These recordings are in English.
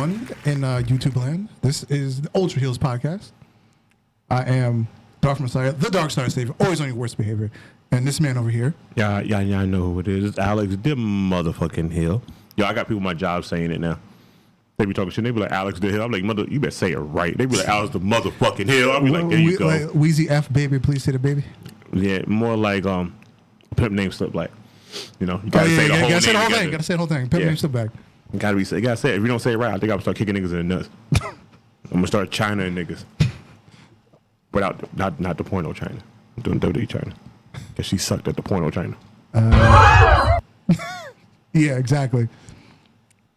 everyone in YouTube land. This is the Ultra Heelz podcast. I am Darth Messiah, the Dark Star Savior, always on your worst behavior. And this man over here. Yeah, I know who it is. It's Alex, the motherfucking Hill. Yo, I got people at my job saying it now. They be talking shit. They be like, Alex the Hill. I'm like, mother, you better say it right. They be like, Alex the motherfucking Hill. I'll be like, there you go. Like, Wheezy F, baby, please say the baby. Yeah, more like pimp name slip, like, you know, you gotta say the whole gotta say the whole name. thing. Gotta say the whole thing. Pimp name slip back. You gotta say it. If you don't say it right, I think I'm gonna start kicking niggas in the nuts. I'm gonna start China and niggas. Without not the porno China. I'm doing WWE China. Because she sucked at the porno China. Yeah, exactly.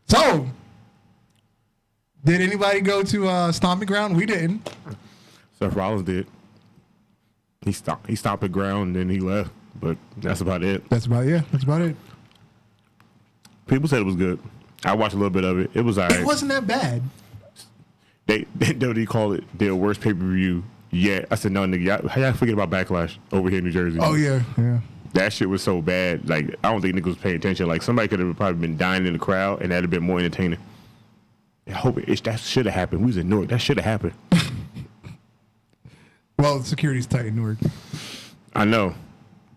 So, did anybody go to Stomping Ground? We didn't. Seth Rollins did. He stomped the ground and then he left. But that's about it. That's about it. People said it was good. I watched a little bit of it. It was alright. It wasn't that bad. They call it their worst pay-per-view yet. I said, no, nigga, how y'all forget about Backlash over here in New Jersey? Oh, yeah. That shit was so bad. Like, I don't think niggas was paying attention. Like, somebody could have probably been dying in the crowd and that'd have been more entertaining. I hope that should have happened. We was in Newark. That should have happened. Well, security's tight in Newark. I know.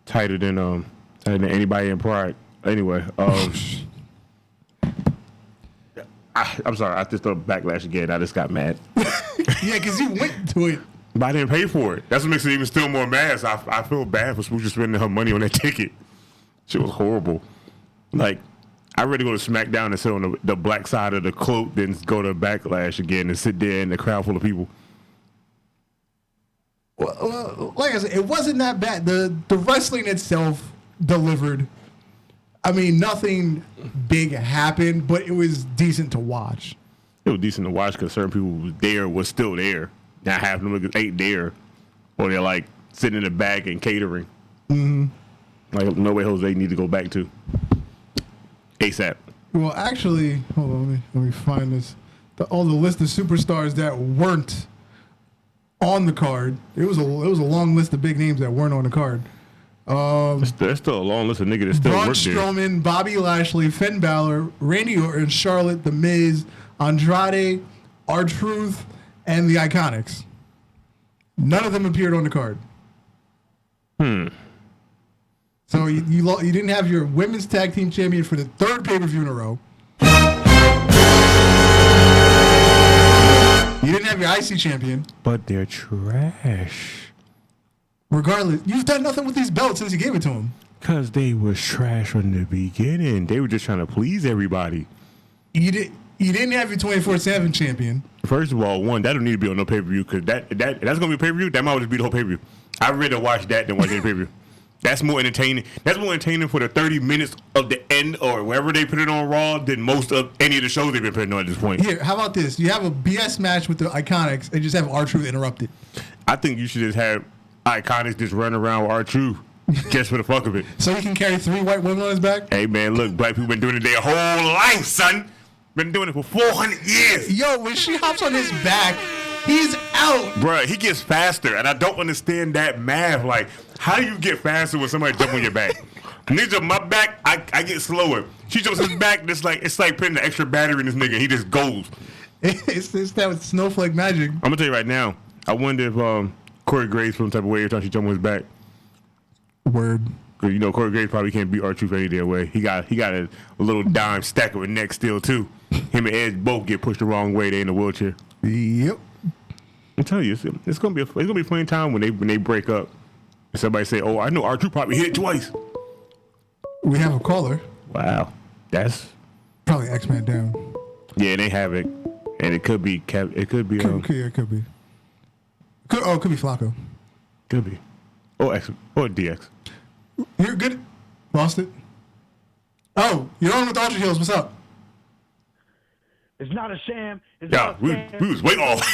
Tighter than anybody in Pride. Anyway, I'm sorry. I just thought Backlash again. I just got mad. Yeah, because you went to it. But I didn't pay for it. That's what makes it even still more mad. So I feel bad for Smooch spending her money on that ticket. Shit was horrible. Like, I'd rather go to SmackDown and sit on the black side of the cloak than go to Backlash again and sit there in the crowd full of people. Well, like I said, it wasn't that bad. The wrestling itself delivered. I mean, nothing big happened, but it was decent to watch. It was decent to watch because certain people was still there. Not half of them niggas ain't there. Or they're like sitting in the back and catering. Mm-hmm. Like, no way Jose need to go back to. ASAP. Well, actually, hold on, let me find this. All the list of superstars that weren't on the card. It was a long list of big names that weren't on the card. There's still a long list of niggas that still Braun work there. Strowman, Bobby Lashley, Finn Balor, Randy Orton, Charlotte, The Miz, Andrade, R-Truth, and the Iconics. None of them appeared on the card. So you didn't have your women's tag team champion for the third pay-per-view in a row. You didn't have your IC champion. But they're trash. Regardless, you've done nothing with these belts since you gave it to them. Because they was trash from the beginning. They were just trying to please everybody. You didn't have your 24/7 champion. First of all, one, that don't need to be on no pay-per-view because that's going to be a pay-per-view. That might just be the whole pay-per-view. I'd rather watch that than watch any pay-per-view. That's more entertaining. That's more entertaining for the 30 minutes of the end or wherever they put it on Raw than most of any of the shows they've been putting on at this point. Here, how about this? You have a BS match with the Iconics and just have R-Truth interrupted. I think you should just have Iconics just run around with R-Truth just for the fuck of it. So he can carry 3 white women on his back? Hey, man, look, black people been doing it their whole life, son. Been doing it for 400 years. Yo, when she hops on his back, he's out. Bruh, he gets faster, and I don't understand that math. Like, how do you get faster when somebody jump on your back? Nigga jump my back, I get slower. She jumps his back, it's like putting the extra battery in this nigga. He just goes. It's that snowflake magic. I'm gonna tell you right now. I wonder if Corey Graves from some type of way every time she jump on his back. Word. Cause you know Corey Graves probably can't beat R-Truth any damn way. He got a little dime stack of a neck still too. Him and Edge both get pushed the wrong way. They in a wheelchair. Yep. I'm telling you, it's gonna be a funny time when they break up. And somebody say, "Oh, I know R-Truth probably hit it twice." We have a caller. Wow, that's probably X-Man down. Yeah, they have it, and it could be it could be it could be. It could be Flacco. Could be, or DX. You're good. Lost it. Oh, you're on with Ultra Heelz. What's up? It's not a sham. It's Yeah, not a sham. we was way off.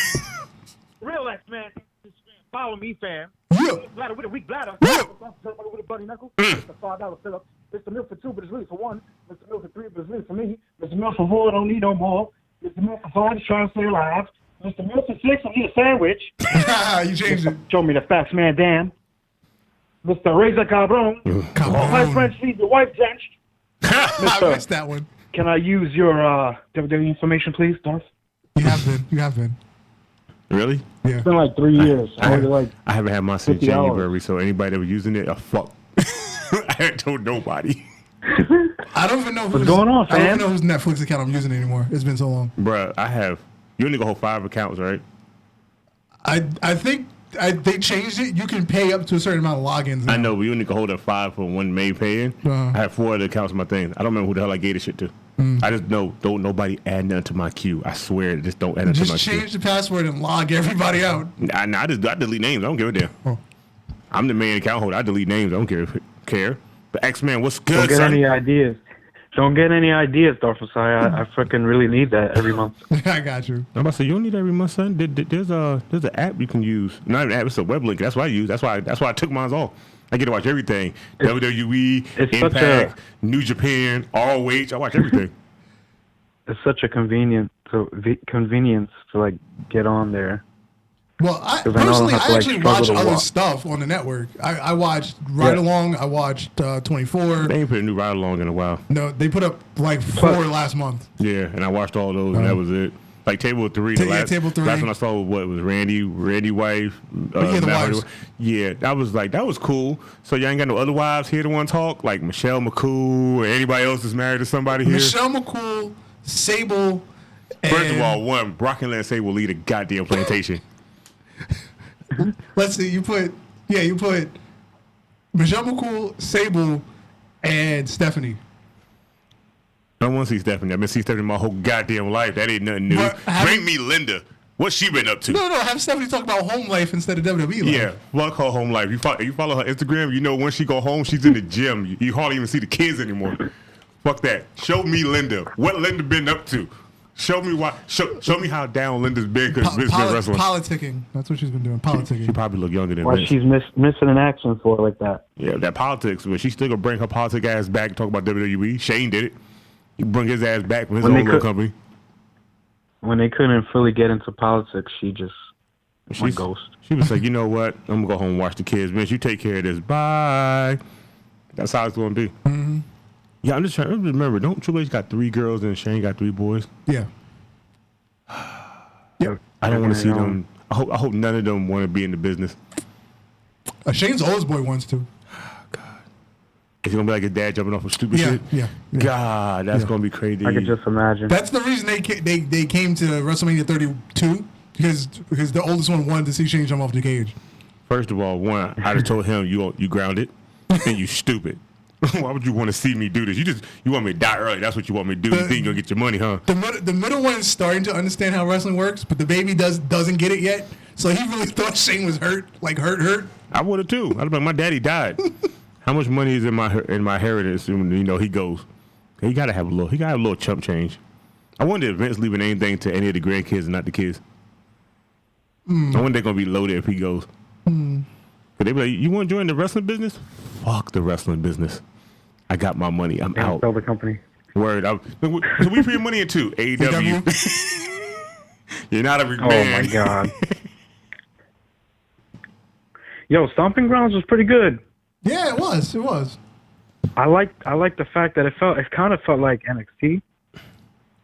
Real X-Man. Follow me, fam. Yeah. Bladder with a weak bladder. Yeah. With a bloody knuckle. It's a $5 fill-up. Mr. Milk for 2, but it's really for 1. Mr. Milk for 3, but it's really for me. Mr. Milk for 4, don't need no more. Mr. Milk for 5, just trying to stay alive. Mr. Milk for 6, I need a sandwich. You changed it. Show me the facts, man, damn. Mr. Razor Cabron. My French needs the wife drenched. I missed that one. Can I use your WWE information, please, Darth? You have been. You have been. Really? Yeah. It's been like 3 years. I haven't had mine since 50 hours. January, so anybody that was using it, fuck. I haven't told nobody. I don't even know What's going on, I don't even fam? know whose Netflix account I'm using anymore. It's been so long. Bruh, I have. You only go hold 5 accounts, right? I think they changed it. You can pay up to a certain amount of logins now. I know, but you only can hold 5 for one main pay-in. Uh-huh. I have 4 other accounts on my thing. I don't remember who the hell I gave the shit to. I just know, don't nobody add nothing to my queue. I swear, just don't add nothing to my Just queue. change the password and log everybody out. I delete names. I don't give a damn. Oh. I'm the main account holder. I delete names. I don't care. But X-Man, what's good, Don't get son? any ideas. Don't get any ideas, Darth Messiah. I freaking really need that every month. I got you. I'm about to say, you don't need that every month, son. There's an app you can use. Not an app, it's a web link. That's what I use. That's why I took mine off. I get to watch everything. WWE, it's Impact, New Japan, ROH. I watch everything. It's such a convenience to like get on there. Well, I 'Cause I know I personally, have to, I like, actually struggle watch to other walk. stuff on the network. I watched Ride Along. I watched 24. They ain't put a new ride along in a while. No, they put up like 4 last month. Yeah, and I watched all those, and that was it. Like Table 3. Table 3. Last one I saw was Randy wife. Yeah, the Matt wives. Hardy. Yeah, that was cool. So y'all ain't got no other wives here to want to talk? Like Michelle McCool or anybody else that's married to somebody here? Michelle McCool, Sable. First of all, Brock and Lance will lead a goddamn plantation. Let's see. You put Michelle McCool, Sable, and Stephanie. I don't want to see Stephanie. I've been seeing Stephanie my whole goddamn life. That ain't nothing new. But Bring me Linda. What's she been up to? No. Have Stephanie talk about home life instead of WWE life. Yeah, fuck her home life. You follow her Instagram, you know when she go home, she's in the gym. You hardly even see the kids anymore. Fuck that. Show me Linda. What Linda been up to? Show me why. Show me how down Linda's been because Vince been wrestling. Politicking. That's what she's been doing. Politicking. She probably look younger than Why Vince. she's missing an action for it like that? Yeah, that politics. But she still gonna bring her politic ass back and talk about WWE. Shane did it. He bring his ass back from his own little company. When they couldn't fully get into politics, she just went ghost. She was like, you know what? I'm gonna go home and watch the kids. Vince, you take care of this. Bye. That's how it's gonna be. Mm-hmm. Yeah, I'm just trying to remember. Don't Triple H got 3 girls and Shane got 3 boys? Yeah. Yep. I don't want to see them. I hope none of them want to be in the business. Shane's oldest boy wants to. Is he gonna be like his dad jumping off of stupid Yeah, shit? yeah. God, that's gonna be crazy. I could just imagine. That's the reason they came to WrestleMania 32 because the oldest one wanted to see Shane jump off the cage. First of all, one, I just told him you grounded and you stupid. Why would you want to see me do this? You want me to die early. That's what you want me to do. You think you're gonna get your money, huh? The middle one is starting to understand how wrestling works, but the baby doesn't get it yet. So he really thought Shane was hurt. I would have too. I'd have been like, my daddy died. How much money is in my inheritance? When he goes, he gotta have a little chump change. I wonder if Vince leaving anything to any of the grandkids and not the kids. I wonder they're gonna be loaded if he goes. But they be like, you want to join the wrestling business? Fuck the wrestling business. I got my money. I'm out. Sell the company. Word. So we put your money into AEW. You're not a big Oh man. my god. Yo, Stomping Grounds was pretty good. Yeah, it was. I like the fact that it kind of felt like NXT.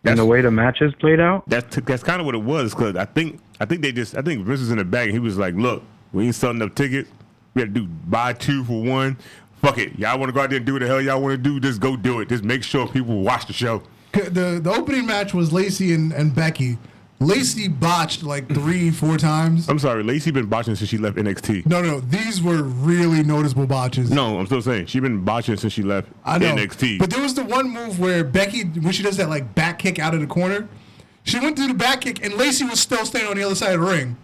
And the way the matches played out. That's kind of what it was, because I think Vince was in the back and he was like, look, we ain't selling enough tickets. We had to do buy 2 for 1. Fuck it. Y'all want to go out there and do what the hell y'all want to do? Just go do it. Just make sure people watch the show. The opening match was Lacey and Becky. Lacey botched like 3-4 times. I'm sorry, Lacey been botching since she left NXT. No, these were really noticeable botches. No, I'm still saying she been botching since she left NXT. But there was the one move where Becky, when she does that like back kick out of the corner, she went through the back kick and Lacey was still standing on the other side of the ring.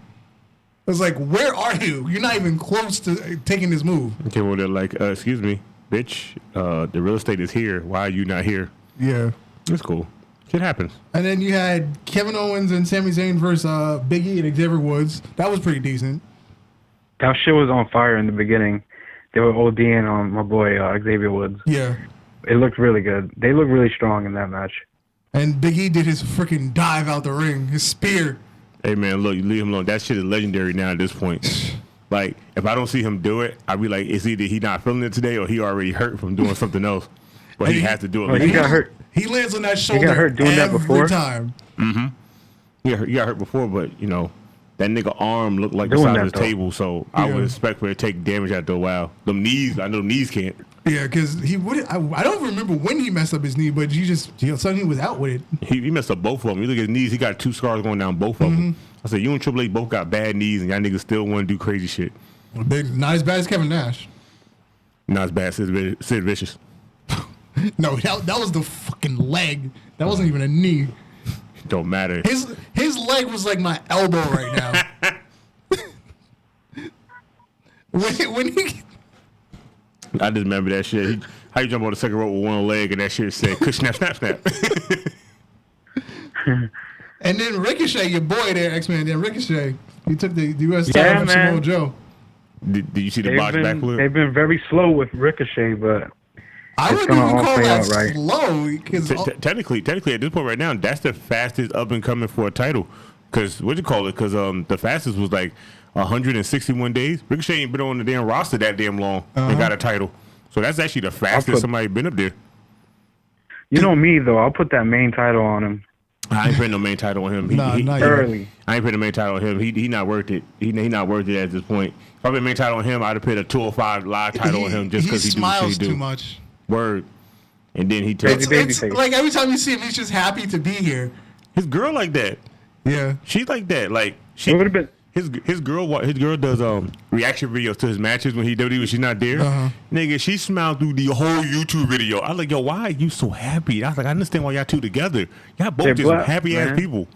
I was like, where are you? You're not even close to taking this move. Okay, well, they're like, excuse me, bitch, the real estate is here. Why are you not here? Yeah. It's cool. Shit happens. And then you had Kevin Owens and Sami Zayn versus Big E and Xavier Woods. That was pretty decent. That shit was on fire in the beginning. They were ODing on my boy Xavier Woods. Yeah. It looked really good. They looked really strong in that match. And Big E did his freaking dive out the ring, his spear. Hey, man, look, you leave him alone. That shit is legendary now at this point. Like, if I don't see him do it, I'll be like, it's either he not feeling it today or he already hurt from doing something else. but he has to do it. Well, he got hurt. He lands on that shoulder. got hurt doing that before? every time. He got hurt before, but that nigga arm looked like the Doing side that, of his though. table, so I would expect for it to take damage after a while. Them knees, I know them knees can't. Yeah, because he would. I don't remember when he messed up his knee, but suddenly he was out with it. He messed up both of them. You look at his knees, he got 2 scars going down both of them. I said, you and Triple H both got bad knees, and y'all niggas still want to do crazy shit. Not as bad as Kevin Nash. Not as bad as Sid Vicious. No, that was the fucking leg. That wasn't even a knee. Don't matter. His leg was like my elbow right now. when he. I just remember that shit. How you jump on the second rope with one leg and that shit said, "Kush snap snap snap." And then Ricochet, your boy there, X-Man, then Ricochet, he took the U.S. title from Samoa Joe. Did you see the botch backflip? They've been very slow with Ricochet, but I wouldn't even call that slow. Because Technically, at this point right now, that's the fastest up and coming for a title. Because the fastest was like 161 days. Ricochet ain't been on the damn roster that damn long and got a title. So that's actually the fastest somebody been up there. You know me though, I'll put that main title on him. I ain't putting no main title on him. Early. I ain't putting the main title on him. He not worth it. He not worth it at this point. If I put a main title on him, I'd have put a 205 live title on him just because he smiles do too much. Word. And then he tells it's like every time you see him, he's just happy to be here. His girl like that. Yeah. She's like that. Like It would have been. his girl does reaction videos to his matches when she's not there. Nigga, she smiled through the whole YouTube video. I was like, yo, why are you so happy? I was like, I understand why y'all two together. Y'all both just happy ass people.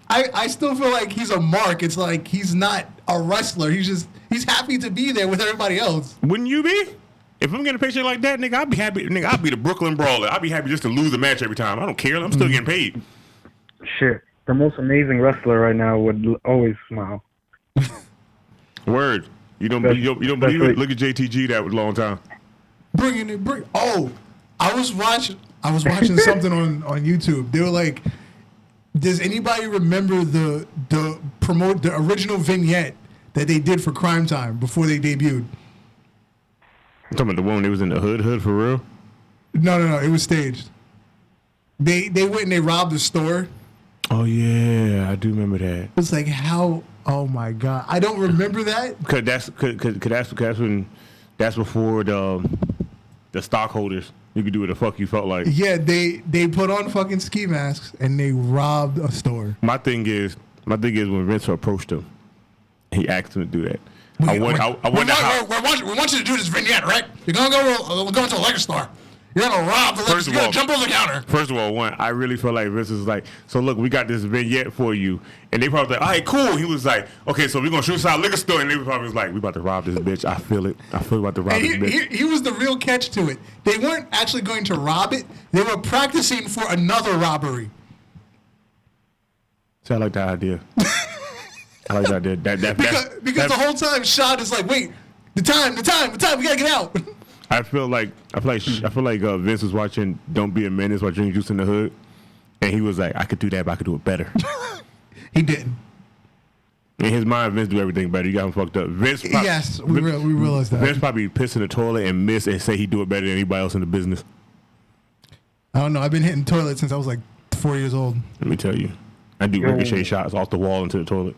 I still feel like he's a mark. It's like he's not a wrestler. He's happy to be there with everybody else. Wouldn't you be? If I'm getting a paycheck like that, nigga, I'd be happy. Nigga, I'd be the Brooklyn Brawler. I'd be happy just to lose a match every time. I don't care. I'm still getting paid. Shit. The most amazing wrestler right now would always smile. Word. You don't believe it? Look at JTG that was a long time. Oh, I was watching something on YouTube. They were like, does anybody remember the original vignette that they did for Crime Time before they debuted? I'm talking about the one they was in the hood for real? No, it was staged. They went and they robbed the store. Oh yeah, I do remember that. It's like how? Oh my god, I don't remember that. Cause that's before the stockholders. You could do what the fuck you felt like. Yeah, they put on fucking ski masks and they robbed a store. My thing is when Vince approached him, he asked him to do that. We want you to do this vignette, right? You're gonna go into a liquor store. You're gonna rob the liquor. You're gonna jump over the counter. First of all, I really feel like Vince was like, so look, we got this vignette for you, and they probably like, all right, cool. He was like, okay, so we're gonna shoot inside a liquor store, and they probably was like, we about to rob this bitch. I feel it. About to rob this bitch. He was the real catch to it. They weren't actually going to rob it. They were practicing for another robbery. So I like that idea. I like that idea. Because the whole time Shad is like, wait, the time, we gotta get out. I feel like Vince was watching Don't Be a Menace while drinking juice in the hood, and he was like, I could do that, but I could do it better. He didn't. In his mind, Vince do everything better. You got him fucked up. Yes, we realized that. Vince probably piss in the toilet and miss and say he do it better than anybody else in the business. I don't know. I've been hitting toilets since I was like 4 years old. Let me tell you, I do ricochet shots off the wall into the toilet.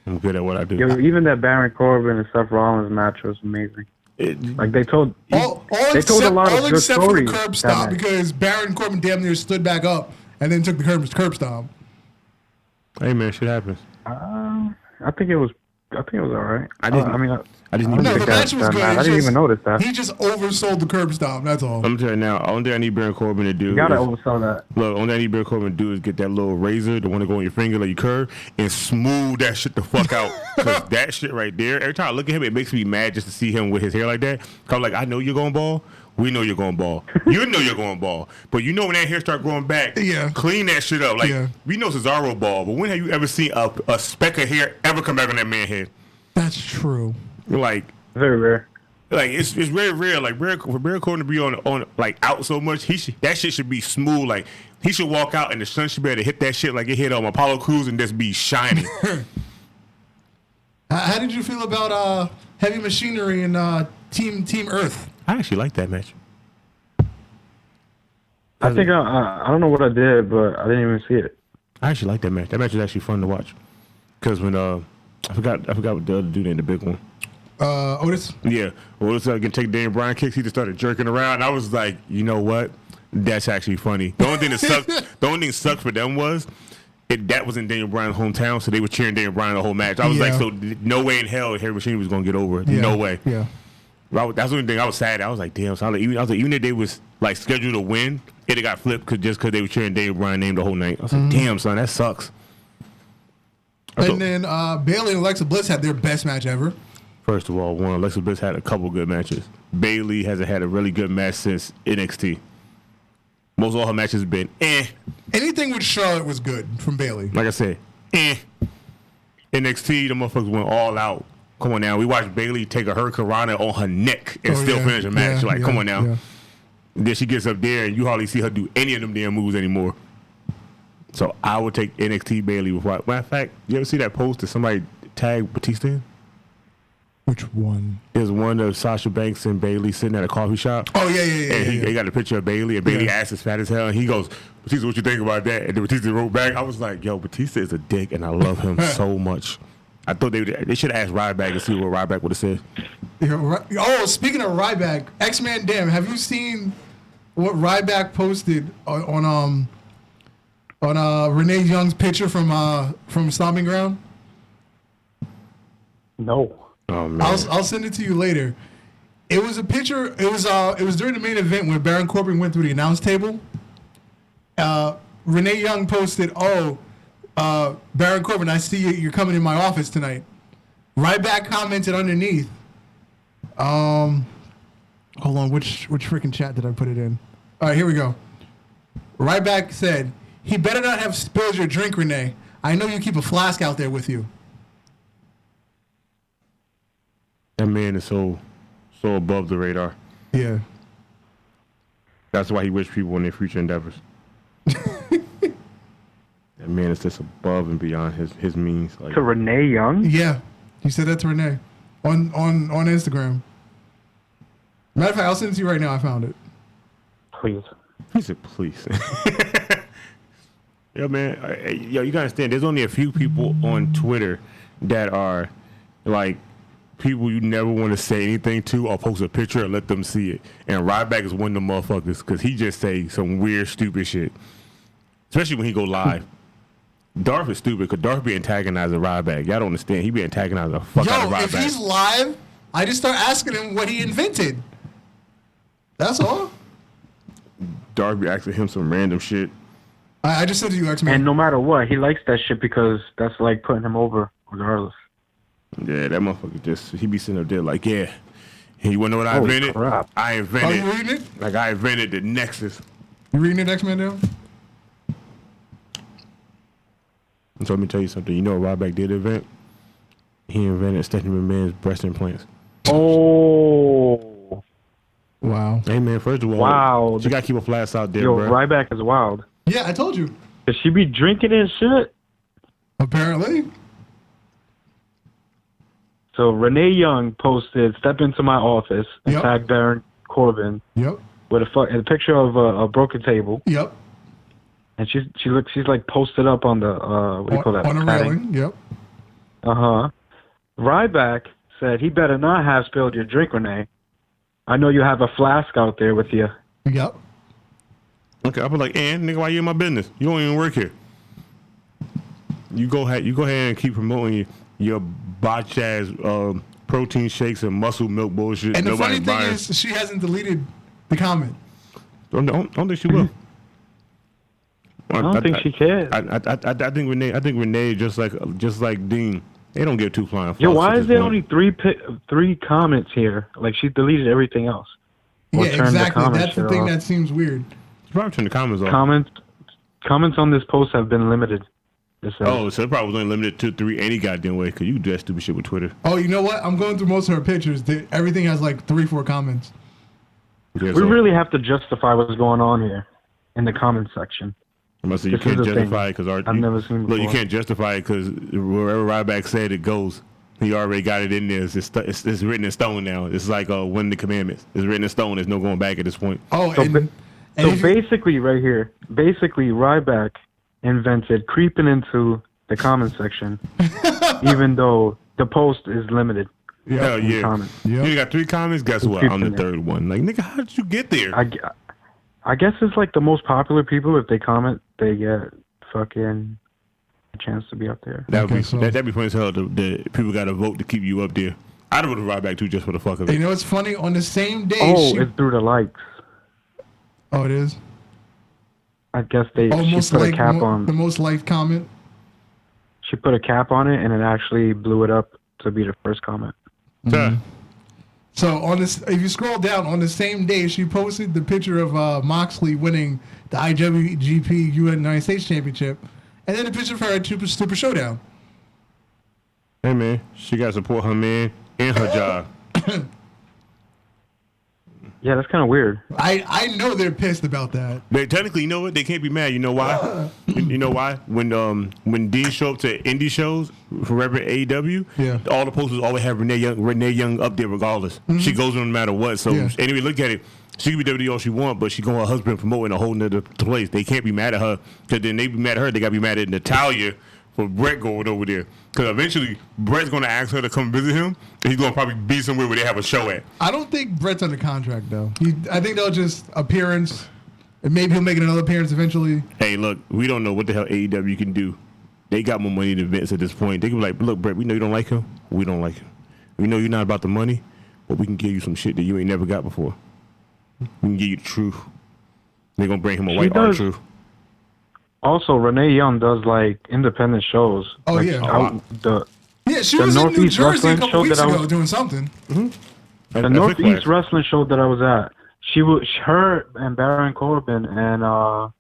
I'm good at what I do. Yo, even that Baron Corbin and Seth Rollins match was amazing. Like they told a lot of good except stories. For the curb stomp because Baron Corbin damn near stood back up and then took the curb stomp. Hey man, shit happens. I think it was all right. The match was good. I didn't even notice that. He just oversold the curb stomp. That's all. I'm telling you now. Only thing I need Baron Corbin to do. You gotta oversell that. Look, only thing I need Baron Corbin to do is get that little razor, the one that go on your finger like you curve, and smooth that shit the fuck out. Cause that shit right there. Every time I look at him, it makes me mad just to see him with his hair like that. Cause I'm like, I know you're going ball. We know you're going ball. You know you're going ball. But you know when that hair start growing back, clean that shit up. Like we know Cesaro ball, but when have you ever seen a speck of hair ever come back on that man's head? That's true. Like very rare. Like it's very rare. Like for Baron Corbin to be on like out so much, that shit should be smooth. Like he should walk out and the sun should be able to hit that shit like it hit on Apollo Crews and just be shining. How did you feel about Heavy Machinery and Team Earth? I actually like that match. I think I don't know what I did, but I didn't even see it. I actually like that match. That match was actually fun to watch. Because when I forgot what the other dude in the big one. Otis. Yeah, Otis can take Daniel Bryan kicks. He just started jerking around. I was like, you know what? That's actually funny. The only thing that sucked for them was that was in Daniel Bryan's hometown, so they were cheering Daniel Bryan the whole match. I was like, so no way in hell Harry Machine was gonna get over it. Yeah. No way. Yeah. That's the only thing I was sad. I was like, damn. So even if they was like scheduled to win, it got flipped just because they were cheering Daniel Bryan name the whole night. I was like, damn, son, that sucks. And then Bayley and Alexa Bliss had their best match ever. First of all, Alexa Bliss had a couple good matches. Bayley hasn't had a really good match since NXT. Most of all her matches have been Anything with Charlotte was good from Bayley. Like I said, NXT, the motherfuckers went all out. Come on now. We watched Bayley take a hurricanrana on her neck and still finish a match. Come on now. Yeah. Then she gets up there and you hardly see her do any of them damn moves anymore. So I would take NXT Bayley before. Matter of fact, you ever see that post that somebody tagged Batista in? Which one? There's one of Sasha Banks and Bayley sitting at a coffee shop. Oh, yeah. And he got a picture of Bayley, and Bayley ass is fat as hell, and he goes, Batista, what you think about that? And then Batista wrote back. I was like, yo, Batista is a dick, and I love him so much. I thought they should have asked Ryback and see what Ryback would have said. Oh, speaking of Ryback, X-Man Damn, have you seen what Ryback posted on Renee Young's picture from Stomping Ground? No. Oh man. I'll send it to you later. It was a picture. It was during the main event when Baron Corbin went through the announce table. Renee Young posted, Baron Corbin, I see you're coming in my office tonight. Ryback commented underneath. Hold on, which freaking chat did I put it in? All right, here we go. Ryback said, he better not have spilled your drink, Renee. I know you keep a flask out there with you. That man is so above the radar. Yeah. That's why he wishes people in their future endeavors. That man is just above and beyond his means. Like, to Renee Young? Yeah. He said that to Renee on Instagram. Matter of fact, I'll send it to you right now. I found it. Please. He said, please. Yo, man. Yo, you gotta understand, there's only a few people on Twitter that are like people you never want to say anything to or post a picture and let them see it. And Ryback is one of them motherfuckers because he just say some weird, stupid shit. Especially when he go live. Darth is stupid because Darth be antagonizing Ryback. Y'all don't understand. He be antagonizing the fuck out of Ryback. If he's live, I just start asking him what he invented. That's all. Darth be asking him some random shit. I just said to you, X-Man. And no matter what, he likes that shit because that's like putting him over regardless. Yeah, that motherfucker he be sitting up there like, yeah. You wanna know what I invented? Crap. I invented. Are you reading it? Like I invented the Nexus. You reading it, X-Man down? So let me tell you something. You know what Ryback did invent? He invented Stephanie McMahon's breast implants. Oh. Wow. Hey man, first of all, wow. You gotta keep a flash out there, yo, bro. Ryback is wild. Yeah, I told you. Does she be drinking and shit? Apparently. So Renee Young posted, "Step into my office," and tagged Baron Corbin. Yep. With a picture of a broken table. Yep. And she's like posted up on the what do you call that? On a railing. Yep. Ryback said he better not have spilled your drink, Renee. I know you have a flask out there with you. Yep. Okay, I was like, nigga, why you in my business? You don't even work here. You go ahead and keep promoting your botch ass protein shakes and muscle milk bullshit. And the funny thing is, she hasn't deleted the comment. Don't think she will. I don't think she cares. I think Renee just like Dean. They don't get too flying. Yo, why is there only three comments here? Like she deleted everything else. Yeah, exactly. That's the thing that seems weird. Probably turn the comments off. Comments on this post have been limited. So it probably was only limited to 3 any goddamn way because you do that stupid shit with Twitter. Oh, you know what? I'm going through most of her pictures. Everything has like 3-4 comments. We really have to justify what's going on here in the comment section. So you can't justify it because I've never seen before. Look, you can't justify it because wherever Ryback said it goes. He already got it in there. It's written in stone now. It's like one of the commandments. It's written in stone. There's no going back at this point. Oh, so basically, right here, Ryback invented creeping into the comment section, even though the post is limited. Hell yeah. Comments. You got 3 comments. Guess what? I'm the third one. Like, nigga, how did you get there? I guess it's like the most popular people. If they comment, they get fucking a chance to be up there. That'd be funny as hell. The people got to vote to keep you up there. I'd have voted Ryback too, just for the fuck of it. You know what's funny? On the same day, it's through the likes. Oh, it is. I guess she put a cap on the most liked comment. She put a cap on it, and it actually blew it up to be the first comment. Mm-hmm. So on this, if you scroll down, on the same day, she posted the picture of Moxley winning the IWGP United States Championship, and then the picture of her at Super Showdown. Hey man, she got to support her man and her job. Yeah, that's kind of weird. I know they're pissed about that. They technically, you know what? They can't be mad. You know why? You know why? When Dean show up to indie shows for repping AEW, all the posters always have Renee Young up there regardless. Mm-hmm. She goes on no matter what. So anyway, look at it. She can be WWE all she want, but she going her husband promoting a whole nother place. They can't be mad at her, because then they be mad at her. They got to be mad at Natalia for Brett going over there. Because eventually, Brett's going to ask her to come visit him, and he's going to probably be somewhere where they have a show at. I don't think Brett's under contract, though. I think they'll just appearance, and maybe he'll make another appearance eventually. Hey, look, we don't know what the hell AEW can do. They got more money than Vince at this point. They can be like, look, Brett, we know you don't like him. We don't like him. We know you're not about the money, but we can give you some shit that you ain't never got before. We can give you the truth. They're going to bring him a white R-Truth. Also, Renee Young does like independent shows. Oh like, yeah. She was in New Jersey a couple weeks ago doing something. Mm-hmm. The Northeast Wrestling show that I was at, her and Baron Corbin and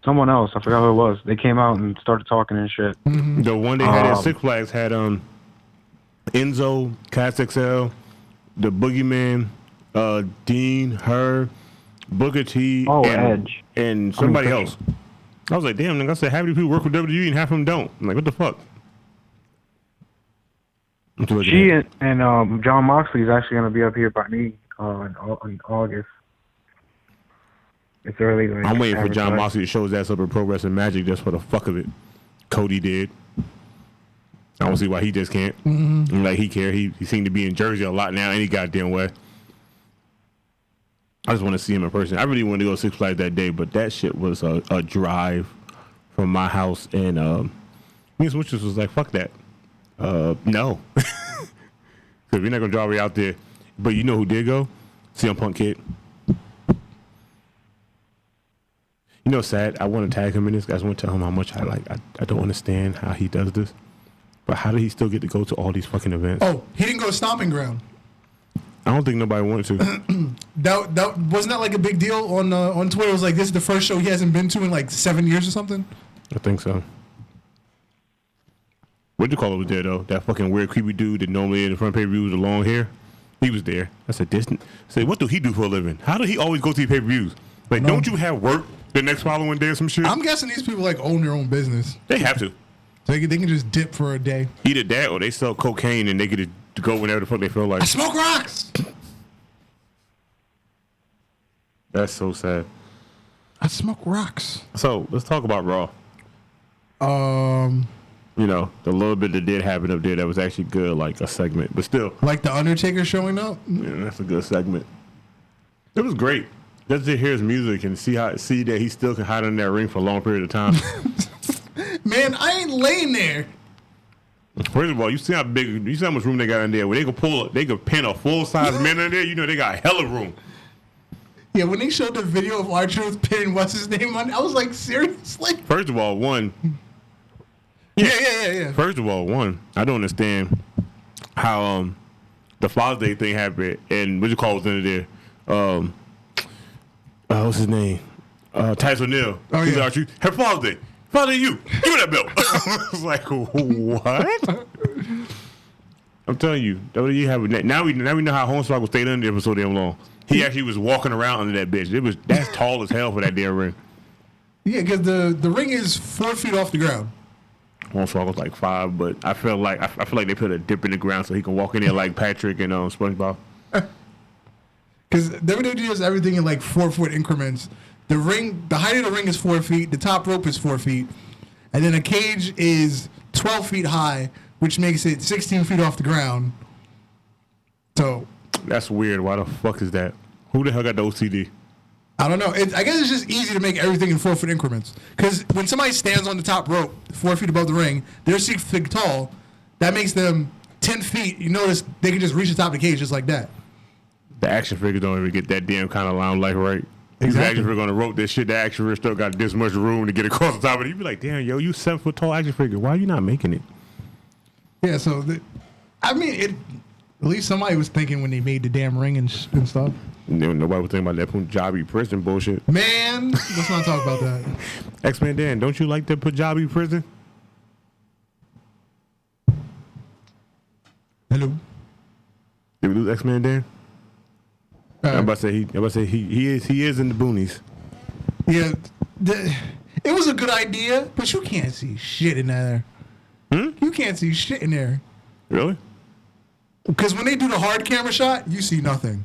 someone else, I forgot who it was. They came out and started talking and shit. Mm-hmm. The one they had at Six Flags had Enzo, Cass XL, the Boogeyman, Dean, her, Booker T, Edge, and somebody else. I was like, damn, nigga, I said, half of these people work with WWE and half of them don't. I'm like, what the fuck? She and John Moxley is actually going to be up here by me in August. It's early. Like, I'm waiting for John Moxley to show his ass up in Pro Wrestling Magic just for the fuck of it. Cody did. I don't see why he just can't. Mm-hmm. Like, he care. He seemed to be in Jersey a lot now, any goddamn way. I just want to see him in person. I really wanted to go to Six Flags that day, but that shit was a drive from my house, and me and Switches was like, fuck that. No. Because we're not going to drive way out there. But you know who did go? CM Punk Kid. You know, sad. I want to tag him in this. I just want to tell him how much I don't understand how he does this. But how did he still get to go to all these fucking events? Oh, he didn't go to Stomping Ground. I don't think nobody wanted to. that wasn't that like a big deal on Twitter? It was like, this is the first show he hasn't been to in like 7 years or something. I think so. What you call it was there though? That fucking weird creepy dude that normally in the front pay-per-view with the long hair. He was there. I said, what do he do for a living? How did he always go to the pay-per-views? Like, don't you have work the next following day or some shit? I'm guessing these people like own their own business. They have to. They can just dip for a day. Either that or they sell cocaine and they get to go whenever the fuck they feel like. I smoke rocks. That's so sad. I smoke rocks. So let's talk about Raw. You know, the little bit that did happen up there that was actually good, like a segment, but still. Like the Undertaker showing up? Yeah, that's a good segment. It was great. Just to hear his music and see that he still can hide in that ring for a long period of time. Man, I ain't laying there. First of all, you see how much room they got in there. Where they could pin a full-size man in there. You know they got hella room. Yeah, when they showed the video of R-Truth pinning what's his name on, I was like, seriously? First of all, one. Yeah. First of all, I don't understand how the Father's Day thing happened and what you call was in there. What's his name? Titus O'Neil. Oh yeah. R-Truth. Happy Father's Day. Father, you give me that belt. I was like, what? I'm telling you, WWE have now we know how Hornswoggle stayed under there for so damn long. He actually was walking around under that bitch. That's tall as hell for that damn ring. Yeah, because the ring is 4 feet off the ground. Hornswoggle was like 5, but I feel like they put a dip in the ground so he can walk in there like Patrick and SpongeBob. Because WWE does everything in like 4-foot increments. The height of the ring is 4 feet. The top rope is 4 feet, and then a cage is 12 feet high, which makes it 16 feet off the ground. So that's weird. Why the fuck is that? Who the hell got the OCD? I don't know. I guess it's just easy to make everything in 4-foot increments. Because when somebody stands on the top rope, 4 feet above the ring, they're 6 feet tall. That makes them 10 feet. You notice they can just reach the top of the cage just like that. The action figures don't even get that damn kind of limelight, right? Exactly. The action figure gonna rope this shit. The action figure still got this much room to get across the top of it. You'd be like, damn, yo, you 7 foot tall action figure. Why are you not making it? Yeah, so at least somebody was thinking when they made the damn ring and stuff. Nobody was thinking about that Punjabi prison bullshit. Man, let's not talk about that. X-Men Dan, don't you like the Punjabi prison? Hello. Did we lose X-Men Dan? I'm about to say he is in the boonies. Yeah, it was a good idea, but you can't see shit in there. You can't see shit in there. Really? Because when they do the hard camera shot, you see nothing.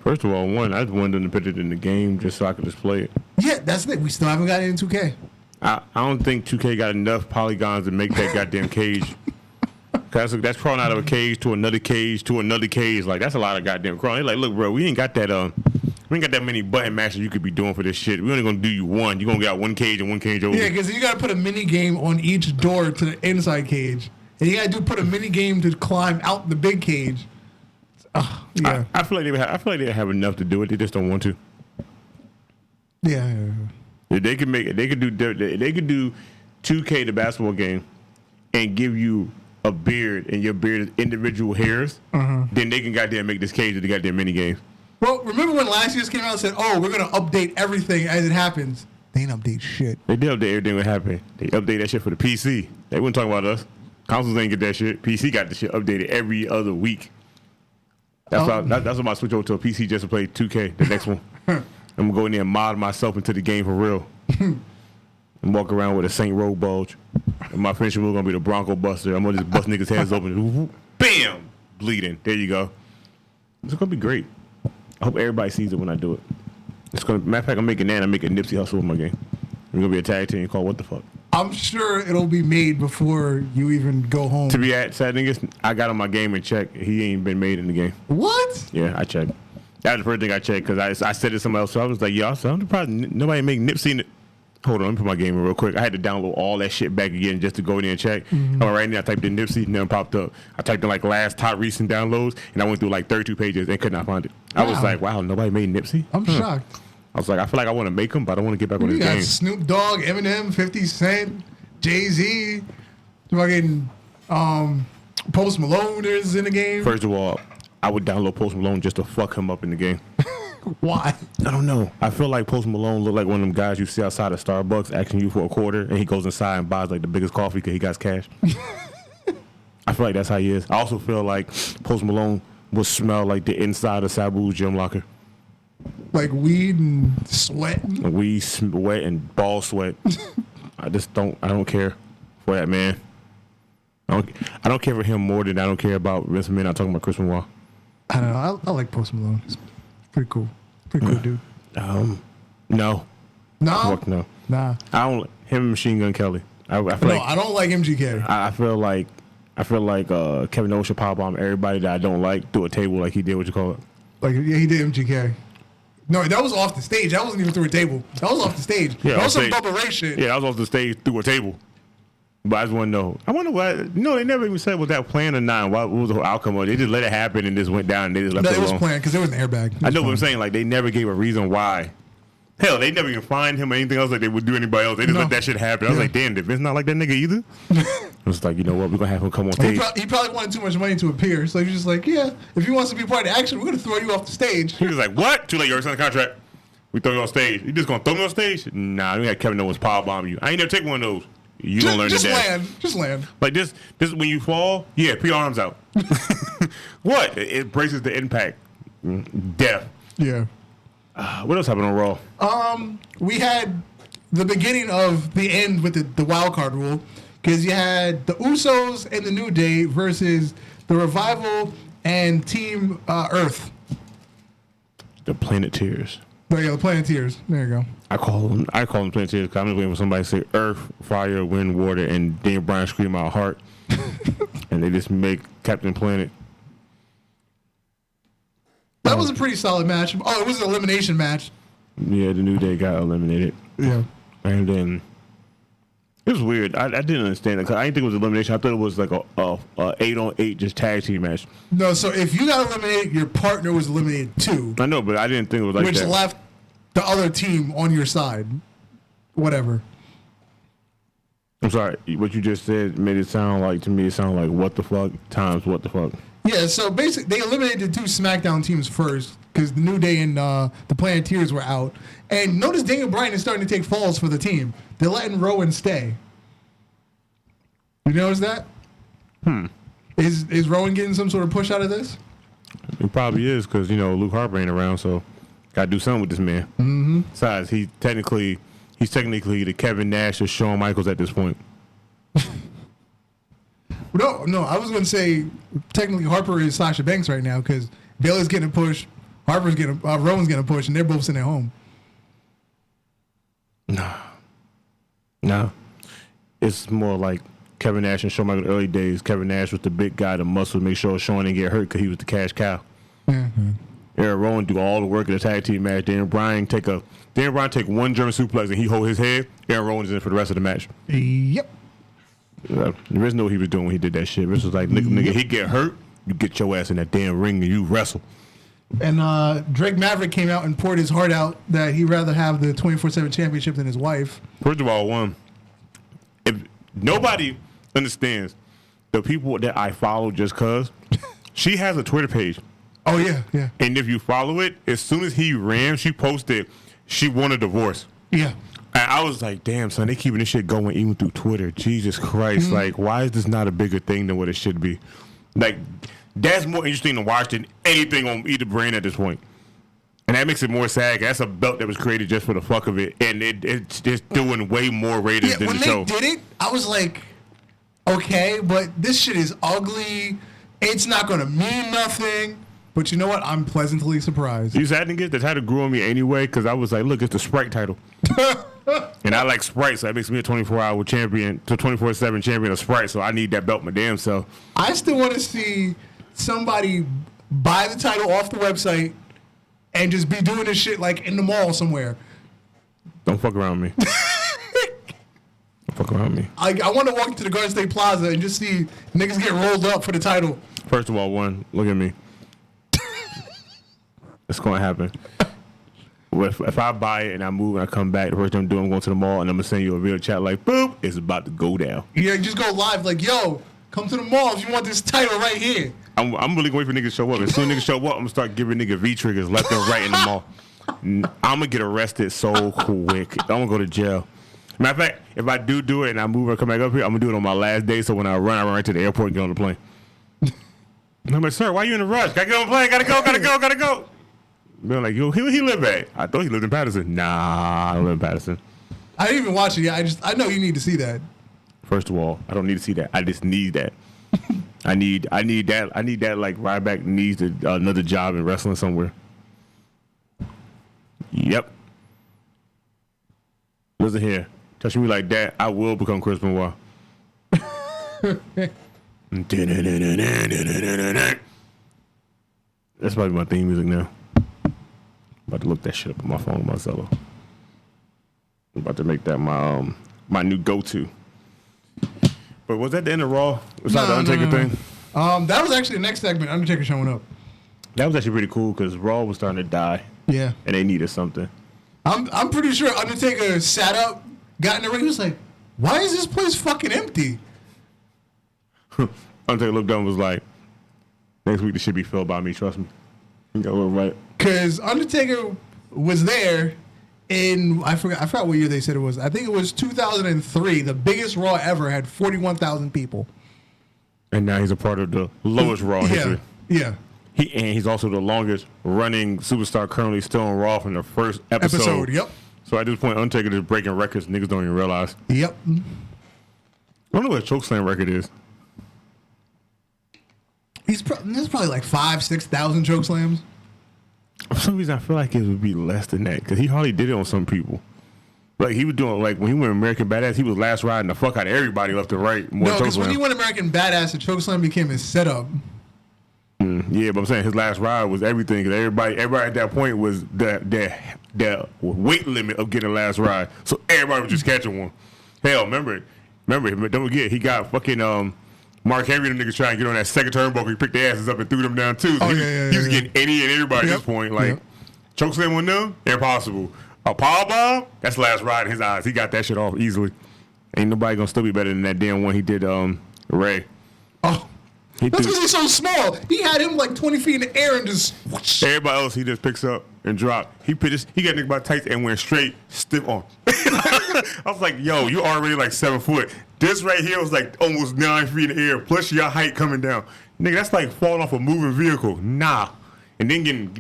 First of all, I just wanted them to put it in the game just so I could display it. Yeah, that's it. We still haven't got it in 2K. I don't think 2K got enough polygons to make that goddamn cage. That's crawling out of a cage to another cage to another cage. Like, that's a lot of goddamn crawling. They're like, look, bro, we ain't got that many button mashes you could be doing for this shit. We only gonna do you one. You gonna get out one cage and one cage over. Yeah, because you gotta put a mini game on each door to the inside cage, and you gotta put a mini game to climb out the big cage. Yeah. I feel like they have enough to do it. They just don't want to. Yeah. If they could do 2K the basketball game and give you a beard and your beard is individual hairs, then they can goddamn make this cage of the goddamn mini games. Well, remember when last year's came out and said, "Oh, we're gonna update everything as it happens." They didn't update shit. They did update everything that happened. They update that shit for the PC. They wouldn't talk about us. Consoles ain't get that shit. PC got the shit updated every other week. That's why I'm I switch over to a PC just to play 2K, the next one. I'm gonna go in there and mod myself into the game for real. And walk around with a Saint Row bulge. And my finisher move gonna be the Bronco Buster. I'm gonna just bust niggas' heads open. Bam! Bleeding. There you go. It's gonna be great. I hope everybody sees it when I do it. Matter of fact, I'm making Nipsey Hussle in my game. We're gonna be a tag team called What the Fuck. I'm sure it'll be made before you even go home. To be sad thing is, I got on my game and checked. He ain't been made in the game. What? Yeah, I checked. That was the first thing I checked because I said it to somebody else. So I was like, I'm surprised nobody make Nipsey in it. Hold on, let me put my game in real quick. I had to download all that shit back again just to go in there and check. Right now, I typed in Nipsey, and then it popped up. I typed in like last top recent downloads, and I went through like 32 pages and could not find it. Wow. I was like, wow, nobody made Nipsey? I'm shocked. I was like, I feel like I want to make him, but I don't want to get back on this game. You got Snoop Dogg, Eminem, 50 Cent, Jay-Z, fucking Post Malone is in the game. First of all, I would download Post Malone just to fuck him up in the game. Why? I don't know. I feel like Post Malone look like one of them guys you see outside of Starbucks asking you for a quarter, and he goes inside and buys like the biggest coffee because he got cash. I feel like that's how he is. I also feel like Post Malone will smell like the inside of Sabu's gym locker. Like weed and sweat? Like weed, sweat, and ball sweat. I don't care for that man. I don't care for him more than I don't care about Vince McMahon. I'm talking about Chris Benoit. I don't know. I like Post Malone. It's pretty cool. Pretty cool dude. No. No? Fuck no. Nah. I don't. Him and Machine Gun Kelly. I don't like MGK. I feel like Kevin Owens should pop bomb everybody that I don't like through a table like he did. What you call it? Like he did MGK. No, that was off the stage. That wasn't even through a table. That was off the stage. Yeah, that was some Bubba Ray shit. Yeah, that was off the stage through a table. But I just want to know. I wonder why. No, they never even said was that planned or not. What was the whole outcome of it? They just let it happen and just went down and they just left it alone. It was planned because there was an airbag. I know what I'm saying. Like, they never gave a reason why. Hell, they never even fined him or anything else like they would do anybody else. They just let that shit happen. I was like, damn, Vince not like that nigga either. I was like, you know what? We're going to have him come on stage. He probably wanted too much money to appear. So he's just like, yeah, if he wants to be part of the action, we're going to throw you off the stage. He was like, what? Too late. You already signed a contract. We throw you on stage. You just going to throw me on stage? Nah, we got Kevin Owens power bomb you. I ain't never take one of those. You don't learn just to land. Just land. Like this when you fall, yeah, put your arms out. What? It braces the impact. Death. Yeah. What else happened on Raw? We had the beginning of the end with the wild card rule. because you had the Usos and the New Day versus the Revival and Team Earth. The Planeteers. Oh yeah, the Planeteers. There you go. I call them Planeteers because I'm just waiting for somebody to say Earth, Fire, Wind, Water, and Daniel Bryan scream out Heart, and they just make Captain Planet. That was a pretty solid match. Oh, it was an elimination match. Yeah, the New Day got eliminated. Yeah. And then it was weird. I didn't understand it because I didn't think it was elimination. I thought it was like a 8-on-8 just tag team match. No, so if you got eliminated, your partner was eliminated too. I know, but I didn't think it was like which that. left the other team on your side. Whatever. I'm sorry. What you just said made it sound like, to me, it sounded like what the fuck times what the fuck. Yeah, so basically, they eliminated the 2 SmackDown teams first because the New Day and the Planeteers were out. And notice Daniel Bryan is starting to take falls for the team. They're letting Rowan stay. You notice that? Is Rowan getting some sort of push out of this? It probably is because, Luke Harper ain't around, so got to do something with this man. Mm-hmm. Besides, he's technically the Kevin Nash of Shawn Michaels at this point. No, I was going to say technically Harper is Sasha Banks right now because Bayley's getting a push, Rowan's getting a push, and they're both sitting at home. No. It's more like Kevin Nash and Shawn Michaels early days. Kevin Nash was the big guy, the muscle, to make sure Shawn didn't get hurt because he was the cash cow. Mm-hmm. Eric Rowan do all the work in the tag team match. Daniel Bryan take one German suplex and he hold his head. Aaron Rowan is in for the rest of the match. Yep. There is no what he was doing when he did that shit. This was like, nigga, he get hurt, you get your ass in that damn ring and you wrestle. And Drake Maverick came out and poured his heart out that he'd rather have the 24/7 championship than his wife. First of all, if nobody understands the people that I follow just cause, she has a Twitter page. Oh, yeah. And if you follow it, as soon as he ran, she posted she won a divorce. Yeah. And I was like, damn, son, they keeping this shit going even through Twitter. Jesus Christ. Mm-hmm. Like, why is this not a bigger thing than what it should be? Like, that's more interesting to watch than anything on either brand at this point. And that makes it more sad. That's a belt that was created just for the fuck of it. And it's just doing way more ratings than the show. When they did it, I was like, okay, but this shit is ugly. It's not going to mean nothing. But you know what? I'm pleasantly surprised. You sad nigga? The title grew on me anyway because I was like, look, it's the Sprite title. And I like Sprite, so that makes me a 24-hour champion, to 24/7 champion of Sprite, so I need that belt my damn self. I still want to see somebody buy the title off the website and just be doing this shit like in the mall somewhere. Don't fuck around me. Don't fuck around me. I want to walk into the Garden State Plaza and just see niggas get rolled up for the title. First of all, look at me. It's going to happen. If I buy it and I move and I come back, the first thing I'm doing, I'm going to the mall and I'm going to send you a real chat like, boop, it's about to go down. Yeah, just go live like, yo, come to the mall if you want this title right here. I'm really waiting for niggas to show up. As soon as niggas show up, I'm going to start giving niggas V-triggers left and right in the mall. I'm going to get arrested so quick. I'm going to go to jail. Matter of fact, if I do it and I move and come back up here, I'm going to do it on my last day, so when I run right to the airport and get on the plane. And I'm like, sir, why are you in a rush? Gotta get on the plane, gotta go. They're like, yo, he live at? I thought he lived in Patterson. Nah, I don't live in Patterson. I didn't even watch it yet. I know you need to see that. First of all, I don't need to see that. I just need that. I need that like Ryback needs another job in wrestling somewhere. Yep. Listen here. Touch me like that, I will become Chris Benoit. That's probably my theme music now. About to look that shit up on my phone on my Zello. I'm about to make that my new go-to. But was that the end of Raw? Was that the Undertaker thing? That was actually the next segment. Undertaker showing up. That was actually pretty cool because Raw was starting to die. Yeah. And they needed something. I'm pretty sure Undertaker sat up, got in the ring, he was like, why is this place fucking empty? Undertaker looked down and was like, next week this should be filled by me, trust me. You got a little right. Because Undertaker was there in, I forgot what year they said it was. I think it was 2003. The biggest Raw ever had 41,000 people. And now he's a part of the lowest Raw history. Yeah. He's also the longest running superstar currently still on Raw from the first episode. Yep. So at this point, Undertaker is breaking records niggas don't even realize. Yep. I don't know what a chokeslam record is. There's probably like 5,000-6,000 chokeslams. For some reason, I feel like it would be less than that because he hardly did it on some people. Like he was doing, like when he went American Badass, he was last riding the fuck out of everybody left and right. No, because when he went American Badass, the chokeslam became his setup. Yeah, but I'm saying his last ride was everything. Cause everybody at that point was the weight limit of getting a last ride. So everybody was just catching one. Hell, remember, don't forget, he got fucking Mark Henry, them niggas trying to get on that second turnbuckle. He picked their asses up and threw them down too. So he was getting any and everybody at this point. Like chokeslam on them, impossible. A power bomb, that's the last ride in his eyes. He got that shit off easily. Ain't nobody gonna still be better than that damn one he did Ray. Oh. That's because he's so small. He had him like 20 feet in the air and just whoosh. Everybody else he just picks up and drop. He got nigga by tights and went straight stiff on. I was like, yo, you already like 7 foot. This right here was like almost 9 feet in the air, plus your height coming down. Nigga, that's like falling off a moving vehicle. Nah. And then getting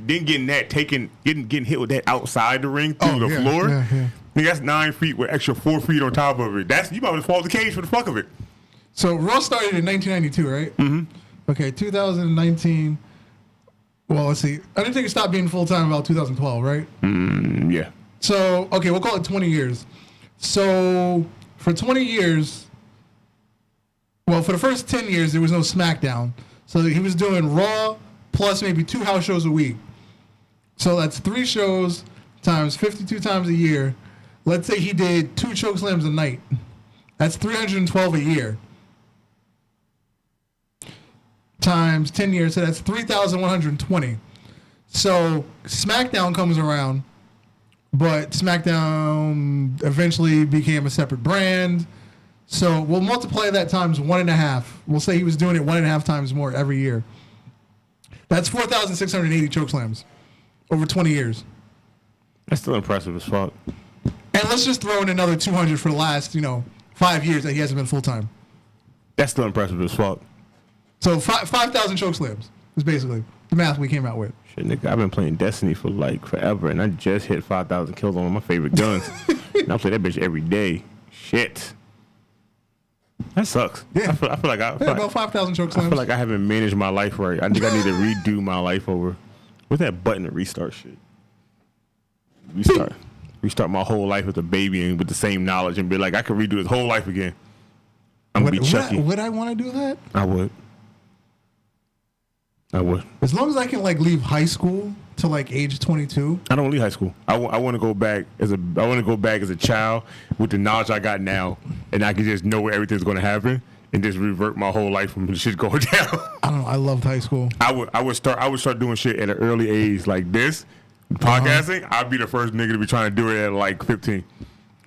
hit with that outside the ring through the floor. Yeah. Nigga, that's 9 feet with extra 4 feet on top of it. You about to fall off the cage for the fuck of it. So Raw started in 1992, right? Mm-hmm. Okay, 2019. Well, let's see. Undertaker stopped being full time about 2012, right? Yeah. So okay, we'll call it 20 years. So for 20 years, well, for the first 10 years, there was no SmackDown. So he was doing Raw plus maybe 2 house shows a week. So that's 3 shows times 52 times a year. Let's say he did 2 chokeslams a night. That's 312 a year. Times 10 years, so that's 3,120. So SmackDown comes around, but SmackDown eventually became a separate brand. So we'll multiply that times 1.5. We'll say he was doing it 1.5 times more every year. That's 4,680 chokeslams over 20 years. That's still impressive as fuck. And let's just throw in another 200 for the last, 5 years that he hasn't been full time. That's still impressive as fuck. So 5,000 chokeslams is basically the math we came out with. Shit, nigga, I've been playing Destiny for like forever, and I just hit 5,000 kills on one of my favorite guns. And I play that bitch every day. Shit. That sucks. Yeah. I feel like about 5,000 chokeslams. I feel like I haven't managed my life right. I think I need to redo my life over. What's that button to restart shit? Restart my whole life as a baby and with the same knowledge and be like, I could redo this whole life again. I'm gonna be Chucky. Would I want to do that? I would. As long as I can leave high school to age 22. I don't leave high school. I want to go back as a child with the knowledge I got now, and I can just know where everything's going to happen and just revert my whole life from the shit going down. I don't know. I loved high school. I would start doing shit at an early age like this. Podcasting, I'd be the first nigga to be trying to do it at 15.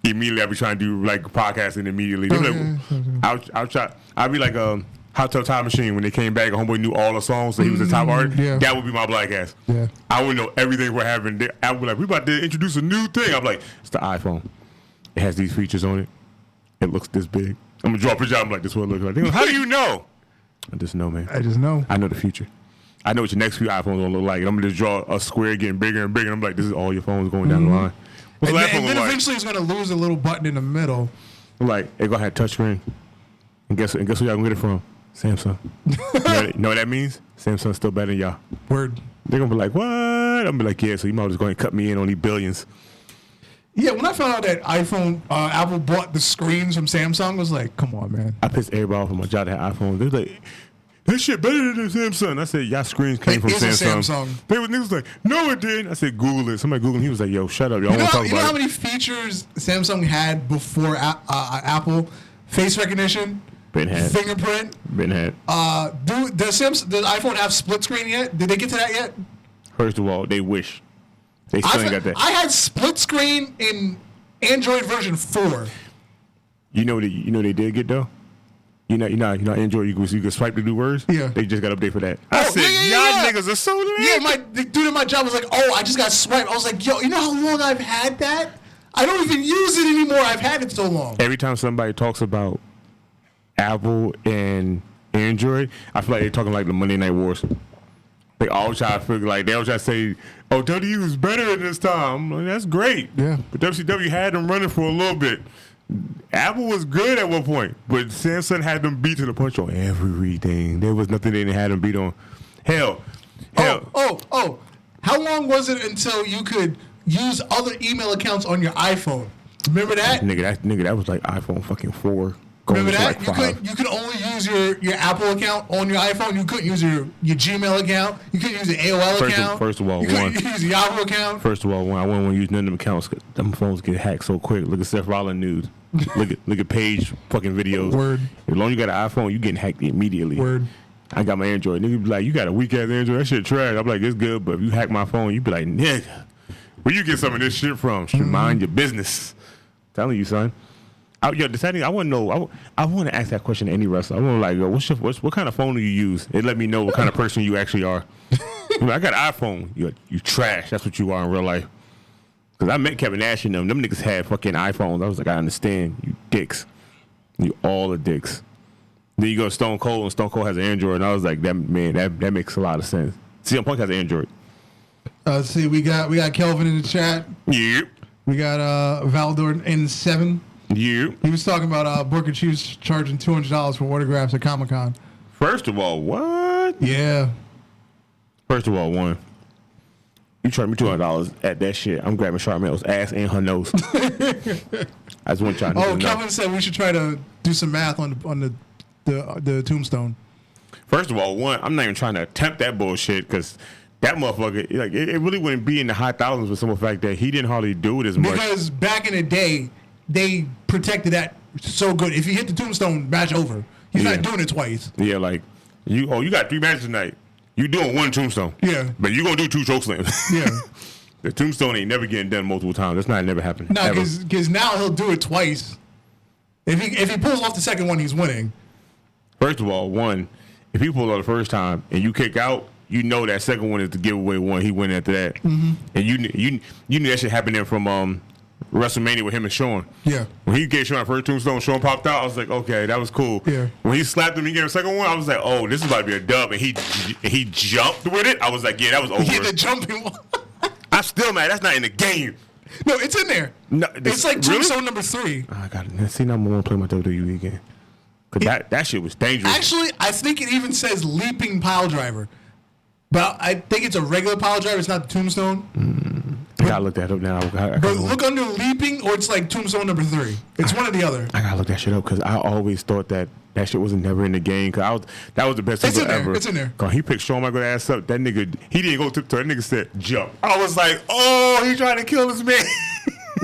Immediately, I'd be trying to do podcasting immediately. I'd be like Hot Tub Time Machine when they came back. A homeboy knew all the songs, so he was the top artist. Yeah. That would be my black ass. Yeah. I would know everything what happened. I would be like, we about to introduce a new thing. I'm like, it's the iPhone. It has these features on it. It looks this big. I'm gonna draw a picture. I'm like, this is what it looks like. They go, how do you know? I just know, man. I just know. I know the future. I know what your next few iPhones gonna look like. And I'm gonna just draw a square getting bigger and bigger. And I'm like, this is all your phones going down the line. What's the last phone then look eventually it's gonna lose a little button in the middle. I'm like, it gonna have touchscreen. And guess where y'all gonna get it from? Samsung. You know what that means? Samsung's still better than y'all. Word. They're gonna be like, what? I'm gonna be like, yeah, so you might as well go and cut me in on these billions. Yeah, when I found out that Apple bought the screens from Samsung, I was like, come on, man. I pissed everybody off on my job that had iPhones. They was like, that shit better than Samsung. I said, y'all screens came from Samsung. Niggas like, no, it didn't. I said, Google it. Somebody Googled it. He was like, yo, shut up. Y'all want to talk about it. You know how many features Samsung had before Apple? Face recognition? Been had. Fingerprint? Been had. Does iPhone have split screen yet? Did they get to that yet? First of all, they wish. They still ain't got that. I had split screen in Android version 4. You know they did get though? You know Android, you can swipe to do words? Yeah. They just got update for that. I said, y'all niggas are so lame. Yeah, the dude at my job was like, oh, I just got swiped. I was like, yo, you know how long I've had that? I don't even use it anymore. I've had it so long. Every time somebody talks about Apple and Android, I feel like they're talking like the Monday Night Wars. They always try to figure they always try to say, oh, WWE is better at this time. I'm like, that's great. Yeah. But WCW had them running for a little bit. Apple was good at one point, but Samsung had them beat to the punch on everything. There was nothing they didn't have them beat on. Hell. Oh. How long was it until you could use other email accounts on your iPhone? Remember that? Nigga, that was like iPhone fucking 4. Remember that? You could only use your Apple account on your iPhone. You couldn't use your Gmail account. You couldn't use your AOL account. First of all, you couldn't use your Yahoo account. First of all, I wouldn't want to use none of them accounts because them phones get hacked so quick. Look at Seth Rollins news. look at Paige fucking videos. Word. As long as you got an iPhone, you getting hacked immediately. Word. I got my Android. Nigga be like, you got a weak ass Android. That shit trash. I'm like, it's good, but if you hack my phone, you be like, nigga, where you get some of this shit from? Mind your business. Telling you, son. I want to know. I want to ask that question to any wrestler. I want to like, yo, what kind of phone do you use? It let me know what kind of person you actually are. I got an iPhone. You trash. That's what you are in real life. Because I met Kevin Nash and them. Them niggas had fucking iPhones. I was like, I understand. You dicks. You all the dicks. Then you go to Stone Cold, and Stone Cold has an Android. And I was like, that makes a lot of sense. CM Punk has an Android. Let's see. We got Kelvin in the chat. Yep. We got Valdor N7. Yeah. He was talking about Booker T charging $200 for autographs at Comic-Con. First of all, what? Yeah. First of all, one, you charge me $200 at that shit. I'm grabbing Charmel's ass and her nose. I just want y'all to know. Kelvin said we should try to do some math on the tombstone. First of all, one, I'm not even trying to attempt that bullshit because that motherfucker, like, it really wouldn't be in the high thousands for some fact that he didn't hardly do it as much. Because back in the day, they protected that so good. If you hit the tombstone, match over. He's not doing it twice. Yeah, like, you got 3 matches tonight. You doing 1 tombstone. Yeah. But you going to do 2 chokeslams. Yeah. The tombstone ain't never getting done multiple times. That's not never happened. No, because now he'll do it twice. If he pulls off the second one, he's winning. First of all, one, if he pulls off the first time and you kick out, you know that second one is the giveaway one. He win after that. Mm-hmm. And you knew that shit happened there from WrestleMania with him and Shawn. Yeah. When he gave Shawn the first tombstone, Shawn popped out. I was like, okay, that was cool. Yeah. When he slapped him, he gave him a second one. I was like, oh, this is about to be a dub. And he jumped with it. I was like, yeah, that was over. Yeah, the jumping one. I'm still mad. That's not in the game. No, it's in there. No, it's like tombstone number 3. I got it. See, now I'm gonna play my WWE again. Cause that shit was dangerous. Actually, I think it even says leaping pile driver. But I think it's a regular pile driver. It's not the tombstone. I gotta look that up now. But look under leaping, or it's like tombstone number 3. It's one or the other. I gotta look that shit up because I always thought that shit was never in the game. Cause that was the best thing ever. It's in there. Cause he picked Shawn Michaels' ass up. That nigga, he didn't go to that nigga said jump. I was like, oh, he trying to kill this man.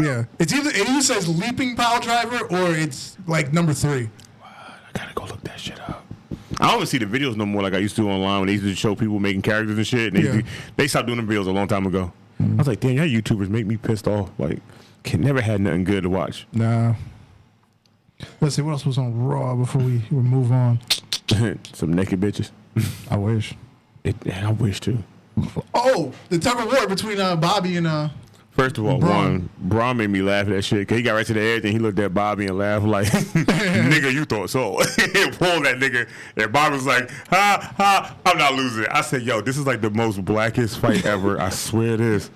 Yeah, it either says leaping pile driver or it's like number 3. I gotta go look that shit up. I don't even see the videos no more like I used to online when they used to show people making characters and shit. And they stopped doing them videos a long time ago. I was like, damn, y'all YouTubers make me pissed off. Like, never had nothing good to watch. Nah. Let's see, what else was on Raw before we move on? Some naked bitches. I wish. I wish too. Oh, the tug of war between Bobby and First of all, Braun made me laugh at that shit. Cause he got right to the edge and he looked at Bobby and laughed like, nigga, you thought so. He pulled that nigga. And Bobby was like, ha, ha, I'm not losing. I said, yo, this is like the most blackest fight ever. I swear it is.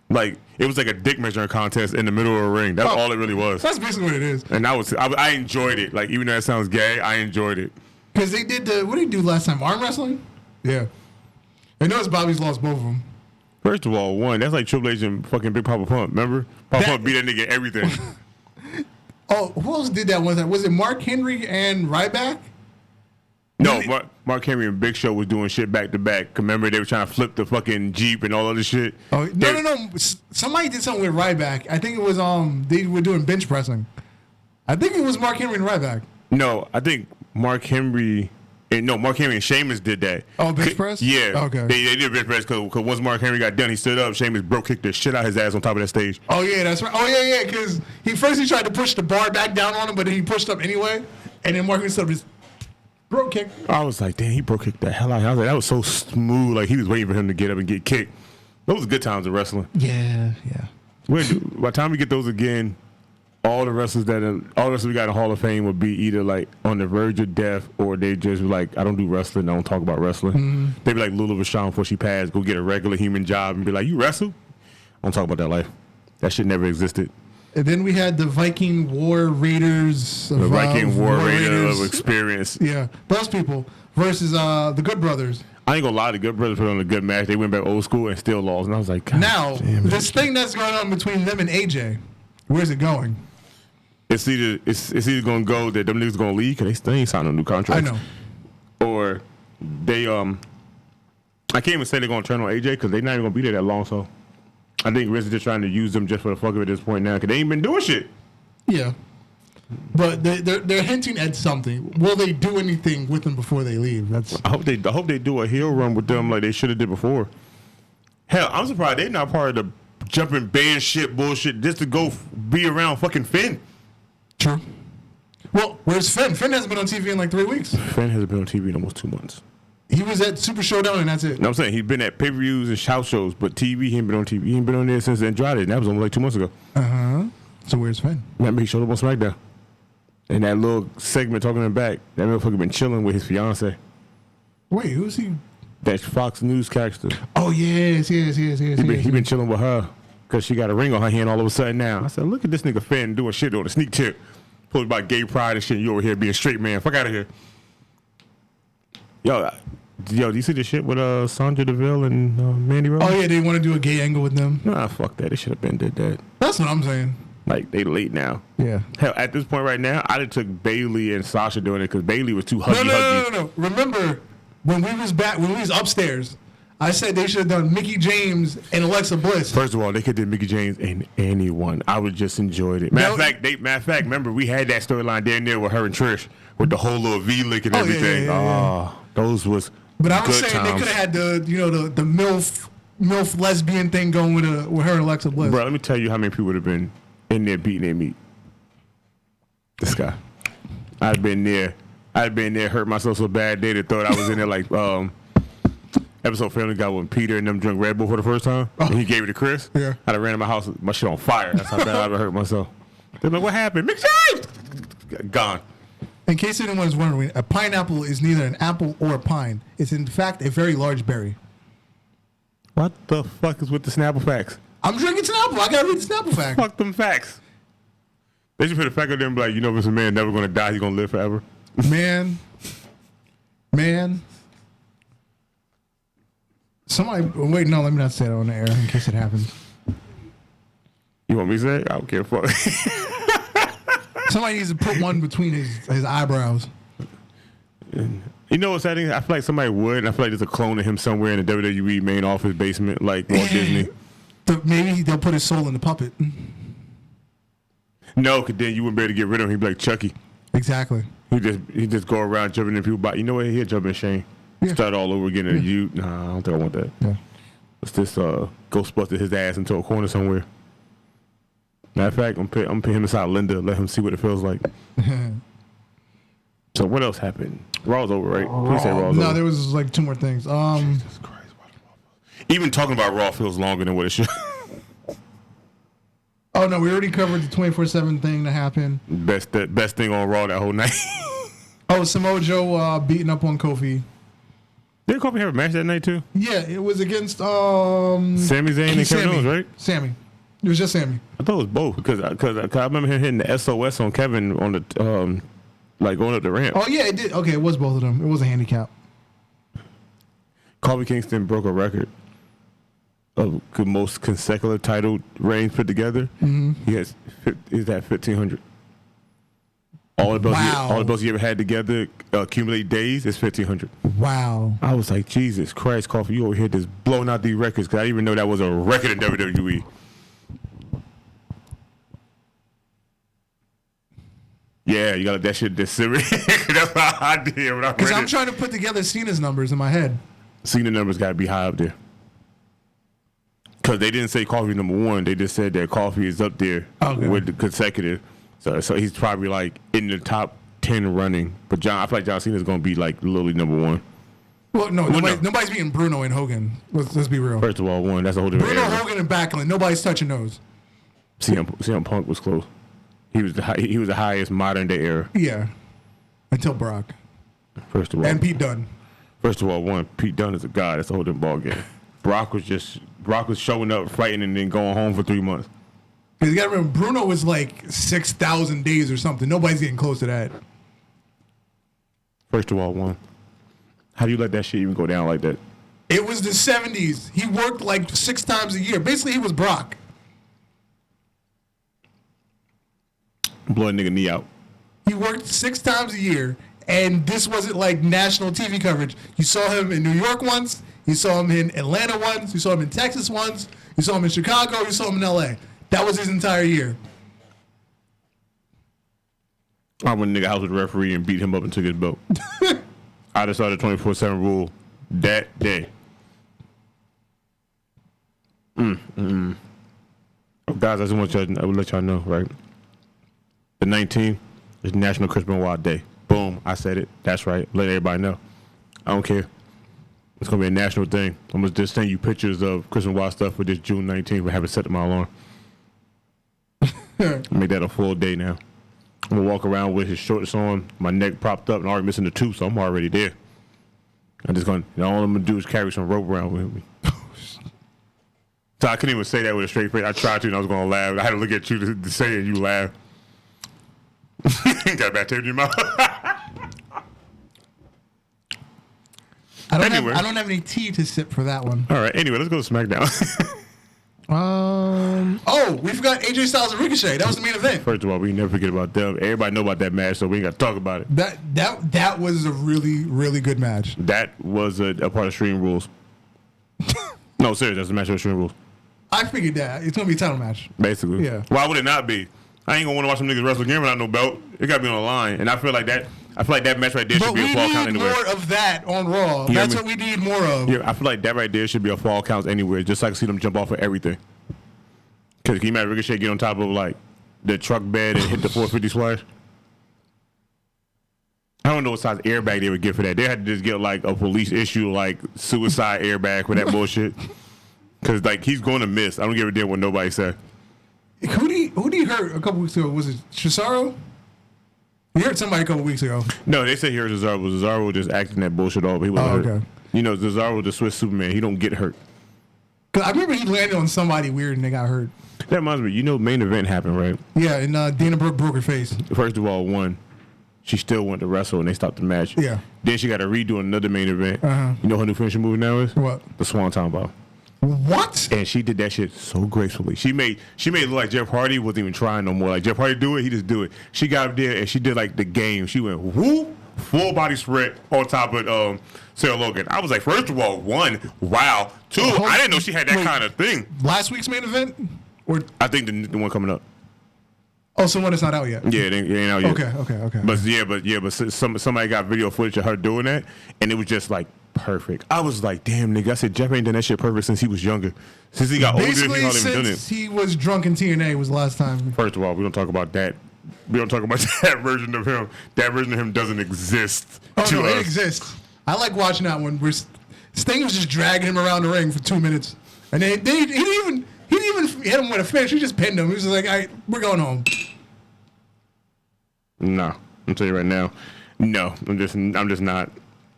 Like, it was like a dick measuring contest in the middle of a ring. That's all it really was. That's basically what it is. And I enjoyed it. Like, even though that sounds gay, I enjoyed it. Because they did what did he do last time? Arm wrestling? Yeah. I notice Bobby's lost both of them. First of all, one, that's like Triple H and fucking Big Papa Pump. Remember? Papa Pump beat that nigga everything. Oh, who else did that one time? Was it Mark Henry and Ryback? No, Mark Henry and Big Show was doing shit back to back. Remember, they were trying to flip the fucking Jeep and all other shit. Oh no! Somebody did something with Ryback. I think it was they were doing bench pressing. I think it was Mark Henry and Ryback. No, I think Mark Henry. Mark Henry and Sheamus did that. Oh, bench press? Yeah. Okay. They did bench press because once Mark Henry got done, he stood up. Sheamus kicked the shit out of his ass on top of that stage. Oh, yeah, that's right. Oh, yeah, because he tried to push the bar back down on him, but then he pushed up anyway. And then Mark Henry stood up his bro kick. I was like, damn, he bro kicked the hell out of him. I was like, that was so smooth. Like, he was waiting for him to get up and get kicked. Those were good times of wrestling. Yeah. By the time we get those again, all the wrestlers we got in the Hall of Fame would be either like on the verge of death or they just be like, I don't do wrestling, I don't talk about wrestling. Mm-hmm. They'd be like Lula Vachon before she passed, go get a regular human job and be like, you wrestle? I don't talk about that life. That shit never existed. And then we had the Viking War Raiders. The Viking War Raider of experience. Yeah, those people versus the Good Brothers. I ain't gonna lie, the Good Brothers put on a good match. They went back old school and still lost. And I was like, God now, damn it. this thing that's going on between them and AJ, where's it going? It's either gonna go that them niggas gonna leave because they ain't signed a new contract. I know. Or they I can't even say they're gonna turn on AJ because they're not even gonna be there that long. So I think Riz is just trying to use them just for the fuck of it at this point now because they ain't been doing shit. Yeah, but they're hinting at something. Will they do anything with them before they leave? I hope they do a heel run with them like they should have did before. Hell, I'm surprised they're not part of the jumping band shit bullshit just to go be around fucking Finn. True. Well, where's Finn? Finn hasn't been on TV in like 3 weeks. Finn hasn't been on TV in almost 2 months. He was at Super Showdown and that's it. No, I'm saying he's been at pay-per-views and house shows, but TV, he ain't been on TV. He ain't been on there since Andrade, and that was only like 2 months ago. So where's Finn? Remember, he showed up on SmackDown. And that little segment talking him back, that motherfucker been chilling with his fiance. Wait, who's he? That Fox News character. Oh, yes. He been chilling with her because she got a ring on her hand all of a sudden now. I said, look at this nigga Finn doing shit on a sneak tip. Pulling about gay pride and shit, and you over here being straight man. Fuck out of here. Yo, do you see the shit with Sandra Deville and Mandy Rose? Oh, yeah, they want to do a gay angle with them. Nah, fuck that. They should have been did that. That's what I'm saying. Like, they late now. Yeah. Hell, at this point right now, I'd have took Bailey and Sasha doing it because Bailey was too huggy. No. Remember, when we was upstairs, I said they should have done Mickie James and Alexa Bliss. First of all, they could do Mickie James and anyone. I would just enjoyed it. Matter of fact, remember we had that storyline down there with her and Trish with the whole little V lick and everything. Yeah. Those was. But I was saying times. they could have had the MILF lesbian thing going with her and Alexa Bliss. Bro, let me tell you how many people would have been in there beating their meat. This guy. I'd been there, hurt myself so bad they thought I was in there like episode Family Guy when Peter and them drunk Red Bull for the first time. And he gave it to Chris. Yeah. I'd have ran in my house, my shit on fire. That's how bad I'd have hurt myself. They're like, what happened? Mix James! Gone. In case anyone is wondering, a pineapple is neither an apple or a pine. It's in fact a very large berry. What the fuck is with the Snapple facts? I'm drinking Snapple. I gotta read the Snapple fact. Fuck them facts. They should put a fact on them like, if a man never gonna die, he's gonna live forever. Man. Somebody, wait, no, let me not say that on the air in case it happens. You want me to say it? I don't care. Fuck. Somebody needs to put one between his eyebrows. You know what's happening? I feel like somebody would. I feel like there's a clone of him somewhere in the WWE main office basement, like Walt Disney. Maybe they'll put his soul in the puppet. No, because then you wouldn't be able to get rid of him. He'd be like Chucky. Exactly. He just go around jumping in people's body. You know what? He'll jump in Shane. Yeah. Start all over again. And you, nah, I don't think I want that. Yeah. Let's just Ghostbuster his ass into a corner somewhere. Matter of fact, I'm putting him inside Linda. Let him see what it feels like. So what else happened? Raw's over, right? Please say Raw's over. No, there was like 2 more things. Jesus Christ. Even talking about Raw feels longer than what it should. Oh, no, we already covered the 24/7 thing that happened. Best thing on Raw that whole night. Oh, Samoa Joe beating up on Kofi. Did Kofi have a match that night too? Yeah, it was against Sami Zayn and Kevin Owens, right? Sammy. It was just Sammy. I thought it was both because I remember him hitting the SOS on Kevin on the like going up the ramp. Oh yeah, it did. Okay, it was both of them. It was a handicap. Kofi Kingston broke a record of the most consecutive title reigns put together. Mm-hmm. He's at 1,500. All the belts he ever had together, accumulate days, is 1,500. Wow. I was like, Jesus Christ, Kofi, you over here just blowing out these records because I didn't even know that was a record in WWE. Yeah, you got to let that shit just sit. That's how I did when I read it. Because I'm trying to put together Cena's numbers in my head. Cena numbers got to be high up there. Because they didn't say Kofi number 1. They just said that Kofi is up there with the consecutive. So he's probably like in the top 10 running. But I feel like John Cena's going to be like literally number 1. Well, no, nobody's beating Bruno and Hogan. Let's be real. First of all, that's a whole different Bruno, era. Hogan, and Backlund. Nobody's touching those. CM Punk was close. He was the highest modern day era. Yeah, until Brock. First of all, and Pete Dunne. First of all, Pete Dunne is a god. That's a whole different ball game. Brock was showing up, fighting, and then going home for 3 months. Because you got to remember, Bruno was like 6,000 days or something. Nobody's getting close to that. First of all, one, how do you let that shit even go down like that? It was the 70s. He worked like 6 times a year. Basically, he was Brock. Blow a nigga knee out. He worked 6 times a year, and this wasn't like national TV coverage. You saw him in New York once. You saw him in Atlanta once. You saw him in Texas once. You saw him in Chicago. You saw him in LA. That was his entire year. I went to nigga house with the referee and beat him up and took his belt. I just saw the 24/7 rule that day. Oh, guys, I just want y'all. I would let y'all know, right? The 19th is National Chris Benoit Day. Boom, I said it. That's right. Let everybody know. I don't care. It's gonna be a national thing. I'm gonna just send you pictures of Chris Benoit stuff for this June 19th. I haven't set my alarm. Make that a full day now. I'm gonna walk around with his shorts on, my neck propped up, and already missing the tooth, so I'm already there. I'm just gonna. All I'm gonna do is carry some rope around with me. So I couldn't even say that with a straight face. I tried to, and I was gonna laugh. I had to look at you to say it, and you laugh. Got a bad tape in your mouth. I don't have any tea to sip for that one. All right. Anyway, let's go to SmackDown. We forgot AJ Styles and Ricochet. That was the main event. First of all, we never forget about them. Everybody know about that match, so we ain't got to talk about it. That was a really, really good match. That was a part of Extreme Rules. No, seriously, that's a match of Extreme Rules. I figured that. It's going to be a title match. Basically. Yeah. Why would it not be? I ain't going to want to watch some niggas wrestle again without no belt. It got to be on the line. And I feel like that match right there should be a fall count anywhere. But we need more of that on Raw. That's what we need more of. Yeah, I feel like that right there should be a fall count anywhere, just so I can see them jump off of everything. Because can you imagine Ricochet get on top of, like, the truck bed and hit the 450 splash? I don't know what size airbag they would get for that. They had to just get, like, a police issue, like, suicide airbag for that bullshit. Because, like, he's going to miss. I don't give a damn what nobody said. Who did he hurt a couple weeks ago? Was it Cesaro? He hurt somebody a couple weeks ago. No, they say he hurt Cesaro, but Cesaro was just acting that bullshit off. He wasn't hurt. Okay. You know, Cesaro was the Swiss Superman. He don't get hurt. Cause I remember he landed on somebody weird and they got hurt. That reminds me, you know, main event happened, right? Yeah, and Dana Brooke broke her face. First of all, she still went to wrestle and they stopped the match. Yeah. Then she got to redo another main event. Uh-huh. You know what her new finishing move now is? What? The Swanton Bomb. What? And she did that shit so gracefully. She made it look like Jeff Hardy wasn't even trying no more. Like Jeff Hardy do it, he just do it. She got up there and she did like the game. She went whoop, full body spread on top of Sarah Logan. I was like, first of all, 1, wow. 2, I didn't know she had that kind of thing. Last week's main event? Or I think the one coming up. Oh, so one that's not out yet. Yeah, it ain't out yet. Okay. But somebody got video footage of her doing that, and it was just like perfect. I was like, damn, nigga. I said Jeff ain't done that shit perfect since he was younger. Since he got older, he hardly even done it. He was drunk in TNA was the last time. First of all, we don't talk about that. We don't talk about that version of him. That version of him doesn't exist. It exists. I like watching that one where Sting was just dragging him around the ring for 2 minutes, and he didn't even hit him with a finish. He just pinned him. He was just like, all right, we're going home. No, I'm telling you right now. No, I'm just not.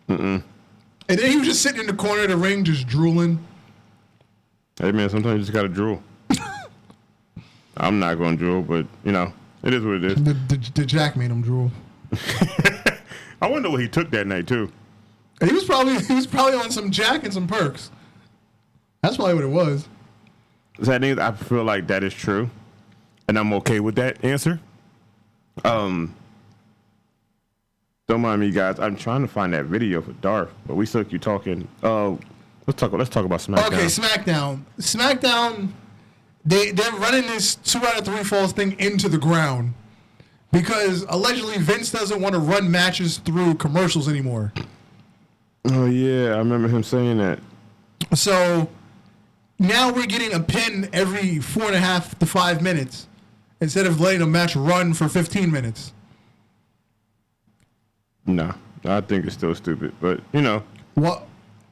Mm-mm. And then he was just sitting in the corner of the ring, just drooling. Hey man, sometimes you just gotta drool. I'm not gonna drool, but you know, it is what it is. The Jack made him drool. I wonder what he took that night too. He was probably on some Jack and some perks. That's probably what it was. So I feel like that is true, and I'm okay with that answer. Don't mind me, guys. I'm trying to find that video for Darth, but we still keep talking. Let's talk about SmackDown. Okay, SmackDown. SmackDown. They're running this 2 out of 3 falls thing into the ground because allegedly Vince doesn't want to run matches through commercials anymore. Oh yeah, I remember him saying that. So now we're getting a pin every 4.5 to 5 minutes instead of letting a match run for 15 minutes. No, I think it's still stupid, but you know. Well,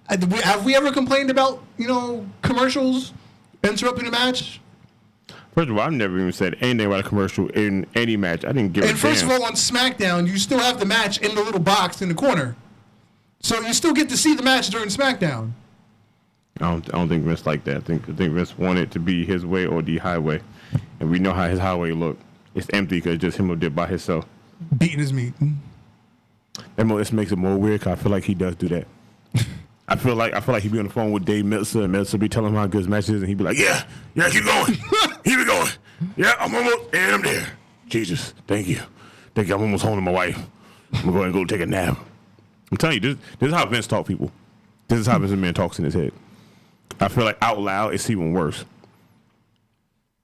have we ever complained about commercials interrupting a match? First of all, I've never even said anything about a commercial in any match. I didn't give a damn. And first of all, on SmackDown, you still have the match in the little box in the corner, so you still get to see the match during SmackDown. I don't think Vince like that. I think Vince wanted it to be his way or the highway. and we know how his highway look. It's empty because it's just him up there by himself. Beating his meat. This makes it more weird because I feel like he does do that. I feel like he'd be on the phone with Dave Meltzer, and Meltzer be telling him how good his match is, and he'd be like, yeah, keep going. Keep it going. Yeah, I'm almost, and I'm there. Jesus, thank you. I'm almost home to my wife. I'm going to go and go take a nap. I'm telling you, this is how Vince talk, people. This is how Vince McMahon talks in his head. I feel like out loud, it's even worse.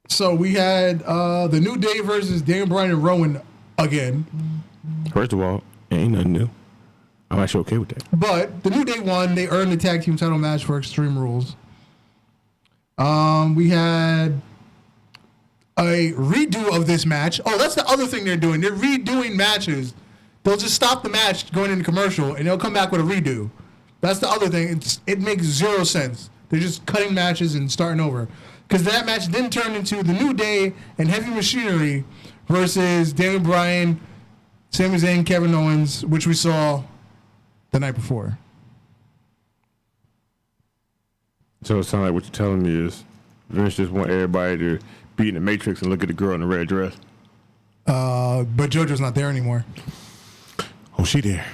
So we had the New Day versus Dan Bryan and Rowan again. First of all, it ain't nothing new. I'm actually okay with that. But the New Day won. They earned the tag team title match for Extreme Rules. We had a redo of this match. Oh, that's the other thing they're doing. They're redoing matches. They'll just stop the match going into commercial, and they'll come back with a redo. That's the other thing. It makes zero sense. They're just cutting matches and starting over. Because that match then turned into the New Day and Heavy Machinery versus Daniel Bryan, Sami Zayn, Kevin Owens, which we saw the night before. So it sounds like what you're telling me is Vince just want everybody to be in the Matrix and look at the girl in the red dress. But JoJo's not there anymore. Oh, she there.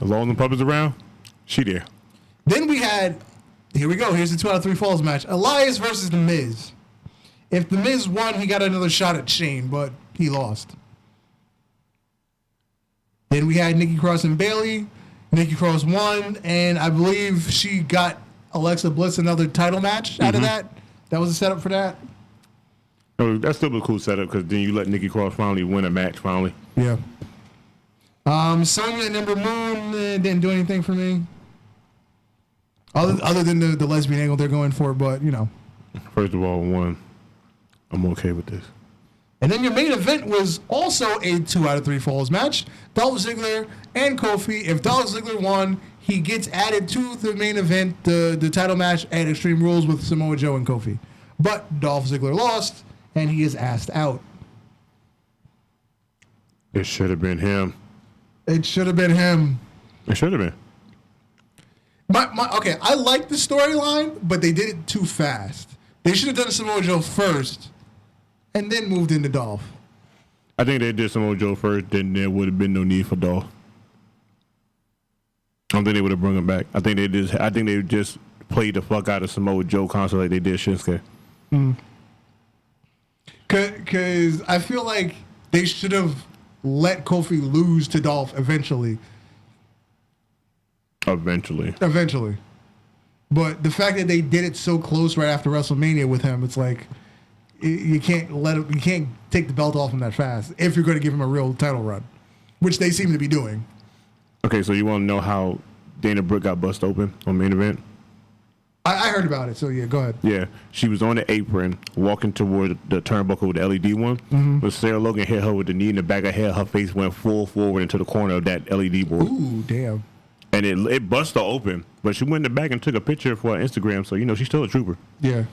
As long as the puppets around, she there. Then we had, here we go, here's the 2 out of 3 falls match. Elias versus The Miz. If The Miz won, he got another shot at Shane, but he lost. Then we had Nikki Cross and Bayley. Nikki Cross won, and I believe she got Alexa Bliss another title match out of that. That was the setup for that. Oh, that's still a cool setup because then you let Nikki Cross finally win a match finally. Yeah. Sonya and Ember Moon didn't do anything for me. Other than the lesbian angle they're going for, but, you know. First of all, I'm okay with this. And then your main event was also a 2 out of 3 falls match. Dolph Ziggler and Kofi. If Dolph Ziggler won, he gets added to the main event, the title match at Extreme Rules with Samoa Joe and Kofi. But Dolph Ziggler lost, and he is asked out. It should have been him. It should have been him. It should have been. Okay, I like the storyline, but they did it too fast. They should have done Samoa Joe first, and then moved into Dolph. I think they did Samoa Joe first, then there would have been no need for Dolph. I don't think they would have brought him back. I think they just played the fuck out of Samoa Joe constantly like they did Shinsuke. Because I feel like they should have let Kofi lose to Dolph eventually. Eventually. But the fact that they did it so close right after WrestleMania with him, it's like you can't you can't take the belt off him that fast if you're going to give him a real title run, which they seem to be doing. Okay, so you want to know how Dana Brooke got bust open on main event? I heard about it, so yeah, go ahead. Yeah, she was on the apron walking toward the turnbuckle with the LED one, but Sarah Logan hit her with the knee in the back of her head. Her face went full forward into the corner of that LED board. Ooh, damn. And it bust her open, but she went in the back and took a picture for her Instagram, so, she's still a trooper. Yeah.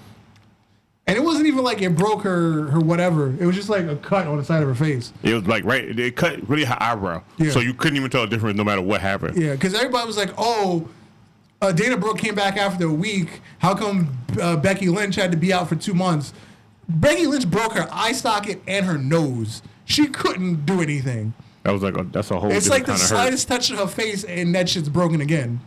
And it wasn't even like it broke her whatever. It was just like a cut on the side of her face. It was like, right, it cut really her eyebrow. Yeah. So you couldn't even tell the difference no matter what happened. Yeah, because everybody was like, Dana Brooke came back after a week. How come Becky Lynch had to be out for 2 months? Becky Lynch broke her eye socket and her nose. She couldn't do anything. That was like that's a whole. It's like the slightest hurt. touch of her face and that shit's broken again.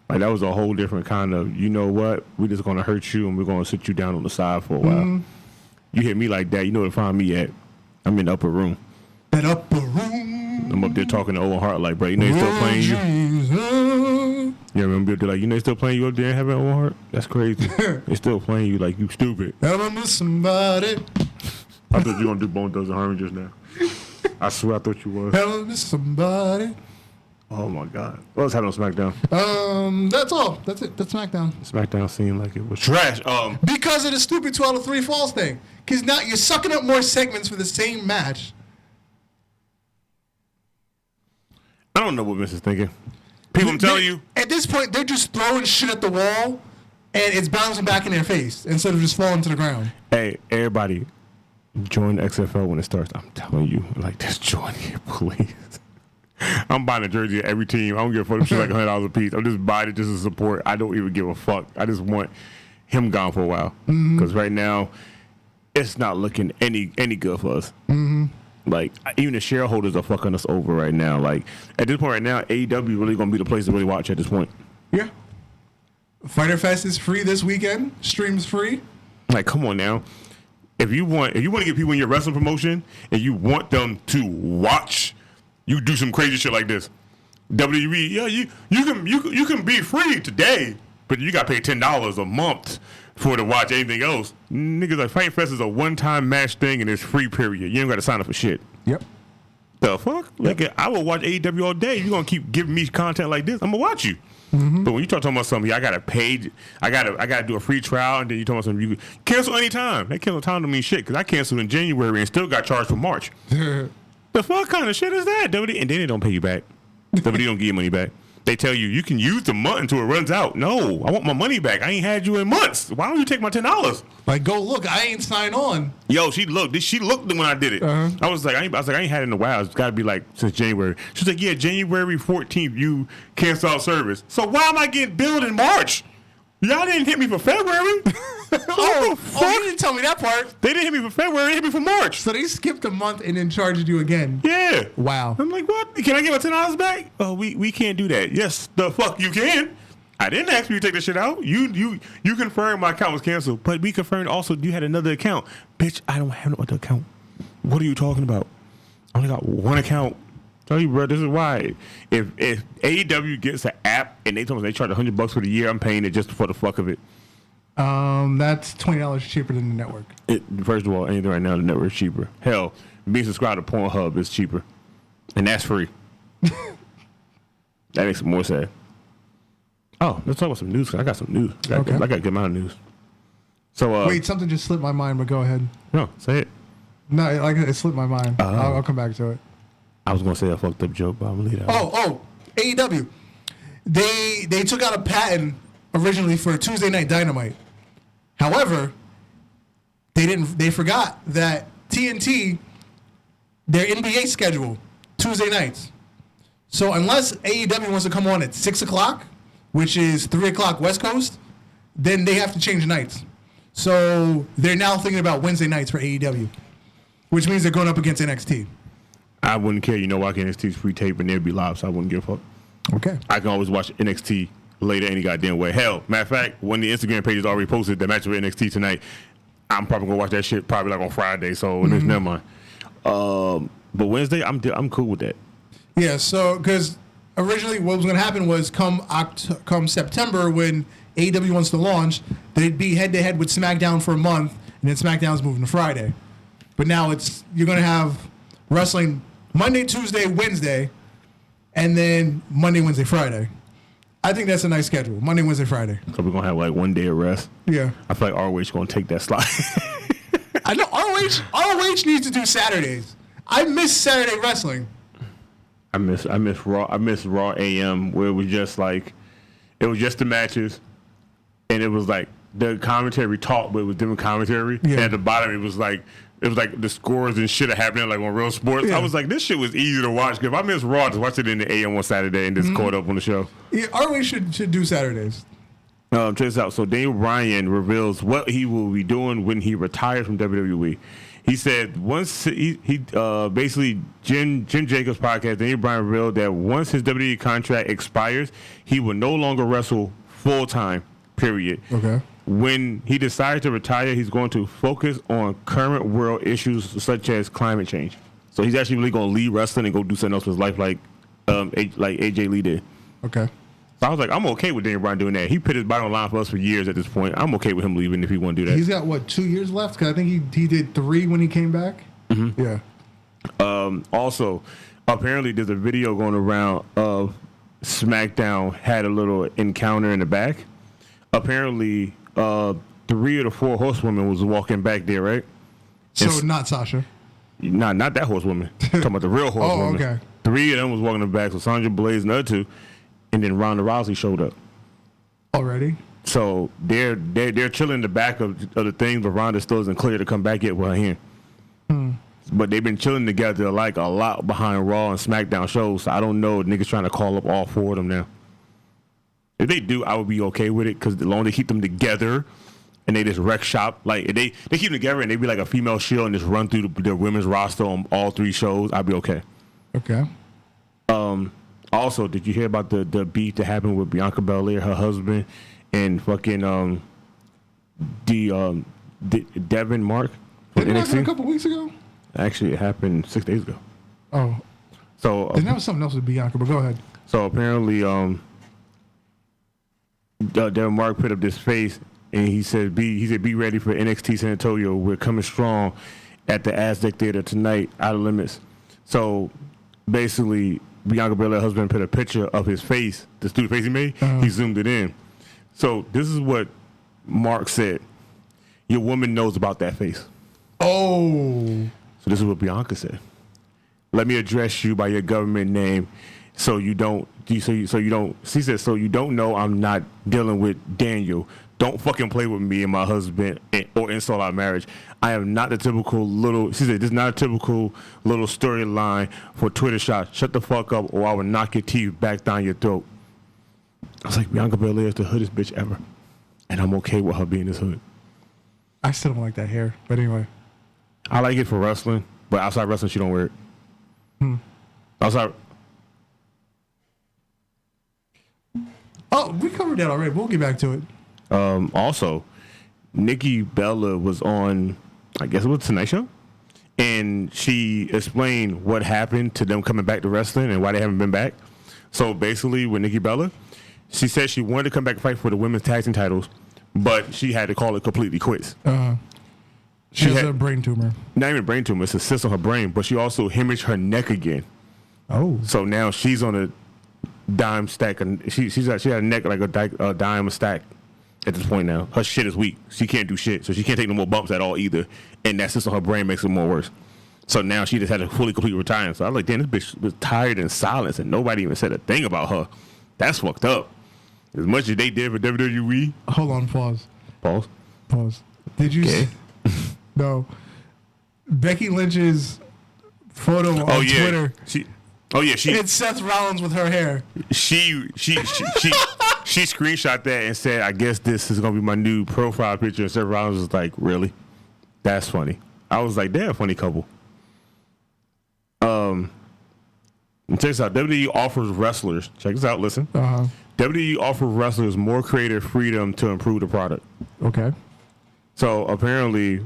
Like that was a whole different kind of. You know what? We're just gonna hurt you and we're gonna sit you down on the side for a while. You hit me like that, you know where to find me at. I'm in the upper room. That upper room. I'm up there talking to Owen Hart like, bro, they still playing you. Yeah, remember they're like, they still playing you up there in heaven, Owen Hart? That's crazy. They still playing you like you stupid. I remember somebody. I thought you were gonna do Bone Thugs and Harmony just now. I swear I thought you was. Hello, Miss Somebody. Oh my God. What else happened on SmackDown? That's all. That's it. That's SmackDown. SmackDown seemed like it was trash. Because of the stupid 2 out of 3 falls thing. Because now you're sucking up more segments for the same match. I don't know what Vince is thinking. People, I'm telling you. At this point, they're just throwing shit at the wall, and it's bouncing back in their face instead of just falling to the ground. Hey, everybody. Join XFL when it starts. I'm telling you, like, just join here, please. I'm buying a jersey of every team. I don't give a fuck if shit like $100 a piece. I'm just buying it just to support. I don't even give a fuck. I just want him gone for a while. Because right now, it's not looking any good for us. Mm-hmm. Like, even the shareholders are fucking us over right now. Like, at this point right now, AEW really gonna be the place to really watch at this point. Yeah. Fighter Fest is free this weekend. Streams free. Like, come on now. If you want to get people in your wrestling promotion and you want them to watch you do some crazy shit like this, WWE, yeah, you can be free today, but you got to pay $10 a month to watch anything else. Niggas, like, Fight Fest is a one-time match thing and it's free, period. You ain't got to sign up for shit. Yep. The fuck? Yep. Like, I will watch AEW all day. You're going to keep giving me content like this, I'm going to watch you. Mm-hmm. But when you talking about something, I gotta pay. I gotta do a free trial, and then you talking about something you cancel anytime. That cancel time don't mean shit because I canceled in January and still got charged for March. The fuck kind of shit is that, WWE? And then they don't pay you back. WWE don't give you money back. They tell you can use the month until it runs out. No, I want my money back. I ain't had you in months. Why don't you take my $10? Like, go look. I ain't signed on. Yo, she looked when I did it. Uh-huh. I was like, I ain't had it in a while. It's got to be like since January. She's like, yeah, January 14th, you cancel out service. So why am I getting billed in March? Y'all didn't hit me for February. Oh, you didn't tell me that part. They didn't hit me for February. They hit me for March. So they skipped a month and then charged you again. Yeah. Wow. I'm like, what? Can I get my $10 back? Oh, we can't do that. Yes, the fuck you can. I didn't ask you to take this shit out. You confirmed my account was canceled, but we confirmed also you had another account. Bitch, I don't have no other account. What are you talking about? I only got one account. Tell you, bro, this is why. If AEW gets an app and they told me they charge $100 for the year, I'm paying it just for the fuck of it. That's $20 cheaper than the network. First of all, anything right now, the network's cheaper. Hell, being subscribed to Pornhub is cheaper, and that's free. That makes it more sad. Oh, let's talk about some news. I got some news. I got to get my news. So wait, something just slipped my mind, but go ahead. No, say it. No, it slipped my mind. I'll come back to it. I was gonna say a fucked up joke, but I'm gonna leave that. AEW. They took out a patent originally for Tuesday Night Dynamite. However, they forgot that TNT, their NBA schedule, Tuesday nights. So unless AEW wants to come on at 6 o'clock, which is 3 o'clock West Coast, then they have to change nights. So they're now thinking about Wednesday nights for AEW, which means they're going up against NXT. I wouldn't care. You know why? NXT's free tape and they'd be live, so I wouldn't give a fuck. Okay. I can always watch NXT later any goddamn way. Hell, matter of fact, when the Instagram page is already posted the match with NXT tonight, I'm probably gonna watch that shit probably like on Friday. So never mind. But Wednesday, I'm cool with that. Yeah. So because originally what was gonna happen was come September when AEW wants to launch, they'd be head to head with SmackDown for a month, and then SmackDown's moving to Friday. But now you're gonna have wrestling Monday, Tuesday, Wednesday, and then Monday, Wednesday, Friday. I think that's a nice schedule. Monday, Wednesday, Friday. So we're gonna have like one day of rest. Yeah. I feel like ROH gonna take that slot. I know ROH needs to do Saturdays. I miss Saturday wrestling. I miss Raw. I miss Raw AM where it was just the matches, and it was like the commentary talk, but it was different commentary. Yeah. And at the bottom, it was like the scores and shit are happening like on Real Sports. Yeah. I was like, this shit was easy to watch. Because if I miss Raw, just watch it in the AM on Saturday and just caught up on the show. Yeah, ROH should do Saturdays. Check this out. So Daniel Bryan reveals what he will be doing when he retires from WWE. He said once he basically Jim Jacobs' podcast, Daniel Bryan revealed that once his WWE contract expires, he will no longer wrestle full time. Period. Okay. When he decides to retire, he's going to focus on current world issues such as climate change. So he's actually really going to leave wrestling and go do something else with his life, like AJ Lee did. Okay. So I was like, I'm okay with Daniel Bryan doing that. He put his body on the line for us for years at this point. I'm okay with him leaving if he want to do that. He's got, 2 years left? Because I think he did 3 when he came back. Mm-hmm. Yeah. Also, apparently there's a video going around of SmackDown had a little encounter in the back. Apparently, 3 of the 4 horsewomen was walking back there, right? So not Sasha. Not that horsewoman. Talking about the real horsewoman. Oh, okay. 3 of them was walking in the back. So Sandra Blaze and the other 2, and then Ronda Rousey showed up. Already. So they're chilling in the back of the thing, but Ronda still isn't clear to come back yet with her hand. But they've been chilling together like a lot behind Raw and SmackDown shows. So I don't know if niggas trying to call up all 4 of them now. If they do, I would be okay with it because the longer they keep them together, and they just wreck shop. Like they keep them together and they be like a female Shield and just run through their women's roster on all 3 shows, I'd be okay. Okay. Also, did you hear about the beef that happened with Bianca Belair, her husband, and fucking Devin Mark? Didn't it happen a couple weeks ago? Actually, it happened 6 days ago. Oh. So then that was something else with Bianca, but go ahead. So apparently, Devin Mark put up this face and he said, be ready for NXT San Antonio. We're coming strong at the Aztec Theater tonight, Out of Limits. So basically, Bianca Belair's husband put a picture of his face, the stupid face he made. He zoomed it in. So this is what Mark said. Your woman knows about that face. Oh. So this is what Bianca said. Let me address you by your government name, so you don't. She said, so you don't know I'm not dealing with Daniel. Don't fucking play with me and my husband or insult our marriage. I am not the typical little. She said, this is not a typical little storyline for Twitter shots. Shut the fuck up, or I will knock your teeth back down your throat. I was like, Bianca Belair is the hoodest bitch ever, and I'm okay with her being this hood. I still don't like that hair, but anyway. I like it for wrestling, but outside wrestling, she don't wear it. Outside. Oh, we covered that already. We'll get back to it. Also, Nikki Bella was on, I guess it was Tonight Show, and she explained what happened to them coming back to wrestling and why they haven't been back. So basically, with Nikki Bella, she said she wanted to come back and fight for the women's tag team titles, but she had to call it completely quits. She has a brain tumor. Not even a brain tumor; it's a cyst on her brain. But she also hemorrhaged her neck again. Oh, so now she's on a dime stack, and she had a neck like a dime a stack. At this point now, her shit is weak. She can't do shit, so she can't take no more bumps at all either. And that cyst on her brain makes it more worse. So now she just had to fully complete retire. So I was like, damn, this bitch was tired in silence, and nobody even said a thing about her. That's fucked up. As much as they did for WWE. Hold on, pause. Pause. Did you? Okay. No. Becky Lynch's photo on Twitter. She. It's Seth Rollins with her hair. She screenshot that and said, "I guess this is gonna be my new profile picture." And Seth Rollins was like, "Really? That's funny." I was like, "They're a funny couple." Check this out. WWE offers wrestlers. Check this out. Listen. WWE offers wrestlers more creative freedom to improve the product. Okay. So apparently,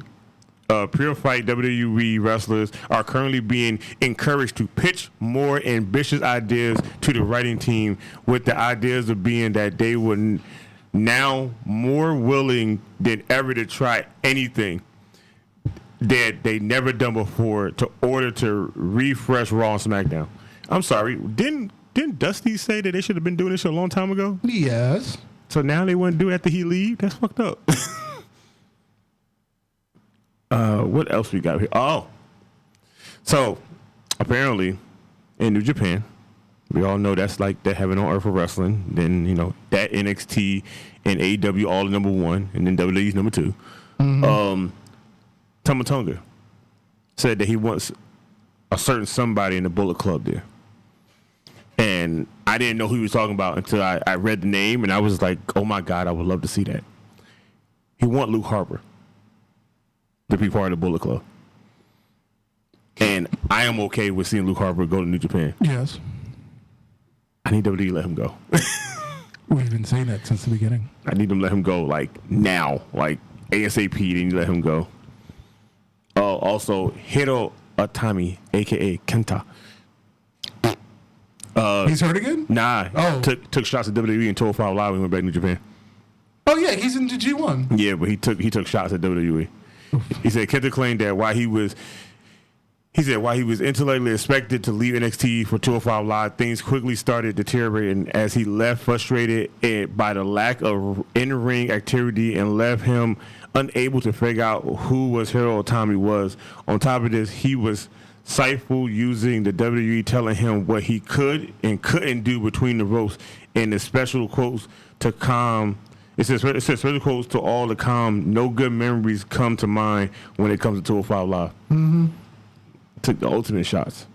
Pure Fight WWE wrestlers are currently being encouraged to pitch more ambitious ideas to the writing team, with the ideas of being that they were now more willing than ever to try anything that they never done before to order to refresh Raw and SmackDown. I'm sorry, didn't Dusty say that they should have been doing this shit a long time ago? Yes. So now they want to do it after he leave? That's fucked up. What else we got here? Oh, so apparently in New Japan, we all know that's like the heaven on earth for wrestling. Then that NXT and AEW all number 1, and then WWE's number 2. Tama Tonga said that he wants a certain somebody in the Bullet Club there, and I didn't know who he was talking about until I read the name, and I was like, oh my god, I would love to see that. He want Luke Harper to be part of the Bullet Club. And I am okay with seeing Luke Harper go to New Japan. Yes. I need WWE to let him go. We've been saying that since the beginning. I need them to let him go, like, now. Like, ASAP, they need to let him go. Also, Hiro Atami, a.k.a. Kenta. He's hurt again? Nah. Oh. Took shots at WWE and 205 Live when he went back to New Japan. Oh, yeah, he's in the G1. Yeah, but he took shots at WWE. He said Kenta claimed that while he was intellectually expected to leave NXT for 205 Live, things quickly started deteriorating as he left frustrated by the lack of in-ring activity and left him unable to figure out who Hiro Itami was. On top of this, he was spiteful, using the WWE telling him what he could and couldn't do between the ropes, and the special quotes to calm. It says special quotes to all the calm. No good memories come to mind when it comes to 205 Live. Took the ultimate shots.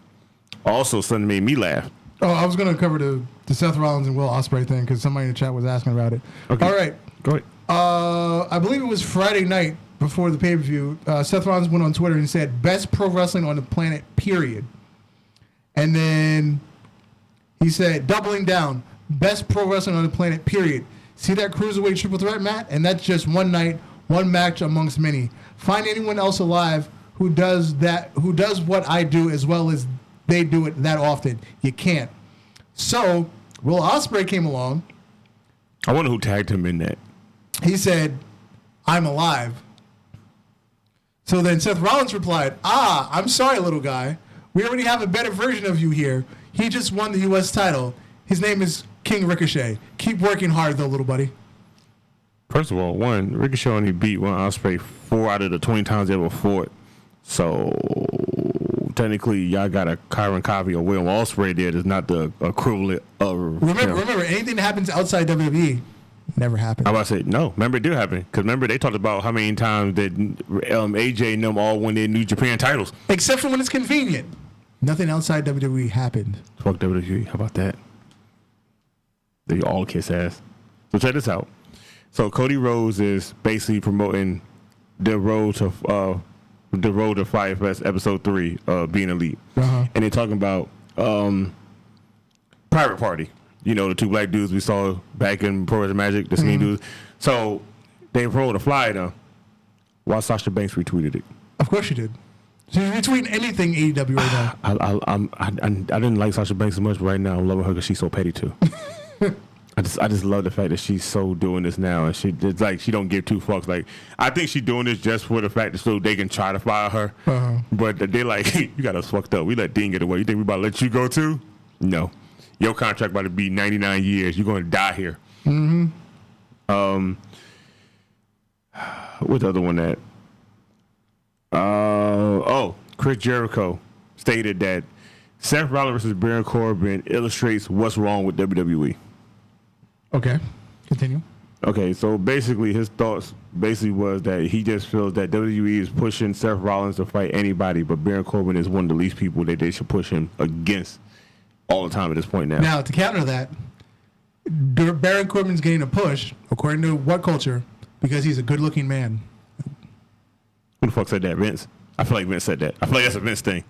Also, something made me laugh. Oh, I was going to cover the Seth Rollins and Will Ospreay thing because somebody in the chat was asking about it. Okay. All right. Go ahead. I believe it was Friday night before the pay-per-view. Seth Rollins went on Twitter and said, "Best pro wrestling on the planet, period." And then he said, doubling down, "Best pro wrestling on the planet, period. See that cruiserweight triple threat, Matt? And that's just one night, one match amongst many. Find anyone else alive who does what I do as well as they do it that often. You can't." So Will Ospreay came along. I wonder who tagged him in that. He said, "I'm alive." So then Seth Rollins replied, "I'm sorry, little guy. We already have a better version of you here. He just won the U.S. title. His name is King Ricochet. Keep working hard, though, little buddy." First of all, Ricochet only beat Will Ospreay 4 out of the 20 times they ever fought. So technically, y'all got a Kyron copy of Will Ospreay there. That's not the equivalent of. Remember, anything that happens outside WWE never happened. I'm about to say no. Remember, it did happen because remember they talked about how many times that AJ and them all won their New Japan titles. Except for when it's convenient. Nothing outside WWE happened. Fuck WWE. How about that? They all kiss ass. So check this out. So Cody Rhodes is basically promoting the road to Fyre Fest episode 3 of Being Elite, and they're talking about Private Party. You know, the 2 black dudes we saw back in Pro Wrestling Magic, the skinny dudes. So they promoted a flyer though. While Sasha Banks retweeted it. Of course she did. She's retweeting anything AEW right now. I didn't like Sasha Banks as much, but right now I'm loving her because she's so petty too. I just love the fact that she's so doing this now, and it's like she don't give 2 fucks. Like I think she's doing this just for the fact that so they can try to fire her. But they're like, you got us fucked up. We let Dean get away. You think we about to let you go too? No, your contract about to be 99 years. You're going to die here. What's the other one that? Chris Jericho stated that Seth Rollins versus Baron Corbin illustrates what's wrong with WWE. Okay, continue. Okay, so basically his thoughts was that he just feels that WWE is pushing Seth Rollins to fight anybody, but Baron Corbin is one of the least people that they should push him against all the time at this point now. Now, to counter that, Baron Corbin's getting a push, according to what culture? Because he's a good-looking man. Who the fuck said that? Vince? I feel like Vince said that. I feel like that's a Vince thing.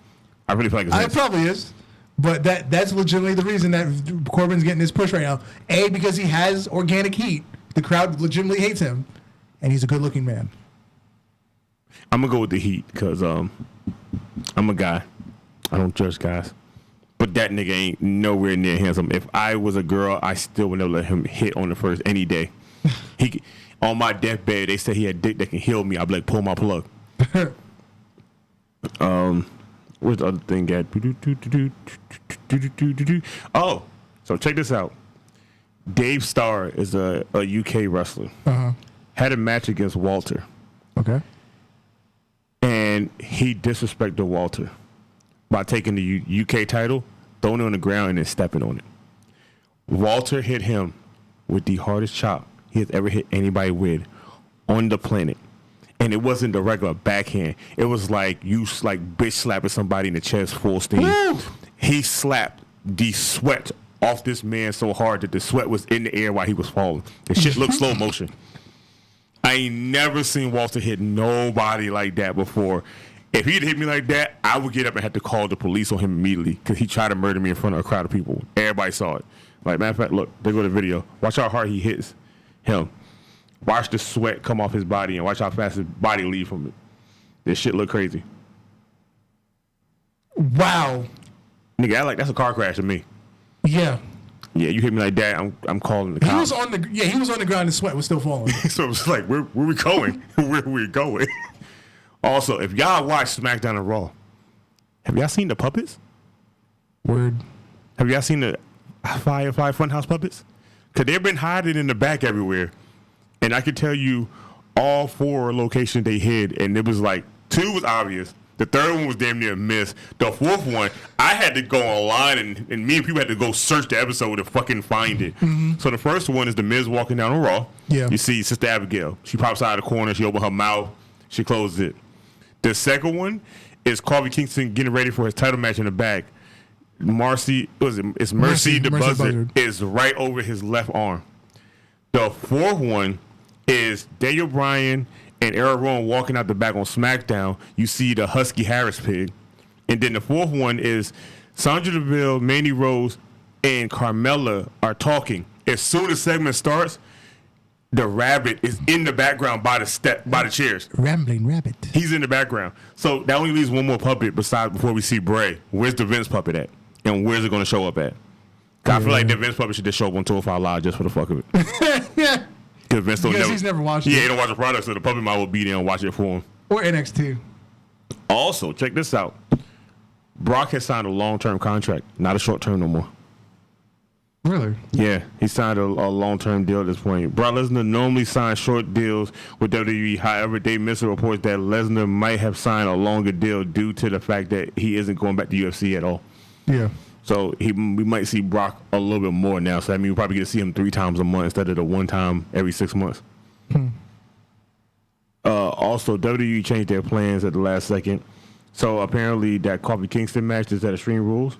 I really feel like it's Vince. It probably is. But that's legitimately the reason that Corbin's getting this push right now. A, because he has organic heat. The crowd legitimately hates him. And he's a good-looking man. I'm going to go with the heat because I'm a guy. I don't judge guys. But that nigga ain't nowhere near handsome. If I was a girl, I still would never let him hit on the first any day. On my deathbed, they say he had dick that can heal me. I'd be like, pull my plug. Where's the other thing at? Oh, so check this out. Dave Starr is a UK wrestler. Had a match against Walter. Okay. And he disrespected Walter by taking the UK title, throwing it on the ground, and then stepping on it. Walter hit him with the hardest chop he has ever hit anybody with on the planet. And it wasn't the regular backhand. It was like you like bitch slapping somebody in the chest full steam. Woo! He slapped the sweat off this man so hard that the sweat was in the air while he was falling. The shit looked slow motion. I ain't never seen Walter hit nobody like that before. If he'd hit me like that, I would get up and have to call the police on him immediately because he tried to murder me in front of a crowd of people. Everybody saw it. Like, matter of fact, look, there go the video. Watch how hard he hits him. Watch the sweat come off his body and watch how fast his body leave from it. This shit look crazy. Wow. Nigga, that's a car crash to me. Yeah. Yeah, you hit me like that, I'm calling the cops. He was on the ground and sweat was still falling. So it's like, where we going? Where we going? Also, if y'all watch SmackDown and Raw, have y'all seen the puppets? Word. Have y'all seen the Firefly Funhouse puppets? Because they've been hiding in the back everywhere. And I could tell you all 4 locations they hid, and it was like 2 was obvious. The 3rd one was damn near a miss. The 4th one, I had to go online, and me and people had to go search the episode to fucking find it. So the first one is The Miz walking down on Raw. Yeah. You see Sister Abigail. She pops out of the corner. She opens her mouth. She closes it. The second one is Kofi Kingston getting ready for his title match in the back. Mercy the Buzzard is right over his left arm. The 4th one is Daniel Bryan and Eric Rowan walking out the back on SmackDown. You see the Husky Harris pig. And then the fourth one is Sandra Deville, Mandy Rose, and Carmella are talking. As soon as the segment starts, the rabbit is in the background by the chairs. Rambling rabbit. He's in the background. So that only leaves one more puppet besides before we see Bray. Where's the Vince puppet at? And where's it going to show up at? I feel like the Vince puppet should just show up on 205 Live just for the fuck of it. Yeah. Because Vince he's never watched it. Yeah, he don't watch the product, so the puppet might will be there and watch it for him. Or NXT. Also, check this out. Brock has signed a long-term contract, not a short-term no more. Really? Yeah, he signed a long-term deal at this point. Brock Lesnar normally signs short deals with WWE. However, Dave Meltzer reports that Lesnar might have signed a longer deal due to the fact that he isn't going back to UFC at all. Yeah. So we might see Brock a little bit more now. So I mean, we probably get to see him 3 times a month instead of the 1 time every 6 months. Also, WWE changed their plans at the last second. So apparently that Kofi Kingston match is at Extreme Rules.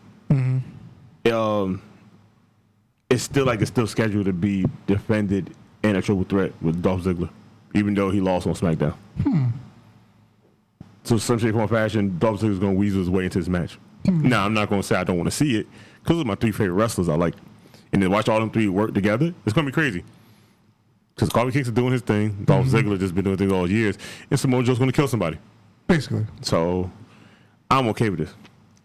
It's still scheduled to be defended in a triple threat with Dolph Ziggler, even though he lost on SmackDown. So some shape or fashion, Dolph Ziggler's going to weasel his way into this match. Now, I'm not going to say I don't want to see it, because those are my 3 favorite wrestlers I like. And then watch all them 3 work together, it's going to be crazy. Because Kofi Kingston doing his thing, Dolph Ziggler just been doing things all years, and Samoa Joe's going to kill somebody. Basically. So, I'm okay with this.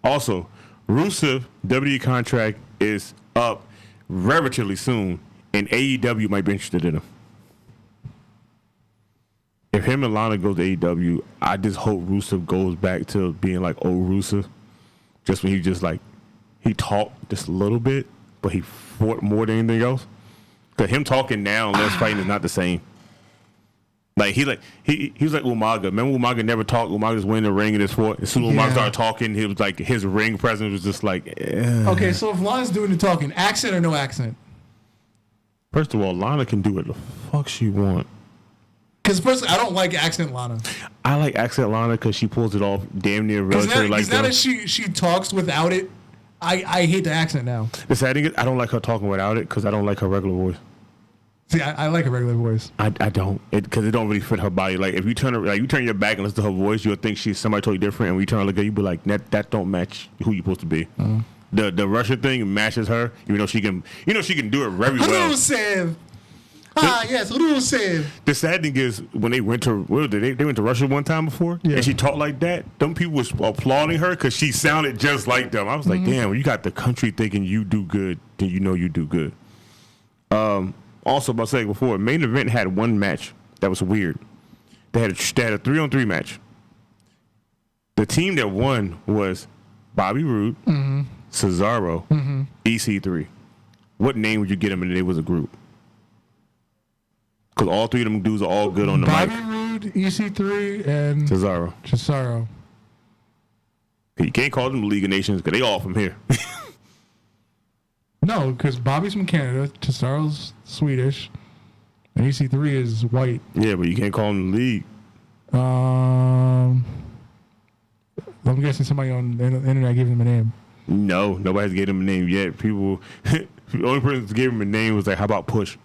Also, Rusev WWE contract is up relatively soon, and AEW might be interested in him. If him and Lana go to AEW, I just hope Rusev goes back to being like old Rusev. Just when he talked just a little bit, but he fought more than anything else. Because him talking now and less fighting is not the same. Like he was like Umaga. Remember Umaga never talked. Umaga just went in the ring and just fought. As soon as Umaga started talking, he was like his ring presence was just like. Okay, so if Lana's doing the talking, accent or no accent? First of all, Lana can do what the fuck she want. Because first, I don't like accent Lana. I like accent Lana because she pulls it off damn near relatively like that. Because now that she talks without it, I hate the accent now. The sad thing is, I don't like her talking without it because I don't like her regular voice. See, I like a regular voice. I don't, because it don't really fit her body. Like if you turn your back and listen to her voice, you'll think she's somebody totally different. And when you turn her look at you, be like, that don't match who you're supposed to be. The Russian thing matches her, even though she can do it very well. Rusev. Yes, Rusev. The sad thing is when they went to they went to Russia one time before, and she talked like that. Them people was applauding her because she sounded just like them. I was like, damn, when you got the country thinking you do good, then you know you do good. Also, about saying before, main event had one match that was weird. They had a 3-on-3 match. The team that won was Bobby Roode, Cesaro, EC3. What name would you get them if it was a group? Because all 3 of them dudes are all good on the mic. Bobby Roode, EC3, and Cesaro. You can't call them the League of Nations because they all from here. No, because Bobby's from Canada, Cesaro's Swedish, and EC3 is white. Yeah, but you can't call them the League. I'm guessing somebody on the internet gave him a name. No, nobody's gave him a name yet. People, the only person that gave him a name was like, how about Push?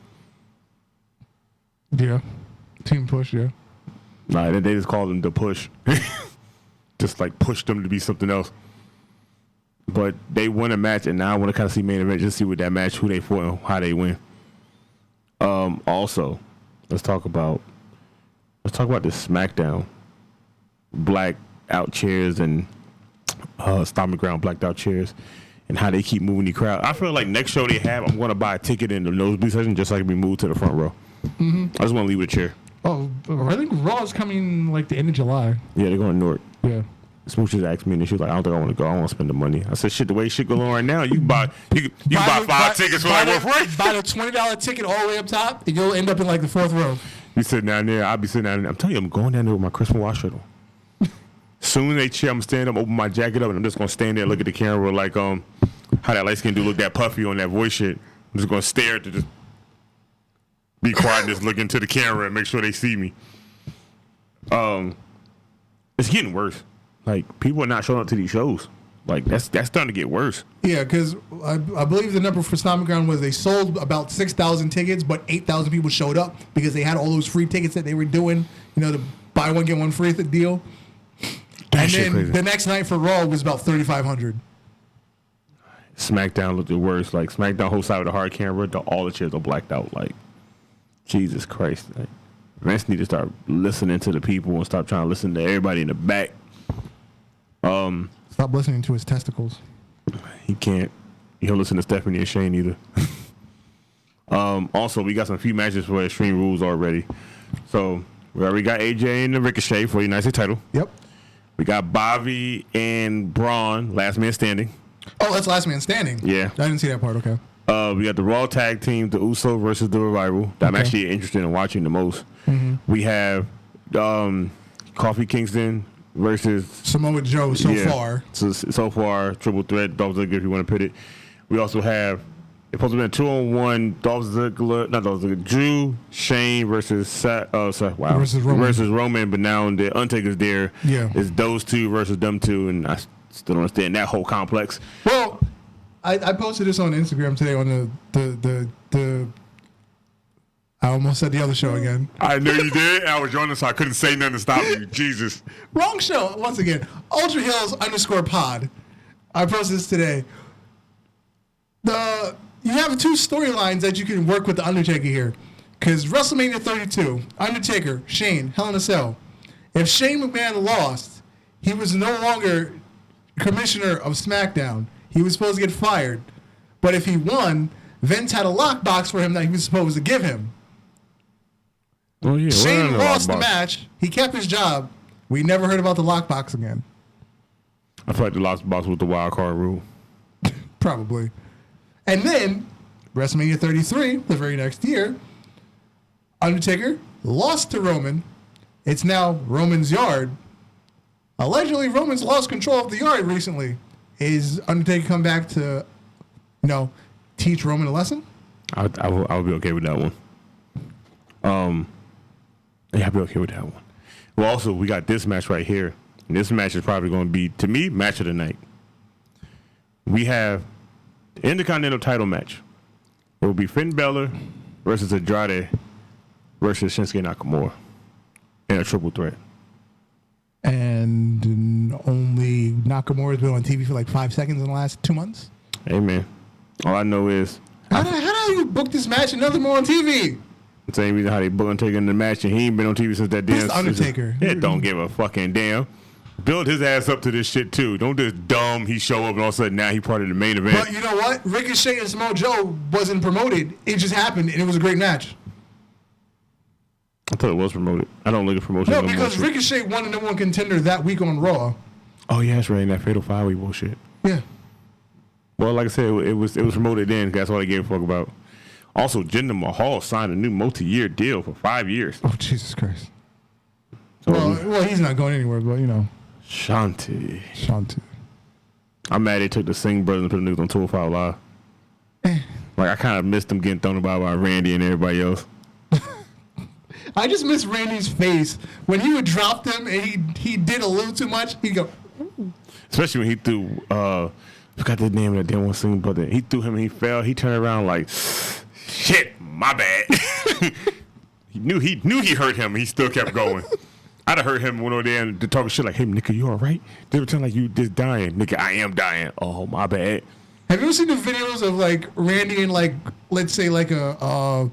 Yeah. Team Push, yeah. Nah, they just called him the Push. Just like pushed them to be something else. But they won a match, and now I want to kind of see main event, just see what that match, who they fought, and how they win. Also, let's talk about this SmackDown. Black out chairs and stomping ground blacked out chairs, and how they keep moving the crowd. I feel like next show they have, I'm going to buy a ticket in the nosebleed section just so I can be moved to the front row. I just want to leave with a chair. Oh, I think Raw is coming like the end of July. Yeah, they're going to Newark. Yeah. Smooch just asked me, and she was like, "I don't think I want to go. I want to spend the money." I said, "Shit, the way shit going on right now, you buy 5 tickets for like $1. Buy the $20 ticket all the way up top, and you'll end up in like the 4th row." You sitting down there, I'll be sitting down there. I'm telling you, I'm going down there with my Christmas watch shirt on. Soon as they cheer, I'm stand up, open my jacket up, and I'm just gonna stand there, look at the camera, like how that light skin dude look that puffy on that voice shit. I'm just gonna stare to just be quiet and just look into the camera and make sure they see me. It's getting worse. Like, people are not showing up to these shows. Like that's starting to get worse. Yeah, because I believe the number for Stomping Ground was they sold about 6,000 tickets, but 8,000 people showed up because they had all those free tickets that they were doing. The buy one get one free deal. And then crazy. The next night for Raw was about 3,500. SmackDown looked the worst. Like SmackDown whole side with the hard camera, all the chairs are blacked out. Like Jesus Christ. Like, Vince need to start listening to the people and stop trying to listen to everybody in the back. Stop listening to his testicles. He can't. He don't listen to Stephanie and Shane either. Also, we got some few matches for Extreme Rules already. So we already got AJ and the Ricochet for the United States title. Yep. We got Bobby and Braun, last man standing. Oh, that's last man standing. Yeah. I didn't see that part. Okay. We got the Raw tag team, the Uso versus the Revival. That I'm actually interested in watching the most. Mm-hmm. We have Kofi Kingston versus Samoa Joe far. So far, triple threat, Dolph Ziggler if you want to put it. We also have it's supposed to be a 2-on-1 Dolph Ziggler, Drew, Shane versus versus Roman, but now the Undertaker's there. Yeah. It's those two versus them two, and I still don't understand that whole complex. Well, I posted this on Instagram today on the I almost said the other show again. I knew you did. I was joining, so I couldn't say nothing to stop you. Jesus. Wrong show. Once again, Ultra Heelz _pod. I posted this today. You have two storylines that you can work with the Undertaker here. Because WrestleMania 32, Undertaker, Shane, Hell in a Cell. If Shane McMahon lost, he was no longer commissioner of SmackDown. He was supposed to get fired. But if he won, Vince had a lockbox for him that he was supposed to give him. Oh, yeah. Shane lost the match. He kept his job. We never heard about the lockbox again. I feel like the lockbox was the wild card rule. Probably. And then, WrestleMania 33, the very next year, Undertaker lost to Roman. It's now Roman's yard. Allegedly, Roman's lost control of the yard recently. Is Undertaker come back to, teach Roman a lesson? I would be okay with that one. Yeah, I'd be okay with that one. Well, also, we got this match right here. And this match is probably going to be, to me, match of the night. We have the Intercontinental title match. It will be Finn Balor versus Andrade versus Shinsuke Nakamura in a triple threat. And only Nakamura's been on TV for like 5 seconds in the last 2 months? Hey, man. All I know is... How do you book this match and nothing more on TV? The same reason how they book Undertaker in the match, and he ain't been on TV since that damn. This Undertaker. It don't give a fucking damn. Build his ass up to this shit too. Don't just dumb. He show up and all of a sudden now he part of the main event. But you know what? Ricochet and Samoa Joe wasn't promoted. It just happened, and it was a great match. I thought it was promoted. I don't look at promotion. No, because Ricochet won the number one contender that week on Raw. Oh yeah, that's right. In that Fatal 5-Way bullshit. Yeah. Well, like I said, it was promoted then. That's all they gave a fuck about. Also, Jinder Mahal signed a new multi-year deal for 5 years. Oh, Jesus Christ. So, well, he's not going anywhere, but, Shanti. I'm mad they took the Singh brothers and put the niggas on 205 Live. Like, I kind of missed them getting thrown about by Randy and everybody else. I just miss Randy's face. When he would drop them and he did a little too much, he'd go... Especially when he threw... I forgot the name of that damn one Singh brother. He threw him and he fell. He turned around like... Shit, my bad. he knew he hurt him. And he still kept going. I'd have heard him went over there and talking shit like, "Hey, nigga, you all right? They were telling like you just dying, nigga. I am dying. Oh, my bad." Have you ever seen the videos of like Randy and like let's say like a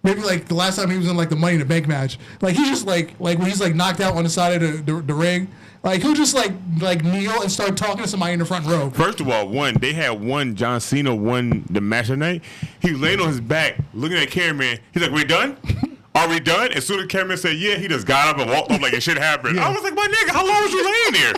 maybe like the last time he was in like the Money in the Bank match? Like he's just like when he's like knocked out on the side of the ring. Like he'll just like kneel and start talking to somebody in the front row. First of all, they had John Cena won the match of the night. He was laying on his back, looking at the cameraman. He's like, "We done? Are we done?" As soon as the cameraman said, "Yeah," he just got up and walked off like it shit happened. Yeah. I was like, "My nigga, how long was you laying there?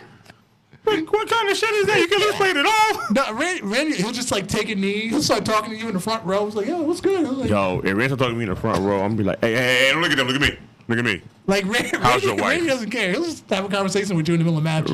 Like, what kind of shit is that? You can explain it all." No, Randy, he'll just like take a knee. He'll start talking to you in the front row. He's like, "Yo, what's good?" Like, yo, if Randy talking to me in the front row, I'm gonna be like, "Hey, don't look at them. Look at me. Look at me." Like Randy doesn't care. He'll just have a conversation with you in the middle of a match.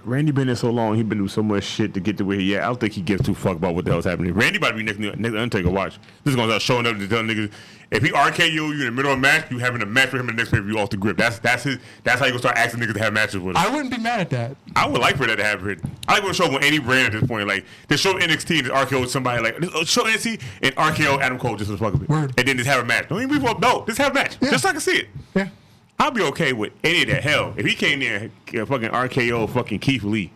Randy been there so long. He been through so much shit to get to where he at. I don't think he gives two fuck about what the hell's happening. Randy about to be next Undertaker. Watch. This is gonna start showing up to tell niggas if he RKO you in the middle of a match, you having a match with him in the next pay-per-view off the grip. That's how you gonna start asking niggas to have matches with him. I wouldn't be mad at that. I would like for that to happen. I like to show with any brand at this point. Like they show NXT and just RKO somebody. Like show NXT and RKO Adam Cole just for the fuck of it. Word. And then just have a match. Don't even be no. Just have a match. Yeah. Just so I can see it. Yeah. I'll be okay with any of that. Hell, if he came there and fucking RKO fucking Keith Lee.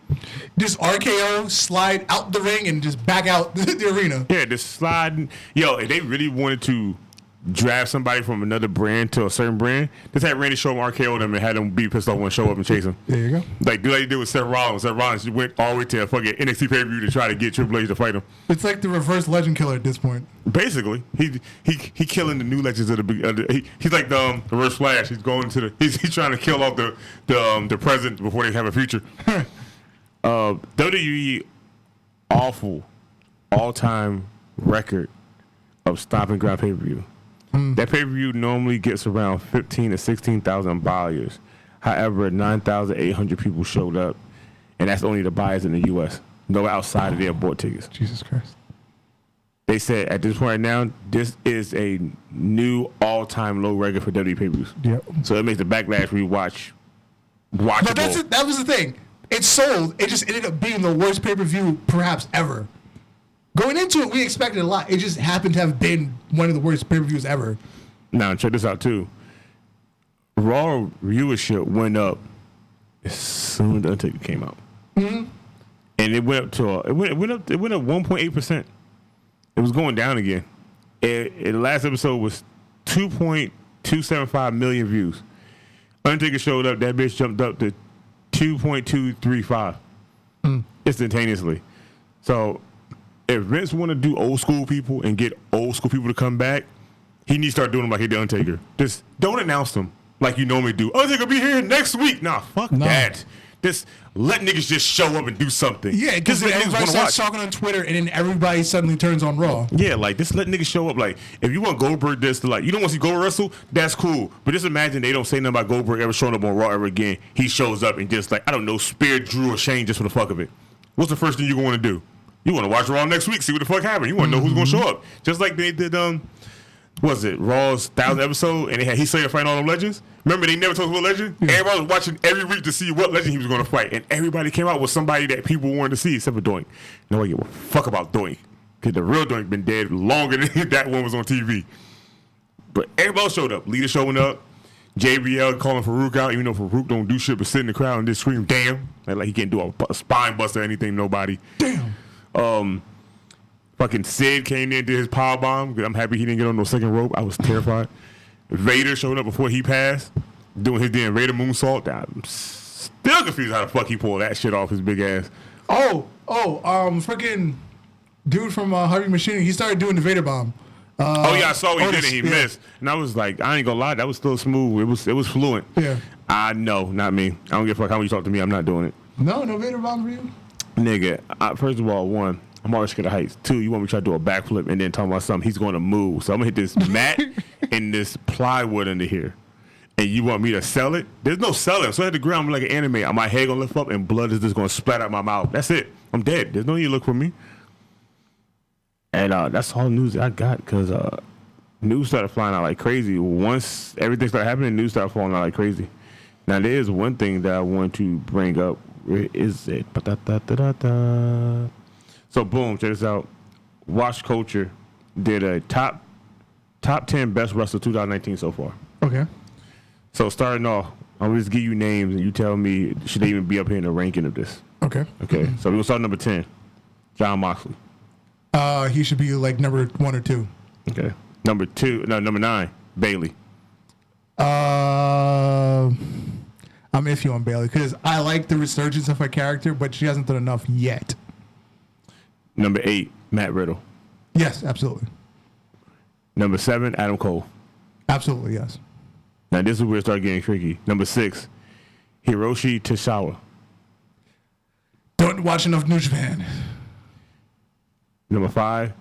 Just RKO, slide out the ring, and just back out the arena. Yeah, just sliding. Yo, if they really wanted to draft somebody from another brand to a certain brand, just have Randy show him RKO them and had them be pissed off when show up and chase him. There you go. Like do like you did with Seth Rollins. Seth Rollins went all the way to a fucking NXT pay-per-view to try to get Triple H to fight him. It's like the reverse legend killer at this point. Basically, he killing the new legends of the he's like the reverse Flash. He's going to he's trying to kill off the present before they have a future. WWE awful all-time record of stopping ground pay-per-view. That pay-per-view normally gets around 15 to 16,000 buyers. However, 9,800 people showed up, and that's only the buyers in the U.S. No outside of there bought tickets. Jesus Christ. They said at this point right now, this is a new all-time low record for WWE pay-per-views. Yep. So it makes the backlash watchable. But that was the thing. It sold. It just ended up being the worst pay-per-view perhaps ever. Going into it, we expected a lot. It just happened to have been one of the worst pay-per-views ever. Now, check this out, too. Raw viewership went up as soon as The Undertaker came out. Mm-hmm. And it went up to it went up 1.8%. It was going down again. The last episode was 2.275 million views. Undertaker showed up, that bitch jumped up to 2.235 instantaneously. So if Vince want to do old school people and get old school people to come back, he needs to start doing them like he did Undertaker. Just don't announce them like you normally do. Undertaker will be here next week. Nah, fuck that. Just let niggas just show up and do something. Yeah, because everybody starts talking on Twitter and then everybody suddenly turns on Raw. Yeah, like just let niggas show up. Like if you want Goldberg this to like you don't want to see Goldberg wrestle, that's cool. But just imagine they don't say nothing about Goldberg ever showing up on Raw ever again. He shows up and just like I don't know, spear Drew or Shane just for the fuck of it. What's the first thing you want to do? You want to watch Raw next week, see what the fuck happened. You want to know who's going to show up. Just like they did, was it Raw's 1,000th episode, and they had Heath Slater fighting all them legends? Remember, they never told us what legend? Yeah. Everybody was watching every week to see what legend he was going to fight, and everybody came out with somebody that people wanted to see, except for Doink. Nobody give a fuck about Doink, because the real Doink been dead longer than that one was on TV. But everybody else showed up. Leader showing up. JBL calling Farouk out, even though Farouk don't do shit but sit in the crowd and just scream, damn. Like he can't do a spine buster or anything, nobody. Damn. Fucking Sid came in, did his power bomb. I'm happy he didn't get on no second rope. I was terrified. Vader showed up before he passed, doing his damn Vader moonsault. I'm still confused how the fuck he pulled that shit off his big ass. Freaking dude from Harvey Machinery, he started doing the Vader bomb. I saw he did it. He missed, and I was like, I ain't gonna lie, that was still smooth. It was fluent. Yeah. No, not me. I don't give a fuck how you talk to me. I'm not doing it. No Vader bomb for you. Nigga, first of all, one, I'm always scared of heights. Two, you want me to try to do a backflip and then talk about something, he's going to move. So I'm going to hit this mat and this plywood under here. And you want me to sell it? There's no selling. So I hit the ground, I'm like an anime. My head going to lift up and blood is just going to splat out my mouth. That's it. I'm dead. There's no need to look for me. And that's all news I got because news started flying out like crazy. Once everything started happening, news started falling out like crazy. Now, there is one thing that I want to bring up. Where is it? So boom, check this out. Watch Culture did a top 10 best wrestler 2019 so far. Okay. So starting off, I'm gonna just give you names and you tell me should they even be up here in the ranking of this. Okay. Okay. So we're gonna start number 10. Jon Moxley. He should be like number 1 or 2. Okay. Number 9, Bayley. I'm iffy on Bayley because I like the resurgence of her character, but she hasn't done enough yet. Number 8, Matt Riddle. Yes, absolutely. Number 7, Adam Cole. Absolutely, yes. Now this is where it started getting tricky. Number 6, Hiroshi Toshiba. Don't watch enough New Japan. Number 5,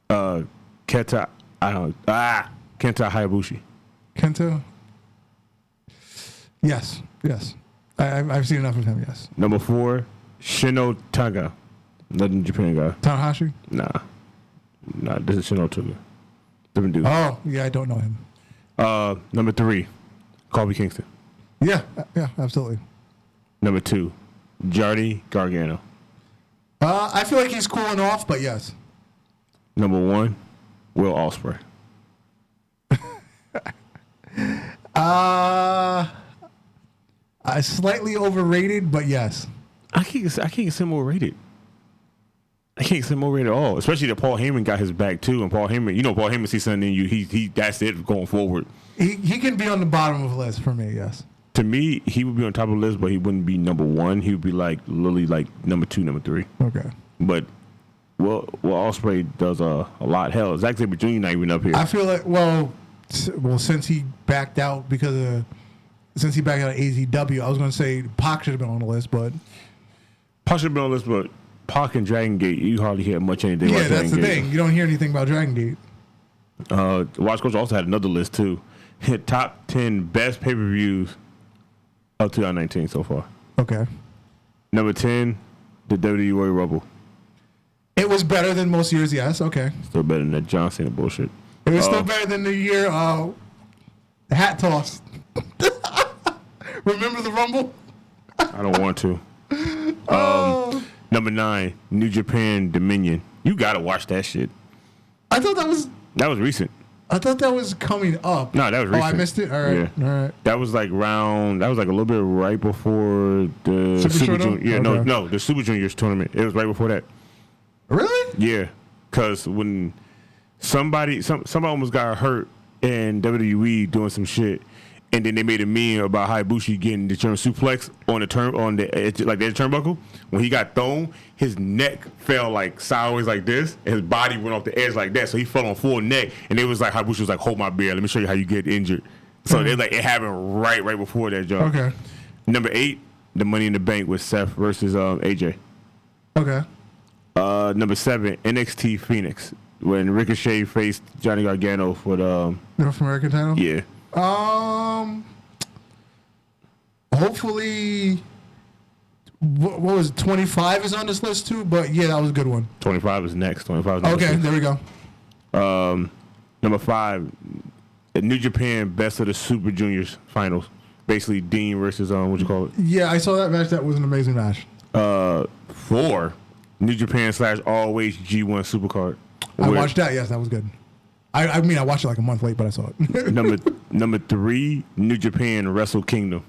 Kenta Hayabusa. Kenta? Yes. I've seen enough of him. Yes. Number 4, Shino Taga, another Japan guy. Tanahashi. Nah, this is Shino Taga. Different dude. Oh yeah, I don't know him. Number 3, Kobe Kingston. Yeah, absolutely. Number 2, Johnny Gargano. I feel like he's cooling off, but yes. Number 1, Will Ospreay. Slightly overrated, but yes. I can't get him overrated. I can't get him overrated at all. Especially that Paul Heyman got his back too, and Paul Heyman sees something in you. He that's it going forward. He can be on the bottom of the list for me. Yes. To me, he would be on top of the list, but he wouldn't be number 1. He would be literally number 2, number 3. Okay. But Ospreay does a lot. Hell, Zack Sabre Jr. not even up here. I feel like since he backed out of AZW, I was going to say Pac should have been on the list, but Pac should have been on the list, but Pac and Dragon Gate, you hardly hear much anything. Yeah, about that's Dragon the Gate. thing. You don't hear anything about Dragon Gate. Watch Coach also had another list too. Hit top 10 best pay-per-views of 2019 so far. Okay. Number 10, the WWE Royal Rumble. It was better than most years, yes. Okay. Still better than that John Cena bullshit. It was still better than the year hat toss. Remember the Rumble? I don't want to. Number 9, New Japan Dominion. You gotta watch that shit. I thought that was recent. I thought that was coming up. No, that was recent. Oh, I missed it? All right. Yeah. All right. That was a little bit right before the Super Junior. Yeah, okay. no, the Super Juniors tournament. It was right before that. Really? Yeah, because when somebody almost got hurt in WWE doing some shit, and then they made a meme about Hayabusa getting the German suplex on the edge turnbuckle. When he got thrown, his neck fell sideways like this, and his body went off the edge like that. So he fell on full neck, and it was like Hayabusa was like, "Hold my beer, let me show you how you get injured." So it happened right before that, Joe. Okay. Number 8, the Money in the Bank with Seth versus AJ. Okay. Number 7, NXT Phoenix when Ricochet faced Johnny Gargano for the North American title. Yeah. Hopefully, what was it, 25 is on this list too? But yeah, that was a good one. 25 is next. 25 is okay, 6. there we go. Number 5, the New Japan Best of the Super Juniors finals. Basically, Dean versus what you call it? Yeah, I saw that match. That was an amazing match. 4, New Japan / Always G1 Supercard. I watched that. Yes, that was good. I mean, I watched it a month late, but I saw it. number 3, New Japan Wrestle Kingdom.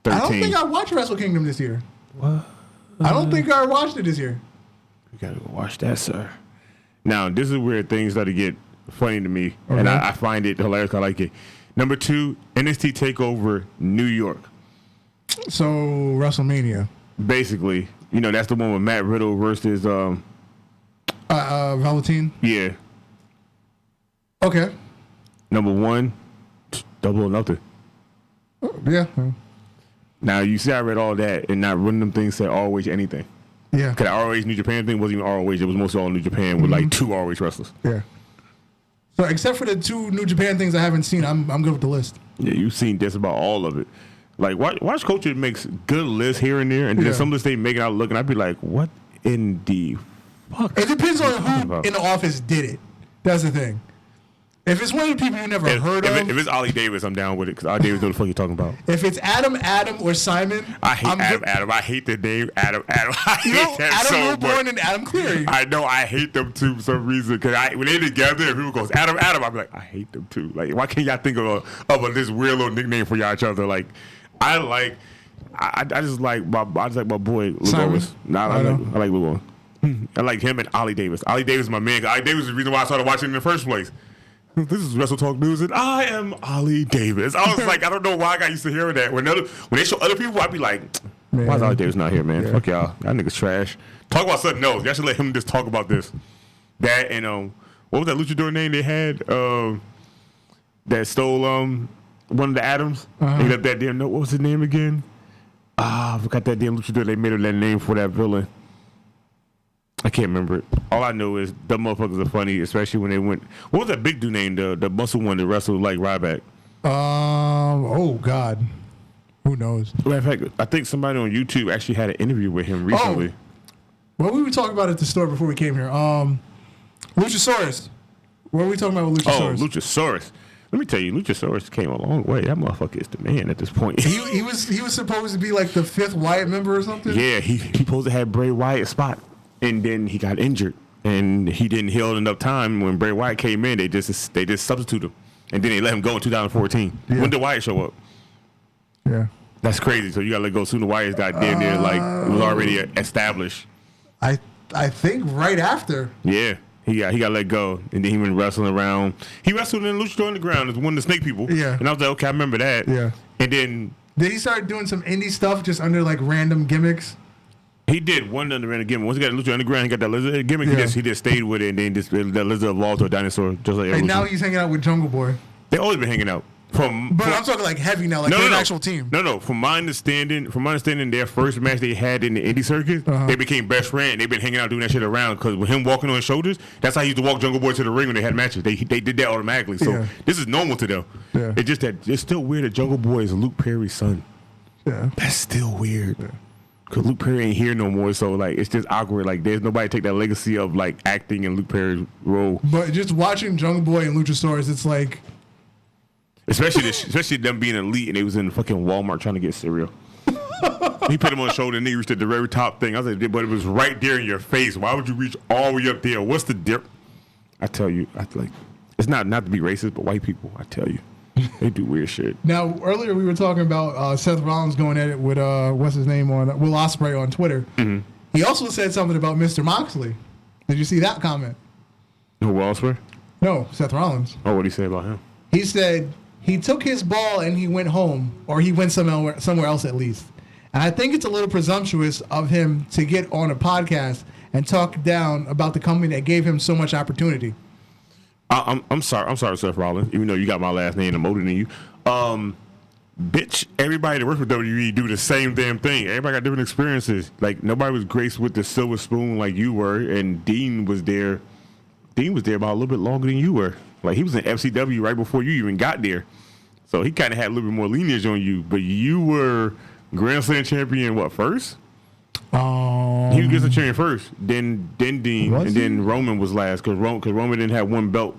13. I don't think I watched Wrestle Kingdom this year. What? I don't think I watched it this year. You gotta go watch that, sir. Now, this is where things start to get funny to me, okay. and I find it hilarious. I like it. Number 2, NXT TakeOver New York. So, WrestleMania. Basically, that's the one with Matt Riddle versus Velveteen. Yeah. Okay. Number 1, Double or Nothing. Yeah. Now, you see I read all that, and not one of them things said ROH anything. Yeah. Because the ROH New Japan thing wasn't even ROH. It was mostly all New Japan with 2 ROH wrestlers. Yeah. So, except for the 2 New Japan things I haven't seen, I'm good with the list. Yeah, you've seen just about all of it. Watch Culture makes good lists here and there, and then some lists they make it out looking, I'd be like, what in the fuck? It depends on who in the office did it. That's the thing. If it's one of the people you never heard of. If it's Ollie Davis, I'm down with it, because Ollie Davis knows what the fuck you're talking about. If it's Adam, or Simon. I hate Adam. I hate the name Adam. I hate that so much. Adam Wilborn and Adam Cleary. I know. I hate them too for some reason. Because when they're together and people goes, Adam, I'm like, I hate them too. Like, why can't y'all think of this weird little nickname for y'all each other? Like, I just like my boy Luke Owens. I like Luke Owens. I like him and Ollie Davis. Ollie Davis is my man. Ollie Davis is the reason why I started watching in the first place. This is Wrestle Talk News, and I am Ollie Davis. I was like, I don't know why I got used to hearing that. When they show other people, I'd be like, why is Ollie Davis not here, man? Yeah. Fuck y'all. That nigga's trash. Talk about something else. Y'all should let him just talk about this. That and what was that luchador name they had that stole one of the Adams? He left that damn note. What was his name again? I forgot that damn luchador. They made him that name for that villain. I can't remember it. All I know is the motherfuckers are funny, especially when they went. What was that big dude named the muscle one that wrestled like Ryback? Oh God. Who knows? Matter of fact, I think somebody on YouTube actually had an interview with him recently. Well, we were talking about it at the store before we came here. Luchasaurus. What were we talking about with Luchasaurus? Oh, Luchasaurus. Let me tell you, Luchasaurus came a long way. That motherfucker is the man at this point. He was supposed to be like the 5th Wyatt member or something? Yeah, he supposed to have Bray Wyatt's spot, and then he got injured, and he didn't heal enough time. When Bray Wyatt came in, they just substituted him, and then they let him go in 2014. Yeah. When did Wyatt show up? Yeah. That's crazy. So you got to let go sooner. Wyatt's got damn near like it was already established. I think right after. Yeah. He got let go, and then he went wrestling around. He wrestled in Luchador Underground as one of the Snake people. Yeah. And I was like, okay, I remember that. Yeah. And then he start doing some indie stuff just under like random gimmicks? He did one under random gimmick. Once he got Luchador Underground, he got that lizard gimmick. Yeah. He just stayed with it, and then that lizard evolved to a dinosaur, just like And now he's hanging out with Jungle Boy. They always been hanging out. But I'm talking like heavy now, like they're an actual team. No. From my understanding, their first match they had in the indie circuit, they became best friends. They've been hanging out doing that shit around because with him walking on his shoulders, that's how he used to walk Jungle Boy to the ring when they had matches. They did that automatically. So this is normal to them. Yeah. It's just that it's still weird that Jungle Boy is Luke Perry's son. Yeah. That's still weird. Yeah. Cause Luke Perry ain't here no more, so like it's just awkward. Like there's nobody take that legacy of like acting in Luke Perry's role. But just watching Jungle Boy and Luchasaurus, it's like. Especially them being elite and they was in fucking Walmart trying to get cereal. He put him on the shoulder and he reached at the very top thing. I was like, but it was right there in your face. Why would you reach all the way up there? What's the dip? I tell you, it's not to be racist, but white people, I tell you, they do weird shit. Now, earlier we were talking about Seth Rollins going at it with what's his name on Will Ospreay on Twitter. Mm-hmm. He also said something about Mr. Moxley. Did you see that comment? Who, Will Ospreay? No, Seth Rollins. Oh, what did he say about him? He said he took his ball and he went home, or he went somewhere else at least. And I think it's a little presumptuous of him to get on a podcast and talk down about the company that gave him so much opportunity. I'm sorry, Seth Rollins, even though you got my last name and I'm older than you. Bitch, everybody that works with WWE do the same damn thing. Everybody got different experiences. Like, nobody was graced with the silver spoon like you were, and Dean was there. Dean was there about a little bit longer than you were. Like, he was in FCW right before you even got there. So he kind of had a little bit more lineage on you. But you were Grand Slam champion, what, first? He was Grand Slam champion first. Then Dean, and then Roman was last because Roman didn't have one belt.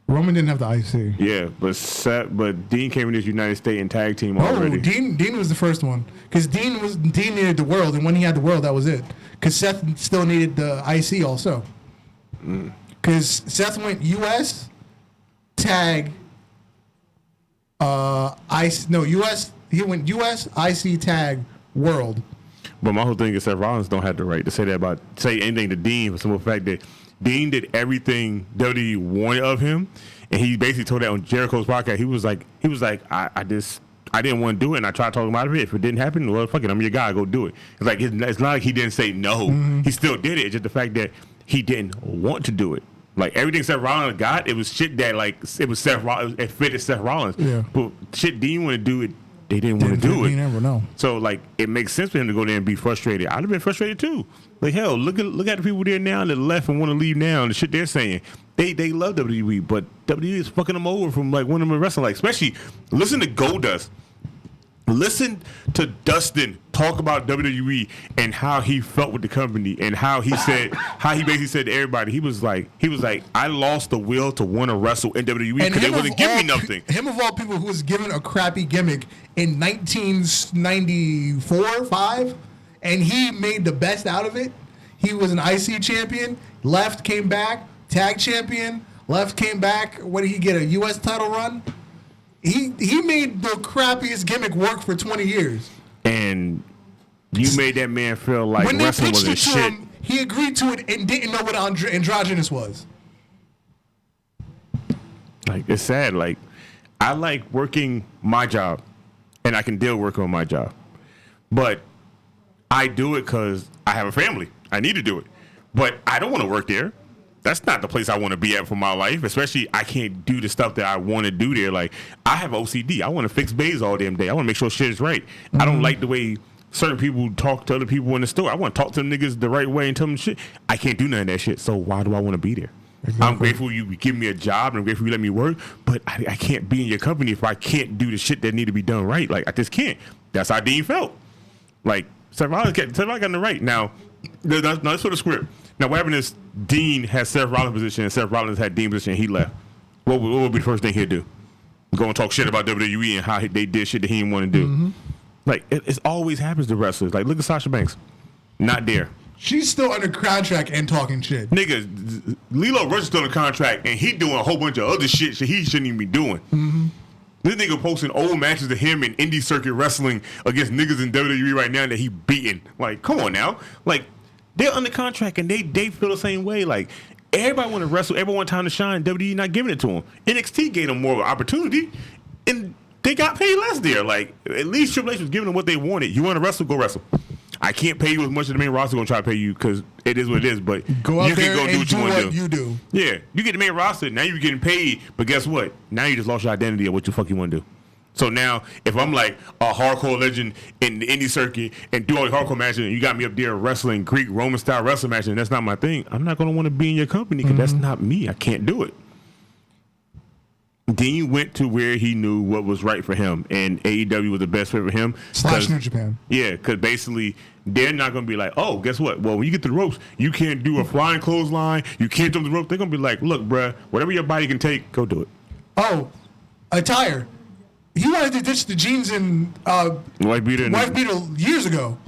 Roman didn't have the IC. Yeah, but Dean came in this United States and tag team already. Dean was the first one because Dean needed the world, and when he had the world, that was it. Because Seth still needed the IC also. Because Seth went US tag. He went US IC tag world. But my whole thing is Seth Rollins don't have the right to say anything to Dean for the simple fact that Dean did everything WWE wanted of him, and he basically told that on Jericho's podcast. He was like, I didn't want to do it, and I tried to talk him out of it. If it didn't happen, well, fuck it, I'm your guy. Go do it. It's not like he didn't say no. Mm-hmm. He still did it. It's just the fact that he didn't want to do it. Like everything Seth Rollins got, it was shit that like it was Seth Rollins. It fitted Seth Rollins. Yeah. But shit Dean wanted to do it. They didn't want to do it. You never know. So like it makes sense for him to go there and be frustrated. I'd have been frustrated too. Like hell, look at the people there now that left and want to leave now and the shit they're saying. They love WWE, but WWE is fucking them over from like when them in wrestling. Like especially listen to Goldust. Listen to Dustin talk about WWE and how he felt with the company and how he basically said to everybody, he was like, I lost the will to want to wrestle in WWE because they wasn't giving me nothing. Him of all people who was given a crappy gimmick in 1994, 5, and he made the best out of it. He was an IC champion, left, came back, tag champion, left, came back. What did he get, a US title run? He made the crappiest gimmick work for 20 years. And you made that man feel like when wrestling was a shit. Him, he agreed to it and didn't know what androgynous was. Like, it's sad. Like, I like working my job, and I can deal working on my job. But I do it because I have a family. I need to do it. But I don't want to work there. That's not the place I want to be at for my life, especially I can't do the stuff that I want to do there. Like, I have OCD. I want to fix bays all damn day. I want to make sure shit is right. Mm-hmm. I don't like the way certain people talk to other people in the store. I want to talk to them niggas the right way and tell them shit. I can't do none of that shit, so why do I want to be there? Exactly. I'm grateful you give me a job, and I'm grateful you let me work, but I can't be in your company if I can't do the shit that need to be done right. Like, I just can't. That's how Dean felt. Like, Seth Rollins got in the right. Now, that's for the script. Now, what happened is Dean had Seth Rollins' position, and Seth Rollins had Dean's position, and he left. What would be the first thing he'd do? Go and talk shit about WWE and how they did shit that he didn't want to do. Mm-hmm. Like, it always happens to wrestlers. Like, look at Sasha Banks. Not there. She's still under contract and talking shit. Nigga, Lilo Rush is still in contract, and he doing a whole bunch of other shit he shouldn't even be doing. Mm-hmm. This nigga posting old matches of him in indie circuit wrestling against niggas in WWE right now that he beating. Like, come on now. Like, they're under contract, and they feel the same way. Like, everybody want to wrestle. Everyone want time to shine. WWE not giving it to them. NXT gave them more of an opportunity, and they got paid less there. Like, at least Triple H was giving them what they wanted. You want to wrestle? Go wrestle. I can't pay you as much as the main roster going to try to pay you because it is what it is. But go out you there can go do what you want to do. You do. Yeah, you get the main roster. Now you're getting paid. But guess what? Now you just lost your identity of what the fuck you want to do. So now, if I'm like a hardcore legend in the indie circuit and do all the hardcore matches, and you got me up there wrestling Greek Roman style wrestling matches, and that's not my thing, I'm not going to want to be in your company because that's not me. I can't do it. Dean went to where he knew what was right for him, and AEW was the best fit for him. / New Japan. Yeah, because basically they're not going to be like, oh, guess what? Well, when you get to the ropes, you can't do a flying clothesline. You can't jump the rope. They're going to be like, look, bruh, whatever your body can take, go do it. Oh, attire. He wanted to ditch the jeans and Wife beater years ago.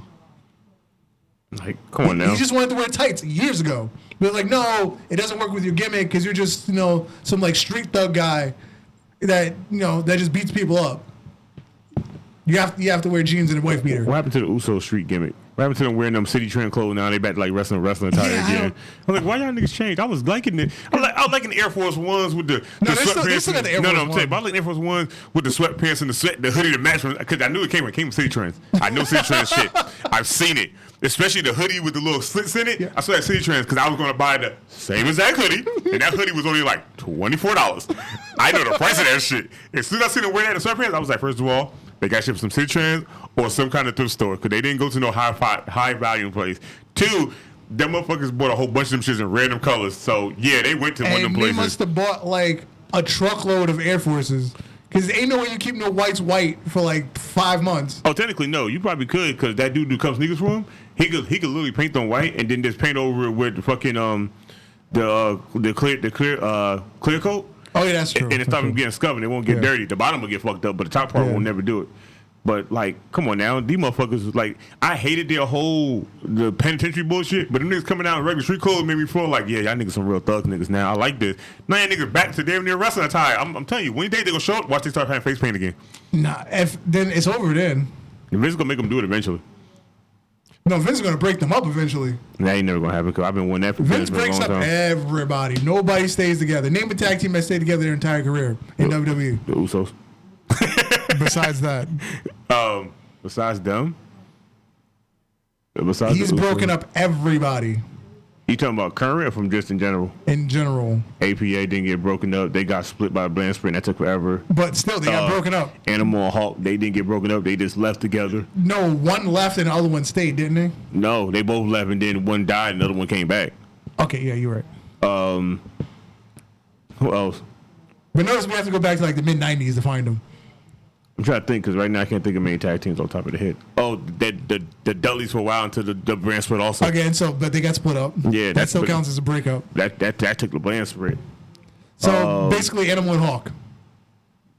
Like, come on now. He just wanted to wear tights years ago. But like, no, it doesn't work with your gimmick because you're just, some like street thug guy that that just beats people up. You have to wear jeans and a wife beater. What happened to the Uso street gimmick? What happened to them wearing them City Trend clothes? Now they back to like wrestling attire again. I'm like, why y'all niggas change? I was liking it. I was liking the Air Force Ones with the sweatpants. They still got the Air Force Ones. But I like the Air Force Ones with the sweatpants and the hoodie to match because I knew it came from City Trends. I know City Trends shit. I've seen it, especially the hoodie with the little slits in it. Yeah. I saw that City Trends because I was going to buy the same exact hoodie, and that hoodie was only like $24. I know the price of that shit. As soon as I seen them wear that in sweatpants, I was like, first of all, they got shit from some City Trends or some kind of thrift store because they didn't go to no high volume place. 2, them motherfuckers bought a whole bunch of them shits in random colors. So yeah, they went to one of them places. They must have bought like a truckload of Air Forces because ain't no way you keep no whites white for like 5 months. Oh, technically no, you probably could because that dude who comes sneakers for him, he could literally paint them white and then just paint over it with the fucking the clear coat. Oh yeah, that's true. And it stop them getting scuffed. It won't get dirty. The bottom will get fucked up, but the top part won't never do it. But like, come on now, these motherfuckers like I hated the penitentiary bullshit. But them niggas coming out in regular street clothes made me feel like y'all niggas some real thug niggas now. I like this. Now y'all niggas back to damn near wrestling attire. I'm telling you, when they gonna show up, watch they start having face paint again. Nah, then it's over then. And Vince gonna make them do it eventually. No, Vince is gonna break them up eventually. That ain't never gonna happen because I've been wanting that for Vince for breaks a long up time. everybody. Nobody stays together. Name a tag team that stayed together their entire career in WWE. The Usos. Besides that, besides them, he's broken up everybody. You talking about current or from just in general? In general. APA didn't get broken up. They got split by Bland Sprint. That took forever. But still, they got broken up. Animal and Hawk, they didn't get broken up. They just left together. No, one left and the other one stayed, didn't they? No, they both left and then one died and the other one came back. Okay, yeah, you're right. Who else? But notice we have to go back to like the mid-'90s to find them. I'm trying to think because right now I can't think of many tag teams on top of the head. Oh, the Dudleys for a while until the brand split also. Again, but they got split up. Yeah, that still counts as a breakup. That took the brand split. So basically, Animal and Hawk.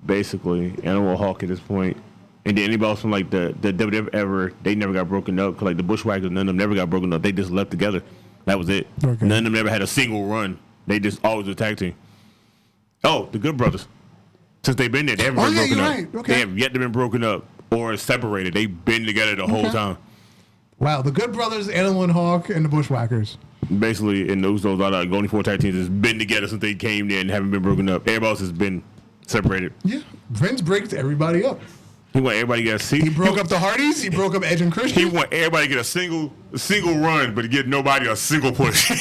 Basically, Animal and Hawk at this point. And then anybody else from like the WWF ever, they never got broken up. Cause like the Bushwhackers, none of them never got broken up. They just left together. That was it. Okay. None of them ever had a single run. They just always a tag team. Oh, the Good Brothers. Since they've been there, they haven't been broken up. Right. Okay. They have yet to been broken up or separated. They've been together the whole time. Wow, the Good Brothers, Animal and Hawk, and the Bushwhackers. Basically, and those are the only 4 tag teams that's been together since they came there and haven't been broken up. Everybody else has been separated. Yeah, Vince breaks everybody up. He want everybody to get a seat. He broke up the Hardys. He broke up Edge and Christian. He want everybody to get a single run, but to get nobody a single push.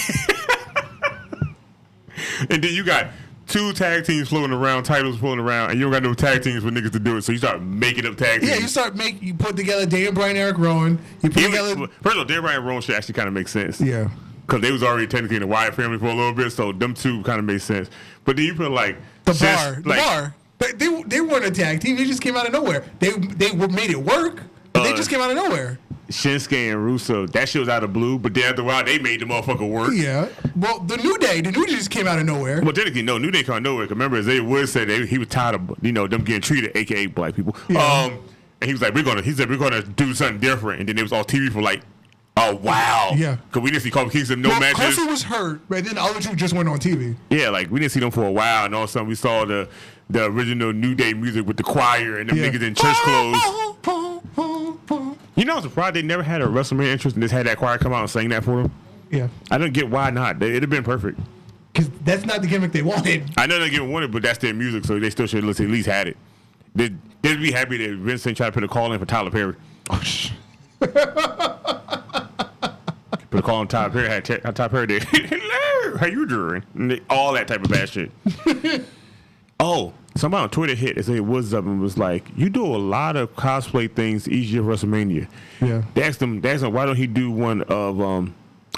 And then you got 2 tag teams floating around, titles floating around, and you don't got no tag teams for niggas to do it. So you start making up tag teams. Yeah, you put together Daniel Bryan, Eric Rowan. You put together. First of all, Daniel Bryan and Rowan shit actually kind of makes sense. Yeah. because they was already technically in the Wyatt family for a little bit, so them two kind of made sense. But then you put like the bar. They weren't a tag team. They just came out of nowhere. They made it work, but they just came out of nowhere. Shinsuke and Russo, that shit was out of blue, but then after a while, they made the motherfucker work. Yeah. Well, the New Day just came out of nowhere. Well, technically, no, New Day came out of nowhere. Remember, as they would say, he was tired of, them getting treated, a.k.a. black people. Yeah. And he was like, we're gonna do something different. And then it was all TV for like, oh, wow. Yeah. Because we didn't see Kofi Kingston, matches. Carson was hurt, but then the other two just went on TV. Yeah, like, we didn't see them for a while, and all of a sudden we saw the original New Day music with the choir and them niggas in church clothes. You know, I'm surprised they never had a WrestleMania interest and just had that choir come out and sing that for them. Yeah. I don't get why not. It'd have been perfect. Because that's not the gimmick they wanted. I know they didn't want it, but that's their music, so they still should at least had it. They'd be happy that Vince tried to put a call in for Tyler Perry. Oh, shit. Put a call on Tyler Perry. Tyler Perry did. Hello, how you doing? All that type of bad shit. Oh, somebody on Twitter hit and said, what's up? And was like, you do a lot of cosplay things each year for WrestleMania. Yeah. They asked him, why don't he do one of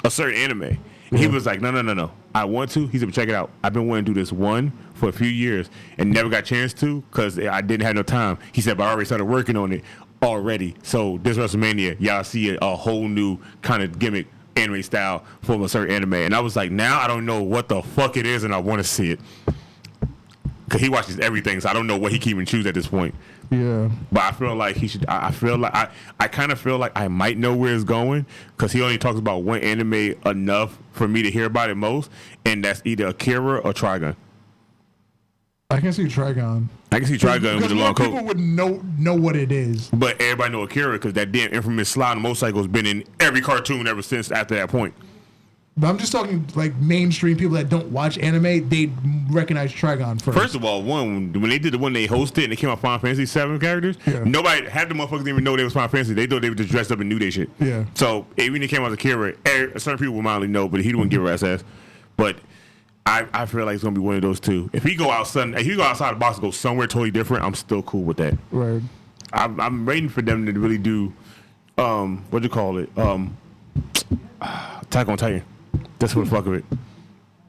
a certain anime? And he was like, no. I want to. He said, check it out. I've been wanting to do this one for a few years and never got a chance to because I didn't have no time. He said, but I already started working on it already. So this WrestleMania, y'all see a whole new kind of gimmick anime style from a certain anime. And I was like, now I don't know what the fuck it is and I want to see it. Because he watches everything, so I don't know what he can even choose at this point. Yeah. But I feel like he should. I kind of feel like I might know where it's going because he only talks about one anime enough for me to hear about it most, and that's either Akira or Trigun. I can see Trigun. I can see Trigun with the long coat. People would know what it is. But everybody know Akira because that damn infamous slide on the motorcycle has been in every cartoon ever since after that point. But I'm just talking like mainstream people that don't watch anime. They recognize Trigun first. First of all, when they did the one they hosted and it came out Final Fantasy 7 characters, nobody had the motherfuckers didn't even know they was Final Fantasy. They thought they were just dressed up in New Day shit. Yeah. So even when it came out as Akira, certain people would mildly know, but he wouldn't give her ass. But I feel like it's gonna be one of those two. If he go outside the box and go somewhere totally different, I'm still cool with that. Right. I'm waiting for them to really do what do you call it? Attack on Titan. That's for the fuck of it.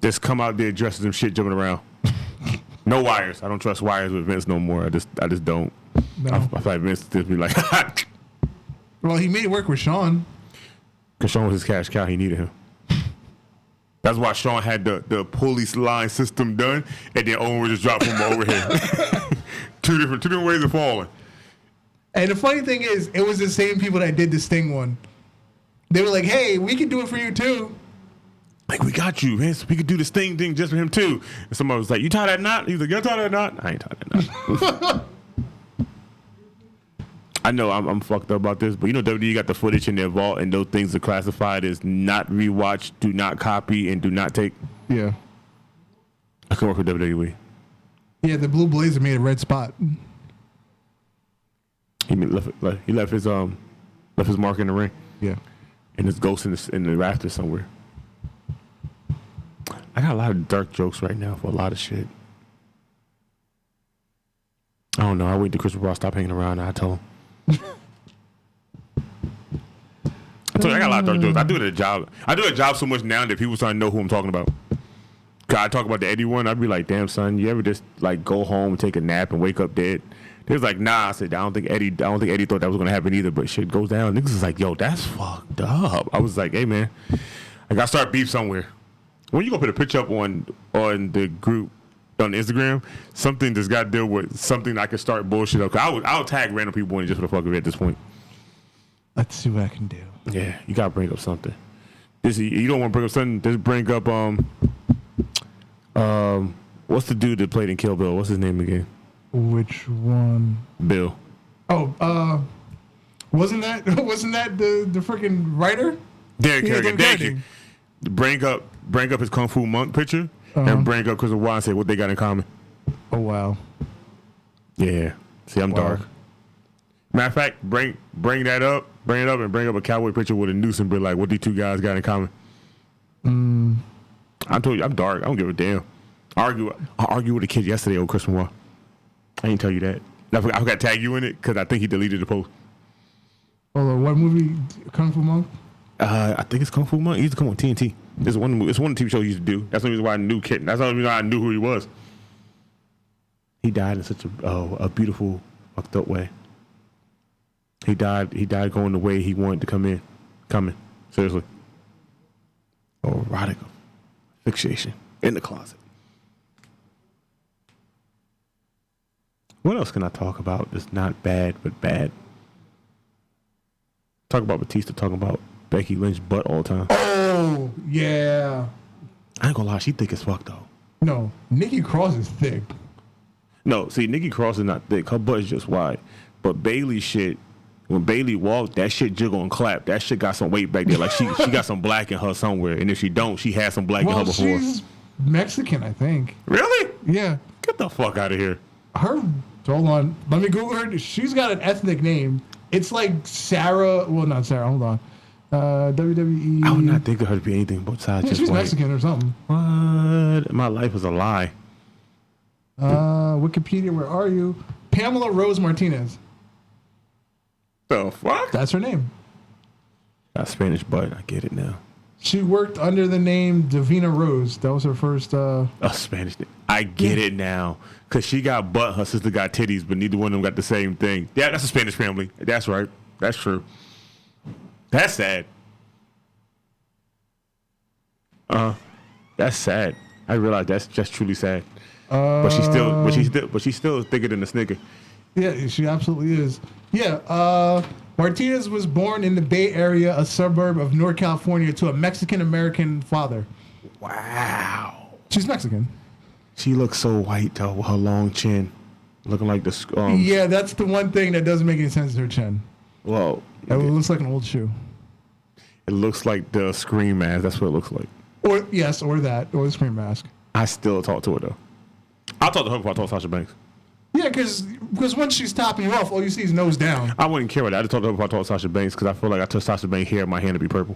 Just come out there dressed as some shit jumping around. No wires. I don't trust wires with Vince no more. I just don't. No. I feel like Vince just be like, well, he made it work with Sean. Because Sean was his cash cow. He needed him. That's why Sean had the police line system done, and then Owen would just drop him overhead. two different ways of falling. And the funny thing is, it was the same people that did the Sting one. They were like, "Hey, we can do it for you too." Like, we got you, man. So we could do this thing just for him too. And somebody was like, "You tie that knot?" He was like, "You tie that knot?" I ain't tie that knot. I know I'm fucked up about this, but WWE got the footage in their vault, and those things are classified as not rewatch, do not copy, and do not take. Yeah. I can work with WWE. Yeah, the blue blazer made a red spot. He left his mark in the ring. Yeah. And his ghost in the rafters somewhere. I got a lot of dark jokes right now for a lot of shit. I don't know. I wait till Chris Ross stop hanging around. I tell him. I told you I got a lot of dark jokes. I do it at a job. I do a job so much now that people starting to know who I'm talking about. Cause I talk about the Eddie one. I'd be like, "Damn son, you ever just like go home and take a nap and wake up dead?" They was like, "Nah." I said, I don't think Eddie thought that was gonna happen either. But shit goes down. Niggas is like, "Yo, that's fucked up." I was like, "Hey man, I gotta start beef somewhere." When you go put a picture up on the group on Instagram, something that's got to deal with something I can start bullshit up. I'll tag random people in just for the fuck of it at this point. Let's see what I can do. Yeah, you gotta bring up something. You don't want to bring up something. Just bring up what's the dude that played in Kill Bill? What's his name again? Which one? Bill. Oh, wasn't that the freaking writer? Derek Kerrigan. Thank you. Bring up his Kung Fu Monk picture and bring up Chris Ross and say what they got in common. Oh wow. Yeah. See, I'm dark. Matter of fact, bring it up and bring up a cowboy picture with a noose and be like, what these two guys got in common? I told you I'm dark. I don't give a damn. I argued with a kid yesterday over Chris Ross. I didn't tell you that. I forgot to tag you in it because I think he deleted the post. Oh, what movie? Kung Fu Monk? I think it's Kung Fu Monk. He used to come on TNT. It's one of the TV shows he used to do. That's the reason why I knew Kitten. That's the only reason I knew who he was. He died in such a beautiful, fucked up way. He died going the way he wanted to come in. Coming. Seriously. Erotic fixation in the closet. What else can I talk about that's not bad but bad? Talk about Batista talking about Becky Lynch butt all the time. Oh, yeah. I ain't gonna lie, she thick as fuck though. No, Nikki Cross is thick. No, see, Nikki Cross is not thick. Her butt is just wide. But Bailey shit, when Bailey walked, that shit jiggle and clap. That shit got some weight back there. Like she got some black in her somewhere. And if she don't, she had some black in her before. She's Mexican, I think. Really? Yeah. Get the fuck out of here. Hold on. Let me Google her. She's got an ethnic name. It's like Sarah. Well, not Sarah. Hold on. WWE. I would not think of her to be anything besides just she's white. Mexican or something. What? My life is a lie. Wikipedia, where are you? Pamela Rose Martinez. The fuck? That's her name. Got Spanish butt. I get it now. She worked under the name Davina Rose. That was her first. A Spanish name. I get it now. Because she got butt, her sister got titties, but neither one of them got the same thing. Yeah, that's a Spanish family. That's right. That's true. That's sad. That's sad. I realize that's just truly sad. But she's still thicker than a Snicker. Yeah, she absolutely is. Yeah, Martinez was born in the Bay Area, a suburb of North California, to a Mexican-American father. Wow. She's Mexican. She looks so white, though, with her long chin. Looking like the... yeah, that's the one thing that doesn't make any sense to her chin. Well... It looks like an old shoe. It looks like the Scream mask. That's what it looks like. Or the Scream mask. I still talk to her, though. I'll talk to her before I talk to Sasha Banks. Yeah, because once she's topping you off, all you see is nose down. I wouldn't care about that. I just talk to her before I talk to Sasha Banks because I feel like I touch Sasha Banks' hair, my hand would be purple.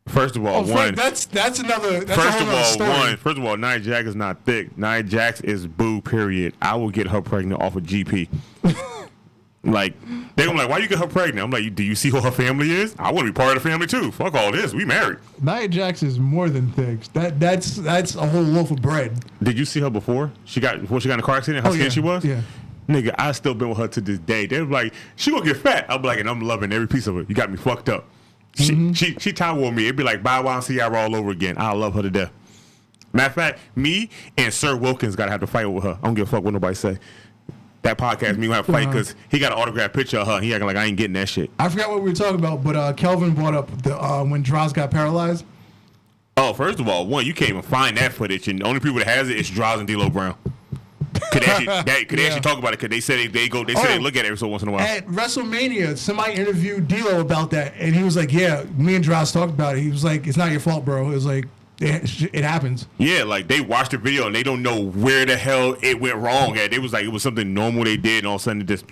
First of all, that's another. That's First of all, Nia Jax is not thick. Nia Jax is boo. Period. I will get her pregnant off of GP. Like they're gonna be like, why you get her pregnant? I'm like, do you see who her family is? I want to be part of the family too. Fuck all this. We married. Nia Jax is more than thick. That's a whole loaf of bread. Did you see her before she got in a car accident? How skinny she was? Yeah. Nigga, I still been with her to this day. They were like, she gonna get fat. I'm like, and I'm loving every piece of it. You got me fucked up. She tie wore me. It'd be like Bow Wow and Ciara all over again. I love her to death. Matter of fact, me and Sir Wilkins gotta have to fight with her. I don't give a fuck what nobody say. That podcast, me gonna have to fight because he got an autographed picture of her. And he acting like I ain't getting that shit. I forgot what we were talking about, but Kelvin brought up the when Droz got paralyzed. Oh, first of all, you can't even find that footage, and the only people that has it is Droz and D'Lo Brown. Could they actually talk about it? Because they said they look at it every so once in a while. At WrestleMania, somebody interviewed D'Lo about that, and he was like, "Yeah, me and Droz talked about it." He was like, "It's not your fault, bro." It was like, it happens. Yeah, like they watched the video and they don't know where the hell it went wrong at. It was like it was something normal they did, and all of a sudden it just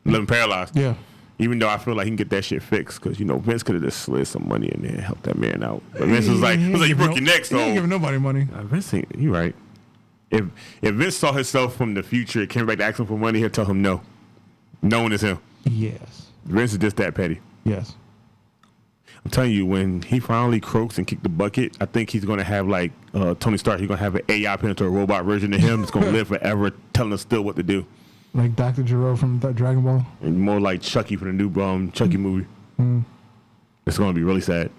left him paralyzed. Yeah. Even though I feel like he can get that shit fixed, because Vince could have just slid some money in there and helped that man out. But Vince was like, "You broke your neck, so." He ain't giving nobody money. Vince, you right. If Vince saw himself from the future and came back to ask him for money, he'll tell him no. No one is him. Yes. Vince is just that petty. Yes. I'm telling you, when he finally croaks and kick the bucket, I think he's going to have like Tony Stark. He's going to have an AI pin into a robot version of him. It's going to live forever, telling us still what to do. Like Dr. Gero from Dragon Ball? And more like Chucky from the new Chucky movie. Mm. It's going to be really sad.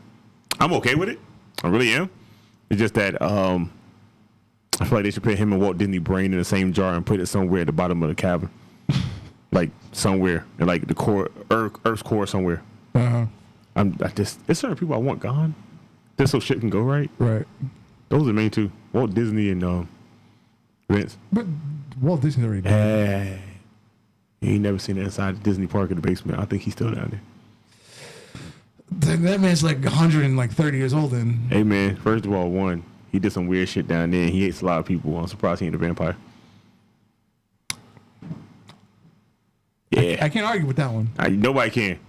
I'm okay with it. I really am. It's just that I feel like they should put him and Walt Disney brain in the same jar and put it somewhere at the bottom of the cabin. Like somewhere. In like the core, Earth's core somewhere. Uh-huh. There's certain people I want gone. Just so shit can go right. Right. Those are the main two. Walt Disney and Vince. But Walt Disney's already dead. Hey. You ain't never seen the inside of Disney Park in the basement. I think he's still down there. That man's like 130 years old then. Hey man, first of all, he did some weird shit down there and he hates a lot of people. I'm surprised he ain't a vampire. Yeah. I can't argue with that one. Nobody can.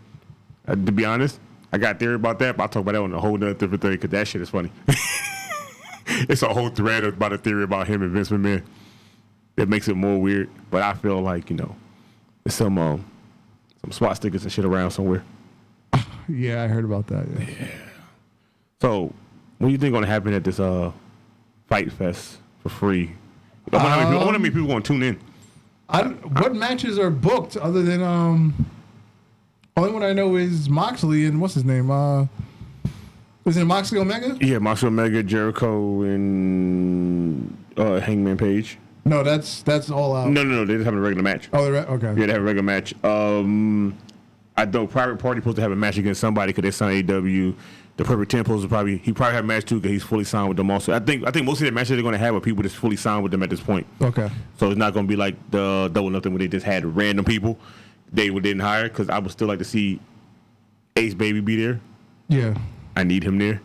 To be honest, I got a theory about that, but I'll talk about that on a whole nother different thing because that shit is funny. It's a whole thread about a theory about him and Vince McMahon that makes it more weird. But I feel like, there's some SWAT stickers and shit around somewhere. Yeah, I heard about that. Yeah. So, what do you think going to happen at this Fight Fest for free? I wonder how many people going to tune in. What matches are booked other than only one I know is Moxley and what's his name? Was it Moxley Omega? Yeah, Moxley Omega, Jericho, and Hangman Page. No, that's all out. No, they just have a regular match. Oh, okay. Yeah, they have a regular match. I know Private Party supposed to have a match against somebody because they signed AEW. The Perfect 10 supposed to probably have a match too because he's fully signed with them also. I think most of the matches they're going to have are people that's fully signed with them at this point. Okay. So it's not going to be like the Double Nothing where they just had random people they didn't hire, because I would still like to see Ace Baby be there. Yeah. I need him there.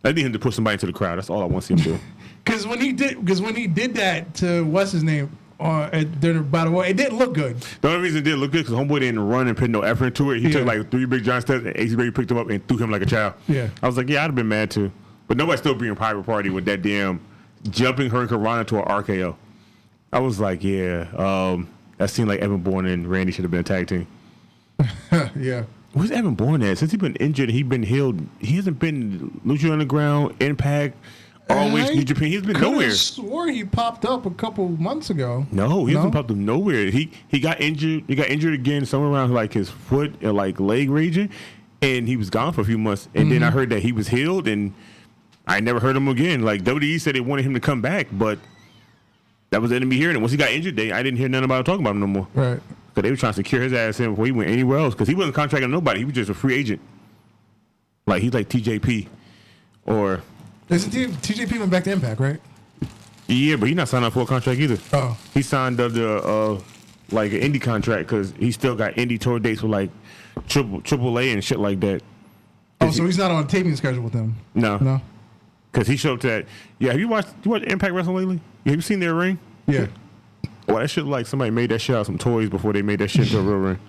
I need him to push somebody into the crowd. That's all I want to see him do. Because when he did that to what's his name during the Battle Royal, it didn't look good. The only reason it didn't look good because homeboy didn't run and put no effort into it. He took like 3 big giant steps, and Ace Baby picked him up and threw him like a child. Yeah. I was like, yeah, I'd have been mad too. But nobody's still being Private Party with that damn jumping Hurricane Rana to an RKO. I was like, yeah, that seemed like Evan Bourne and Randy should have been a tag team. Yeah. Where's Evan Bourne at? Since he's been injured, he's been healed. He hasn't been Lucha Underground, Impact, always New Japan. He's been nowhere. I swore he popped up a couple months ago. No, he hasn't popped up nowhere. He got injured. He got injured again somewhere around like his foot or like leg region, and he was gone for a few months. And then I heard that he was healed, and I never heard him again. Like WWE said they wanted him to come back, but that was the enemy hearing it. Once he got injured, I didn't hear nothing about him talking about him no more. Right. Because they were trying to secure his ass in before he went anywhere else. Because he wasn't contracting nobody. He was just a free agent. Like, he's like TJP. Or... Isn't TJP went back to Impact, right? Yeah, but he's not signed up for a contract either. Oh. He signed up to, like, an indie contract because he still got indie tour dates with, like, AAA and shit like that. Oh, so he's not on a taping schedule with them? No. No? Because he showed up to that... Yeah, have you watched Impact Wrestling lately? Have you seen their ring? Yeah. Well, that shit like somebody made that shit out of some toys before they made that shit to a real ring.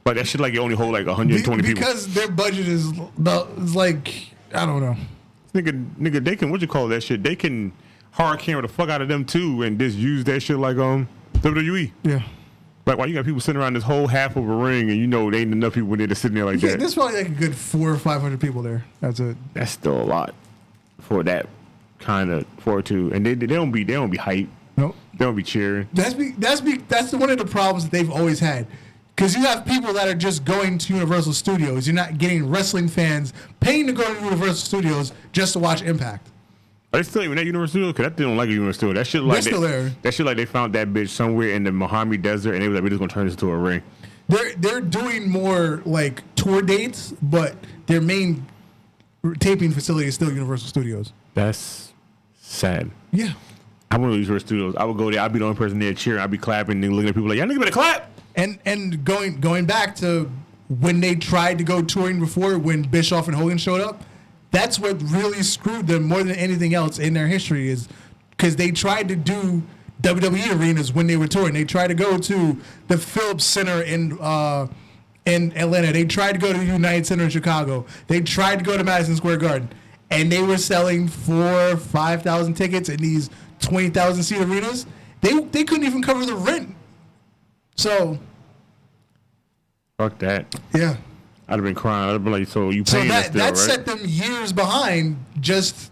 Like that shit like it only hold like 120 people. Because their budget is like, I don't know. Nigga, they can, what you call that shit? They can hard camera the fuck out of them too and just use that shit like WWE. Yeah. Like why you got people sitting around this whole half of a ring and you know there ain't enough people there to sitting there like that. There's probably like a good 400 or 500 people there. That's it. That's still a lot for that kind of fortitude. And they don't be hyped. Nope. They don't be cheering. That's one of the problems that they've always had. Because you have people that are just going to Universal Studios. You're not getting wrestling fans paying to go to Universal Studios just to watch Impact. Are they still even at Universal Studios? Because that they don't like a Universal Studio. That shit like they're still there. That shit like they found that bitch somewhere in the Mojave Desert and they were like, we're just gonna turn this into a ring. They're doing more like tour dates, but their main taping facility is still Universal Studios. That's sad. Yeah. I went to Universal Studios. I would go there. I'd be the only person there cheering. I'd be clapping and looking at people like, y'all niggas better clap. And going back to when they tried to go touring before, when Bischoff and Hogan showed up, that's what really screwed them more than anything else in their history, is because they tried to do WWE arenas when they were touring. They tried to go to the Phillips Center in Atlanta. They tried to go to the United Center in Chicago. They tried to go to Madison Square Garden, and they were selling 4,000 or 5,000 tickets in these 20,000 seat arenas. They couldn't even cover the rent. So, fuck that. Yeah, I'd have been crying. I'd have been like, so you paying us still, that right? set them years behind, just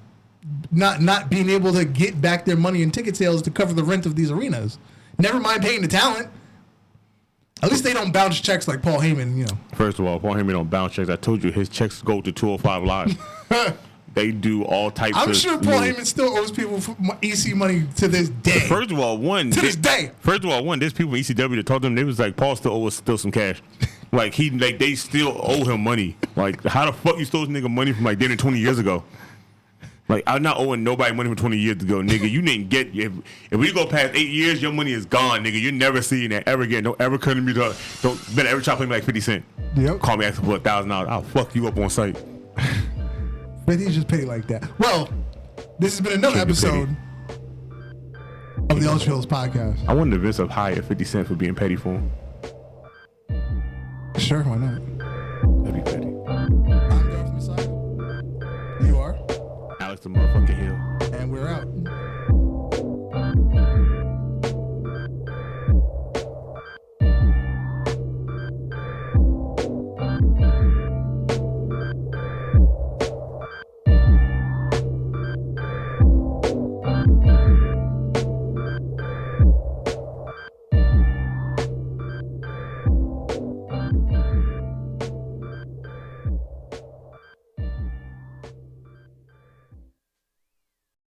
not being able to get back their money in ticket sales to cover the rent of these arenas. Never mind paying the talent. At least they don't bounce checks like Paul Heyman, you know. First of all, Paul Heyman don't bounce checks. I told you his checks go to 205 Live. They do all types of... I'm sure Paul Heyman still owes people EC money to this day. First of all, there's people in ECW that told them, they was like, Paul still owes some cash. They still owe him money. Like, how the fuck you stole this nigga money from like 20 years ago? Like, I'm not owing nobody money from 20 years ago, nigga. You didn't get... If we go past 8 years, your money is gone, nigga. You're never seeing that ever again. Don't ever come to me. Don't better ever try to play me like 50 Cent. Yep. Call me asking for $1,000. I'll fuck you up on site. But he's just petty like that. Well, this has been another episode of the Ultra Heelz podcast. I wonder if Vince have hired 50 Cent for being petty for him. Sure, why not? That'd be petty. I'm Gareth Messiah. You are? Alex the motherfucking Hill. And we're out.